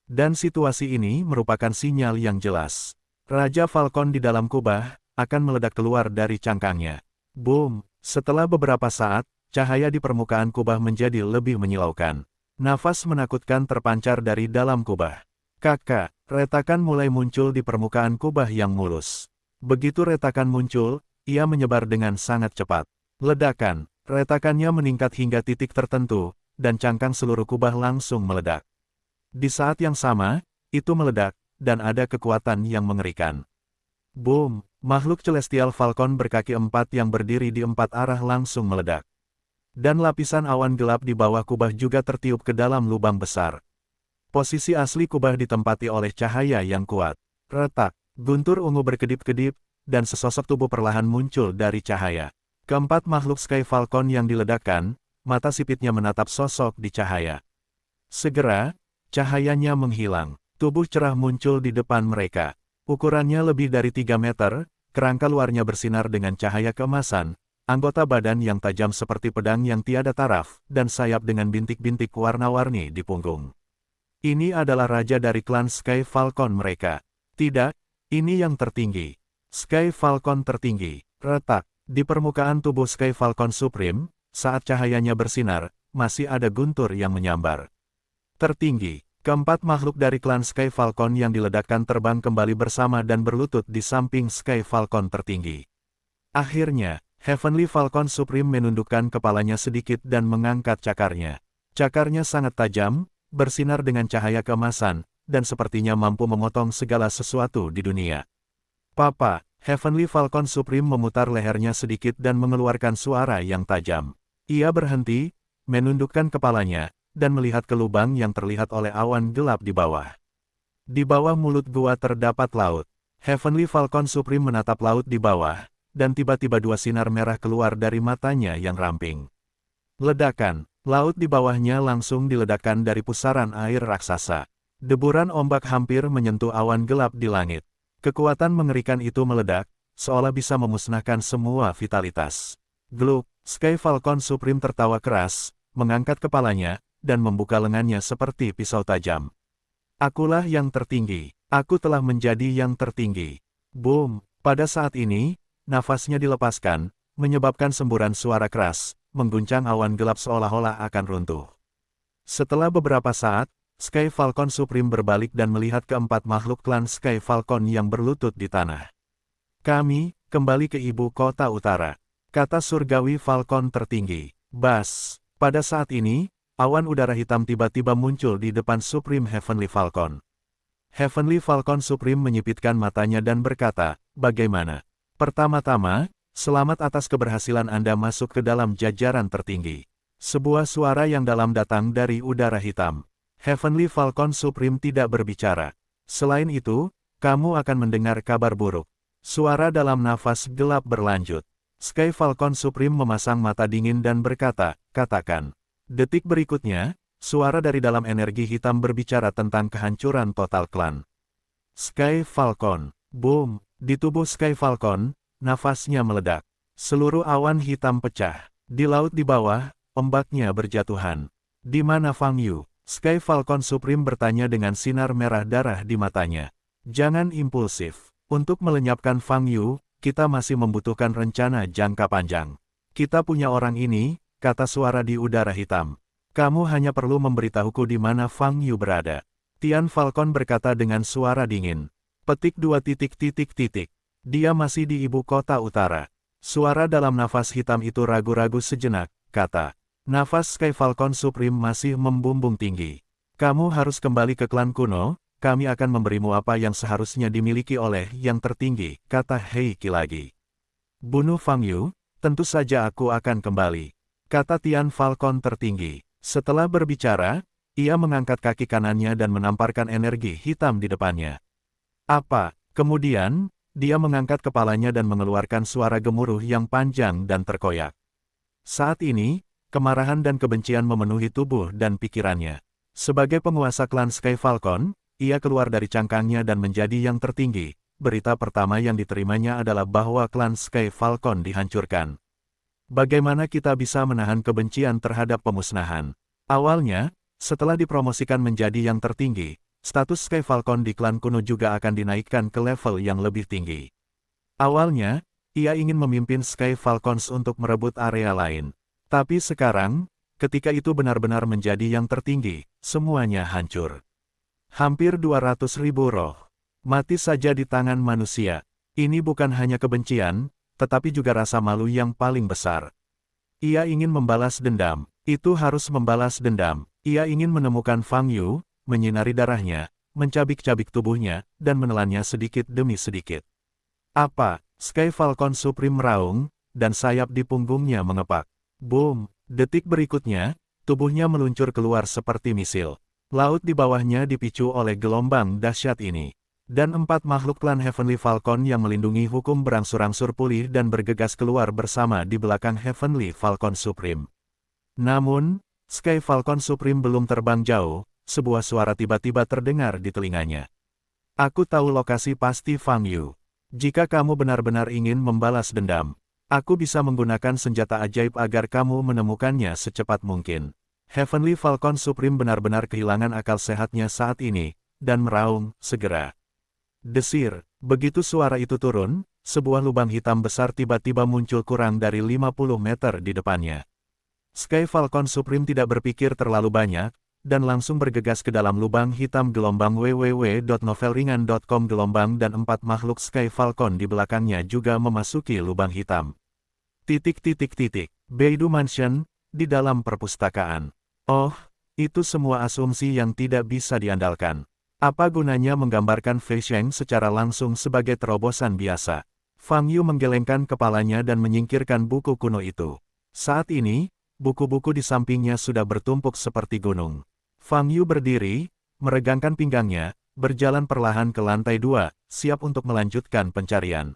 Dan situasi ini merupakan sinyal yang jelas. Raja Falcon di dalam kubah, akan meledak keluar dari cangkangnya. Boom! Setelah beberapa saat, cahaya di permukaan kubah menjadi lebih menyilaukan. Nafas menakutkan terpancar dari dalam kubah. Kakak, retakan mulai muncul di permukaan kubah yang mulus. Begitu retakan muncul, ia menyebar dengan sangat cepat. Ledakan, retakannya meningkat hingga titik tertentu, dan cangkang seluruh kubah langsung meledak. Di saat yang sama, itu meledak, dan ada kekuatan yang mengerikan. Boom! Makhluk Celestial Falcon berkaki 4 yang berdiri di 4 arah langsung meledak. Dan lapisan awan gelap di bawah kubah juga tertiup ke dalam lubang besar. Posisi asli kubah ditempati oleh cahaya yang kuat. Retak, guntur ungu berkedip-kedip, dan sesosok tubuh perlahan muncul dari cahaya. Keempat makhluk Sky Falcon yang diledakkan, mata sipitnya menatap sosok di cahaya. Segera, cahayanya menghilang. Tubuh cerah muncul di depan mereka. Ukurannya lebih dari 3 meter, kerangka luarnya bersinar dengan cahaya keemasan. Anggota badan yang tajam seperti pedang yang tiada taraf, dan sayap dengan bintik-bintik warna-warni di punggung. Ini adalah raja dari klan Sky Falcon mereka. Tidak, ini yang tertinggi. Sky Falcon tertinggi. Retak, di permukaan tubuh Sky Falcon Supreme, saat cahayanya bersinar, masih ada guntur yang menyambar. Tertinggi, keempat makhluk dari klan Sky Falcon yang diledakkan terbang kembali bersama dan berlutut di samping Sky Falcon tertinggi. Akhirnya, Heavenly Falcon Supreme menundukkan kepalanya sedikit dan mengangkat cakarnya. Cakarnya sangat tajam, bersinar dengan cahaya keemasan, dan sepertinya mampu memotong segala sesuatu di dunia. Papa, Heavenly Falcon Supreme memutar lehernya sedikit dan mengeluarkan suara yang tajam. Ia berhenti, menundukkan kepalanya, dan melihat ke lubang yang terlihat oleh awan gelap di bawah. Di bawah mulut gua terdapat laut. Heavenly Falcon Supreme menatap laut di bawah, dan tiba-tiba 2 sinar merah keluar dari matanya yang ramping. Ledakan. Laut di bawahnya langsung diledakkan dari pusaran air raksasa. Deburan ombak hampir menyentuh awan gelap di langit. Kekuatan mengerikan itu meledak, seolah bisa memusnahkan semua vitalitas. Gluk, Sky Falcon Supreme tertawa keras, mengangkat kepalanya, dan membuka lengannya seperti pisau tajam. Akulah yang tertinggi. Aku telah menjadi yang tertinggi. Boom! Pada saat ini, nafasnya dilepaskan, menyebabkan semburan suara keras, mengguncang awan gelap seolah-olah akan runtuh. Setelah beberapa saat, Sky Falcon Supreme berbalik dan melihat keempat makhluk klan Sky Falcon yang berlutut di tanah. Kami, kembali ke ibu kota utara, kata surgawi Falcon tertinggi. Bas! Pada saat ini, awan udara hitam tiba-tiba muncul di depan Supreme Heavenly Falcon. Heavenly Falcon Supreme menyipitkan matanya dan berkata, bagaimana? Pertama-tama, selamat atas keberhasilan Anda masuk ke dalam jajaran tertinggi. Sebuah suara yang dalam datang dari udara hitam. Heavenly Falcon Supreme tidak berbicara. Selain itu, kamu akan mendengar kabar buruk. Suara dalam nafas gelap berlanjut. Sky Falcon Supreme memasang mata dingin dan berkata, katakan. Detik berikutnya, suara dari dalam energi hitam berbicara tentang kehancuran total klan. Sky Falcon. Boom! Di tubuh Sky Falcon, nafasnya meledak. Seluruh awan hitam pecah. Di laut di bawah, ombaknya berjatuhan. Di mana Fang Yu? Sky Falcon Supreme bertanya dengan sinar merah darah di matanya. Jangan impulsif. Untuk melenyapkan Fang Yu, kita masih membutuhkan rencana jangka panjang. Kita punya orang ini, kata suara di udara hitam. Kamu hanya perlu memberitahuku di mana Fang Yu berada. Tian Falcon berkata dengan suara dingin. Petik 2 titik titik titik. Dia masih di ibu kota utara. Suara dalam nafas hitam itu ragu-ragu sejenak, kata. Nafas Sky Falcon Supreme masih membumbung tinggi. Kamu harus kembali ke klan kuno, kami akan memberimu apa yang seharusnya dimiliki oleh yang tertinggi, kata Heiki lagi. Bunuh Fang Yu, tentu saja aku akan kembali, kata Tian Falcon tertinggi. Setelah berbicara, ia mengangkat kaki kanannya dan menamparkan energi hitam di depannya. Apa? Kemudian, dia mengangkat kepalanya dan mengeluarkan suara gemuruh yang panjang dan terkoyak. Saat ini, kemarahan dan kebencian memenuhi tubuh dan pikirannya. Sebagai penguasa klan Sky Falcon, ia keluar dari cangkangnya dan menjadi yang tertinggi. Berita pertama yang diterimanya adalah bahwa klan Sky Falcon dihancurkan. Bagaimana kita bisa menahan kebencian terhadap pemusnahan? Awalnya, setelah dipromosikan menjadi yang tertinggi, status Sky Falcon di klan kuno juga akan dinaikkan ke level yang lebih tinggi. Awalnya, ia ingin memimpin Sky Falcons untuk merebut area lain. Tapi sekarang, ketika itu benar-benar menjadi yang tertinggi, semuanya hancur. Hampir 200.000 roh mati saja di tangan manusia. Ini bukan hanya kebencian, tetapi juga rasa malu yang paling besar. Ia ingin membalas dendam. Itu harus membalas dendam. Ia ingin menemukan Fang Yu, menyinari darahnya, mencabik-cabik tubuhnya, dan menelannya sedikit demi sedikit. Apa? Sky Falcon Supreme meraung, dan sayap di punggungnya mengepak. Boom! Detik berikutnya, tubuhnya meluncur keluar seperti misil. Laut di bawahnya dipicu oleh gelombang dahsyat ini. Dan empat makhluk klan Heavenly Falcon yang melindungi hukum berangsur-angsur pulih dan bergegas keluar bersama di belakang Heavenly Falcon Supreme. Namun, Sky Falcon Supreme belum terbang jauh, sebuah suara tiba-tiba terdengar di telinganya. Aku tahu lokasi pasti Fang Yu. Jika kamu benar-benar ingin membalas dendam, aku bisa menggunakan senjata ajaib agar kamu menemukannya secepat mungkin. Heavenly Falcon Supreme benar-benar kehilangan akal sehatnya saat ini, dan meraung, segera. Desir, begitu suara itu turun, sebuah lubang hitam besar tiba-tiba muncul kurang dari 50 meter di depannya. Sky Falcon Supreme tidak berpikir terlalu banyak, dan langsung bergegas ke dalam lubang hitam gelombang www.novelringan.com gelombang dan empat makhluk Sky Falcon di belakangnya juga memasuki lubang hitam. Beidou Mansion, di dalam perpustakaan. Oh, itu semua asumsi yang tidak bisa diandalkan. Apa gunanya menggambarkan Fei Sheng secara langsung sebagai terobosan biasa? Fang Yu menggelengkan kepalanya dan menyingkirkan buku kuno itu. Saat ini, buku-buku di sampingnya sudah bertumpuk seperti gunung. Fang Yu berdiri, meregangkan pinggangnya, berjalan perlahan ke lantai 2, siap untuk melanjutkan pencarian.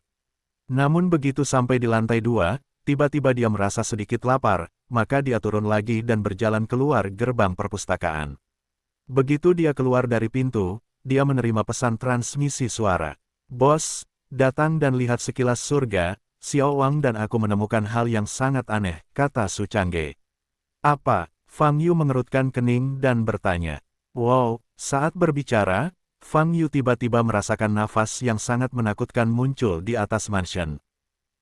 Namun begitu sampai di lantai 2, tiba-tiba dia merasa sedikit lapar, maka dia turun lagi dan berjalan keluar gerbang perpustakaan. Begitu dia keluar dari pintu, dia menerima pesan transmisi suara. "Bos, datang dan lihat sekilas surga, Xiao Wang dan aku menemukan hal yang sangat aneh," kata Su Changge. "Apa?" Fang Yu mengerutkan kening dan bertanya. "Wow," saat berbicara, Fang Yu tiba-tiba merasakan nafas yang sangat menakutkan muncul di atas mansion.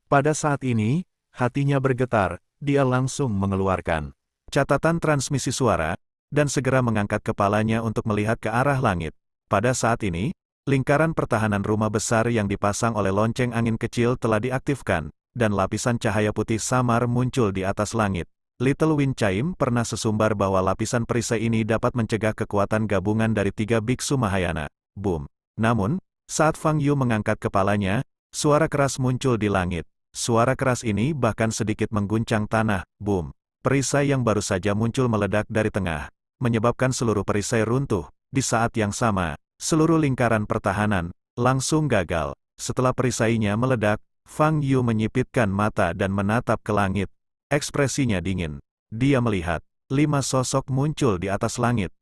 Pada saat ini, hatinya bergetar, dia langsung mengeluarkan catatan transmisi suara, dan segera mengangkat kepalanya untuk melihat ke arah langit. Pada saat ini, lingkaran pertahanan rumah besar yang dipasang oleh lonceng angin kecil telah diaktifkan, dan lapisan cahaya putih samar muncul di atas langit. Little Wind Chime pernah sesumbar bahwa lapisan perisai ini dapat mencegah kekuatan gabungan dari 3 biksu Mahayana. Boom. Namun, saat Fang Yu mengangkat kepalanya, suara keras muncul di langit. Suara keras ini bahkan sedikit mengguncang tanah. Boom. Perisai yang baru saja muncul meledak dari tengah, menyebabkan seluruh perisai runtuh. Di saat yang sama, seluruh lingkaran pertahanan langsung gagal. Setelah perisainya meledak, Fang Yu menyipitkan mata dan menatap ke langit. Ekspresinya dingin. Dia melihat 5 sosok muncul di atas langit.